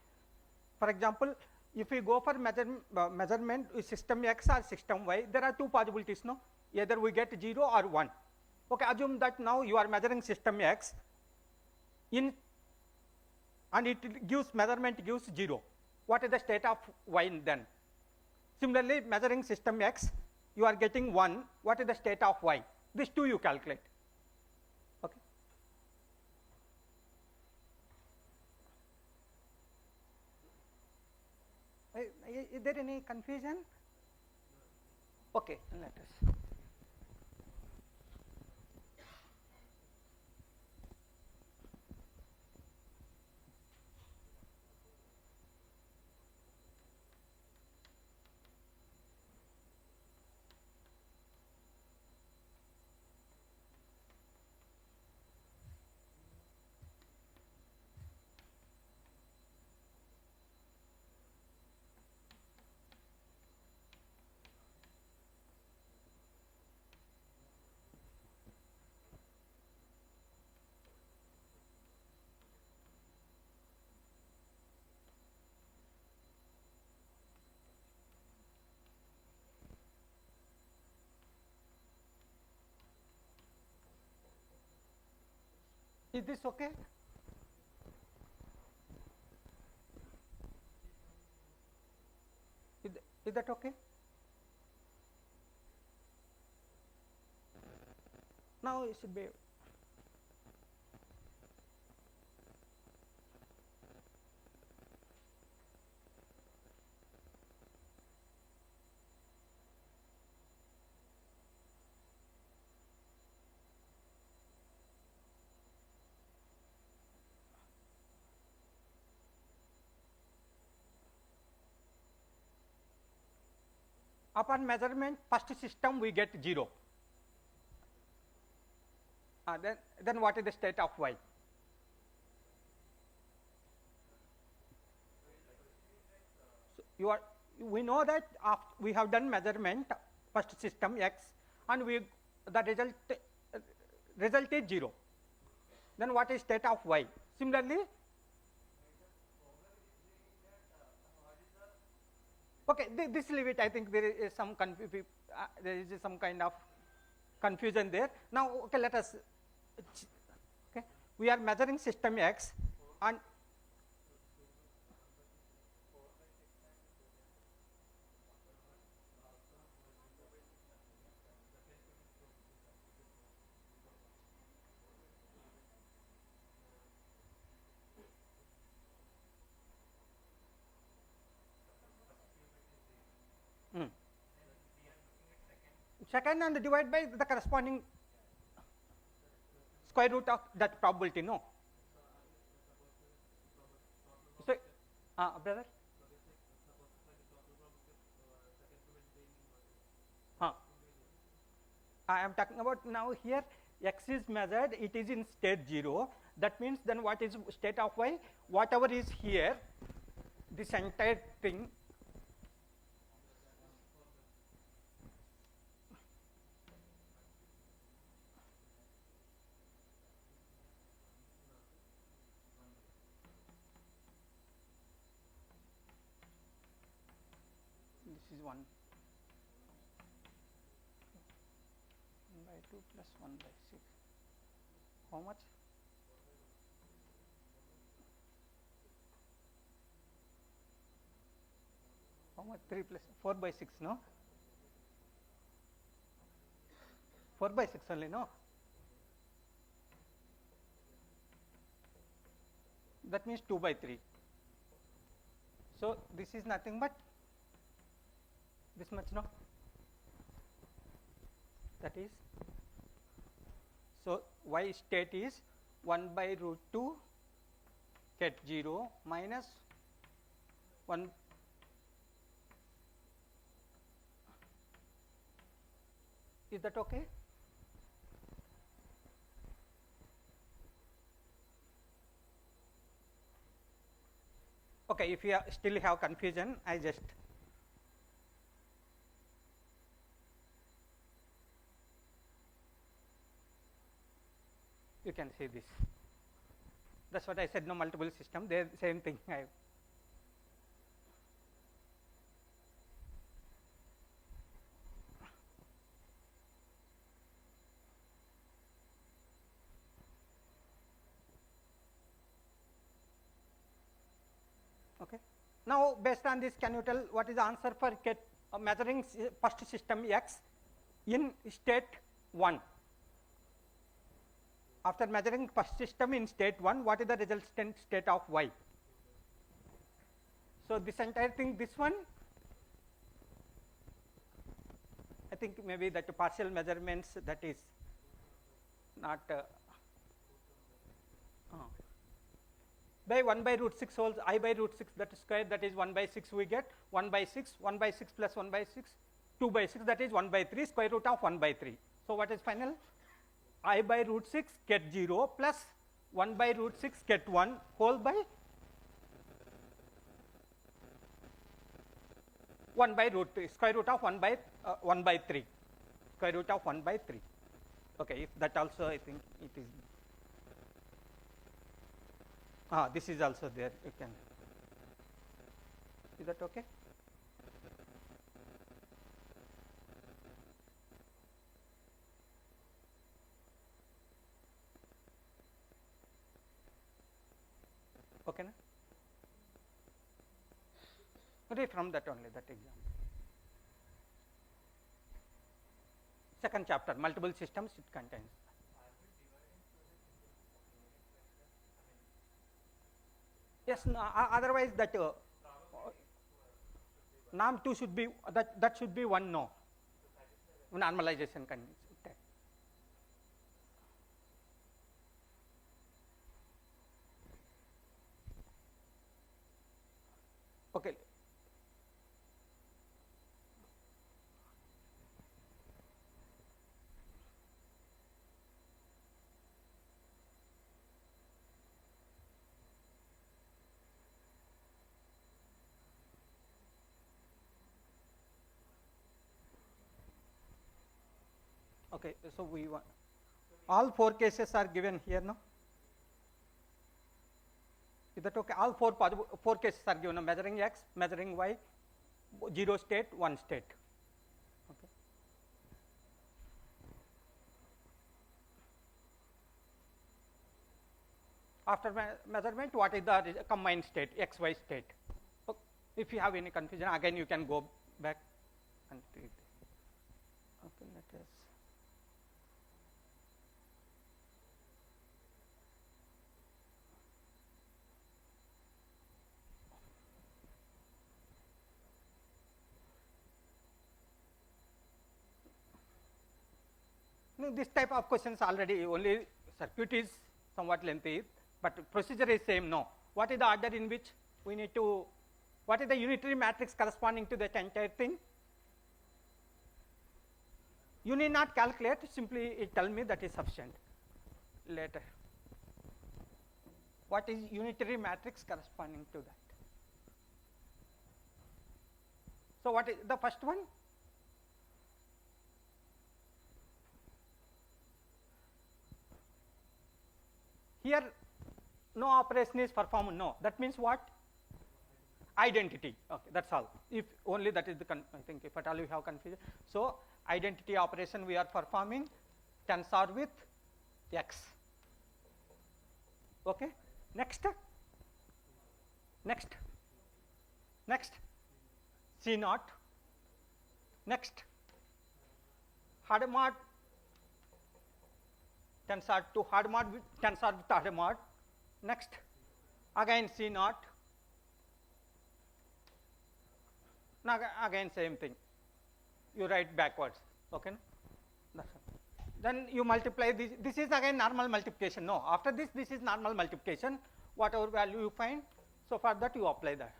for example, if we go for measurement with system X or system Y, there are two possibilities, no? Either we get 0 or 1. Okay, assume that now you are measuring system X and it gives measurement gives 0. What is the state of Y then? Similarly, measuring system X, you are getting 1. What is the state of Y? These two you calculate. Okay. Is there any confusion? Okay, let us. Is this okay? Is that okay? Now it should be. Upon measurement, first system we get 0. Then what is the state of Y? So we know that we have done measurement first system X and the result is 0. Then what is state of Y? Similarly, okay, this leave it. I think there is some kind of confusion there. Now, okay, let us. Okay, we are measuring system X, and second and divide by the corresponding square root of that probability, no. So, brother? I am talking about now here x is measured, it is in state 0. That means then what is state of y? Whatever is here, this entire thing this is 1 by 2 plus 1 by 6. How much? How much? 3 plus 4 by 6, no? 4 by 6 only, no? That means 2 by 3. So, this is nothing but this much, no? That is, so y state is 1 by root 2 ket 0 minus 1 . Is that okay? Okay, if you still have confusion, I just you can see this. That's what I said, no multiple system, they are same thing. Okay. Now, based on this, can you tell what is the answer for measuring first system x in state 1? After measuring first system in state 1, what is the resultant state of y? So, this entire thing, this one, I think maybe that partial measurements, that is not by 1 by root 6 whole I by root 6, that is square, that is 1 by 6 we get 1 by 6, 1 by 6 plus 1 by 6, 2 by 6, that is 1 by 3, square root of 1 by 3. So, what is final? I by root 6 ket 0 plus 1 by root 6 ket 1 whole by 1 by root 3, square root of 1 by 3, square root of 1 by 3. Okay, if that also I think it is. This is also there, you can. Is that okay? Okay, na? Read from that only, that example. Second chapter, multiple systems, it contains. Yes, no, otherwise that norm 2 should be, that should be 1, no, normalization condition. Okay. Okay, so we want all 4 cases are given here, no? Is that okay? All 4 cases are given, measuring x, measuring y, 0 state, 1 state. Okay. After measurement, what is the combined state, x, y state? Okay. If you have any confusion, again you can go back and read. Okay, let us. this type of questions already, only circuit is somewhat lengthy, but procedure is same. No, what is the order in which we need to, what is the unitary matrix corresponding to that entire thing? You need not calculate, simply it tell me, that is sufficient. Later, what is unitary matrix corresponding to that? So what is the first one? Here no operation is performed, no. That means what? Identity. Okay, that's all. If only that is the, I think if at all you have confusion. So identity operation we are performing, tensor with x. Okay. Next. Next. Next. C naught. Next. Hard mod. Tensor to hard mod with tensor with hard mod. Next. Again C naught. Now again same thing. You write backwards. Okay. That's all. Then you multiply this. This is again normal multiplication. No, after this, this is normal multiplication. Whatever value you find, so for that you apply that.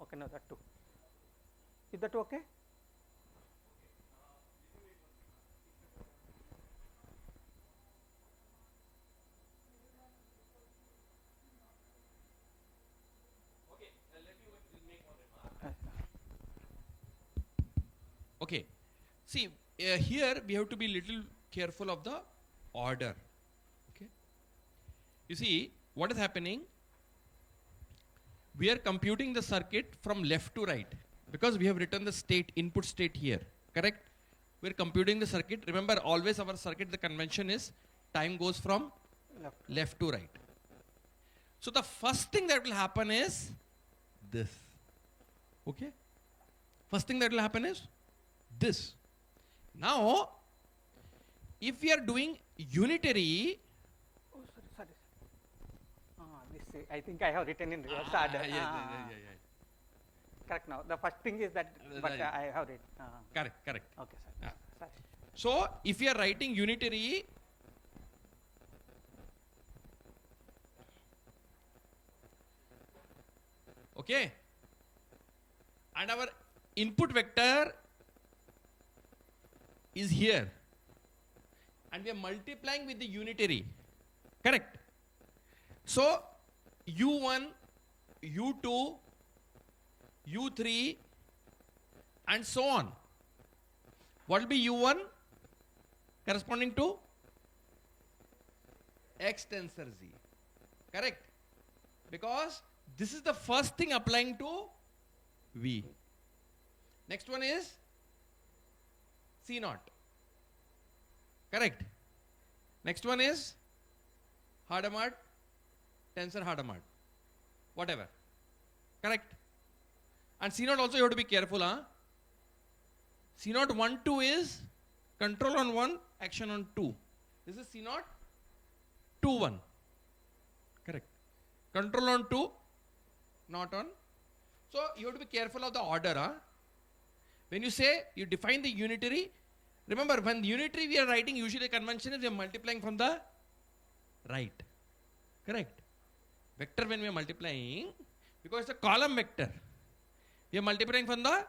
Okay, no, that too. Is that okay? Okay. See, here we have to be little careful of the order. Okay. You see, what is happening? We are computing the circuit from left to right because we have written the state, input state here. Correct? We are computing the circuit. Remember, always our circuit, the convention is time goes from left to right. So the first thing that will happen is this. Okay? First thing that will happen is this. Now, if we are doing unitary, Oh, sorry. This I think I have written in reverse order. Correct now. The first thing is that, but I have written. Correct. Okay, sir. Sorry. So, if you are writing unitary, okay, and our input vector is here, and we are multiplying with the unitary, correct? So, u1, u2, u3 and so on. What will be u1 corresponding to x tensor z, correct? Because this is the first thing applying to V. Next one is C naught, correct? Next one is Hadamard, tensor Hadamard, whatever, correct? And C naught also you have to be careful, huh? C naught 1, 2 is control on 1, action on 2. This is C naught 2, 1, correct? Control on 2, not on. So you have to be careful of the order, huh? When you say you define the unitary, remember when unitary we are writing, usually the convention is we are multiplying from the right, correct? Vector when we are multiplying, because it's a column vector, we are multiplying from the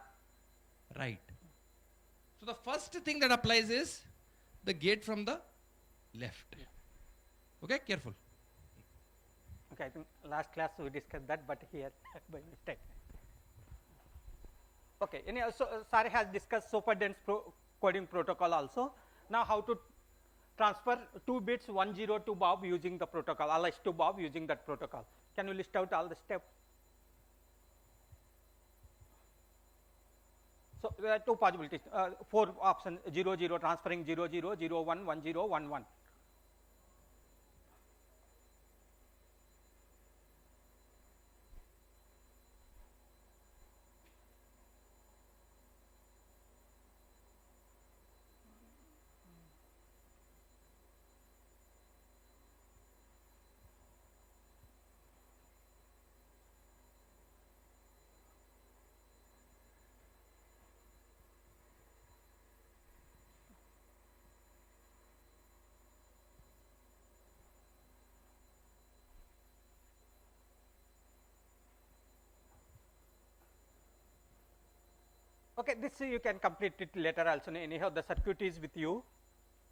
right. So the first thing that applies is the gate from the left. Okay, careful. Okay, I think last class we discussed that, but here by mistake. Okay, anyhow, so Sari has discussed superdense coding protocol also. Now how to transfer 2 bits 1, 0 to Bob using the protocol, LS to Bob using that protocol. Can you list out all the steps? So there are 2 possibilities, 4 options: 0, 0, transferring 0, 0, 0, 1, 1, 0, 1, 1. Okay, this you can complete it later also. Anyhow, the circuit is with you.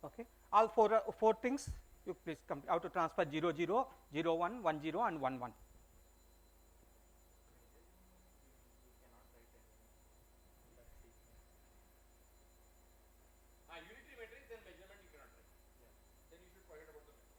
Okay, all four things you please how to transfer 0 0 0 1 1 0 and 1 1. Unitary matrix, then measurement you cannot write. Yeah. Then you should forget about the measurement.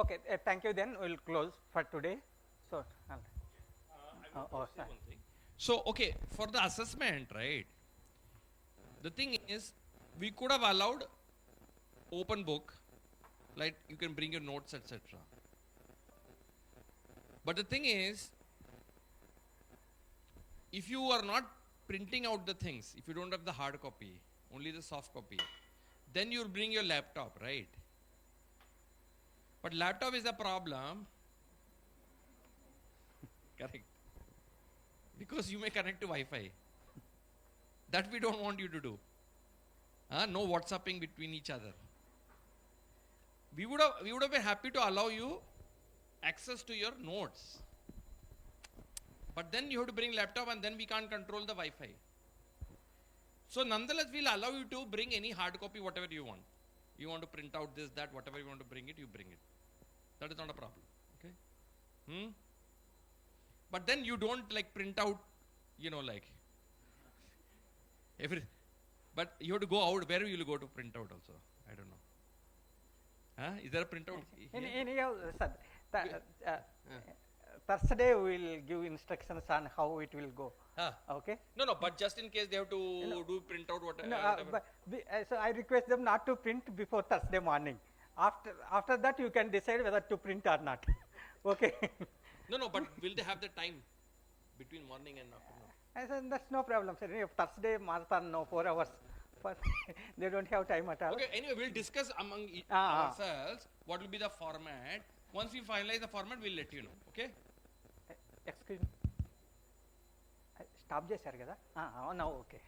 Okay, thank you. Then we will close for today. So, I want to say one thing. So, okay, for the assessment, right? The thing is, we could have allowed open book, like you can bring your notes, etc. But the thing is, if you are not printing out the things, if you don't have the hard copy, only the soft copy, then you'll bring your laptop, right? But laptop is a problem. Correct. Because you may connect to Wi-Fi. That we don't want you to do. No WhatsApping between each other. We would have been happy to allow you access to your notes. But then you have to bring laptop and then we can't control the Wi-Fi. So nonetheless, we'll allow you to bring any hard copy, whatever you want. You want to print out this, that, whatever you want to bring it, you bring it. That is not a problem. Okay? But then you don't like print out, like every. But you have to go out. Where will you go to print out also? I don't know. Is there a printout? anyhow, sir, Thursday we will give instructions on how it will go. Okay. No, but just in case they have to do print out whatever. But so I request them not to print before Thursday morning. After that you can decide whether to print or not. Okay. No, but will they have the time between morning and afternoon? I said that's no problem, sir. If Thursday marathon, no 4 hours. But they don't have time at all. Okay. Anyway, we'll discuss among ourselves what will be the format. Once we finalize the format, we'll let you know. Okay. Excuse me. Stop చేశారు కదా. Now okay.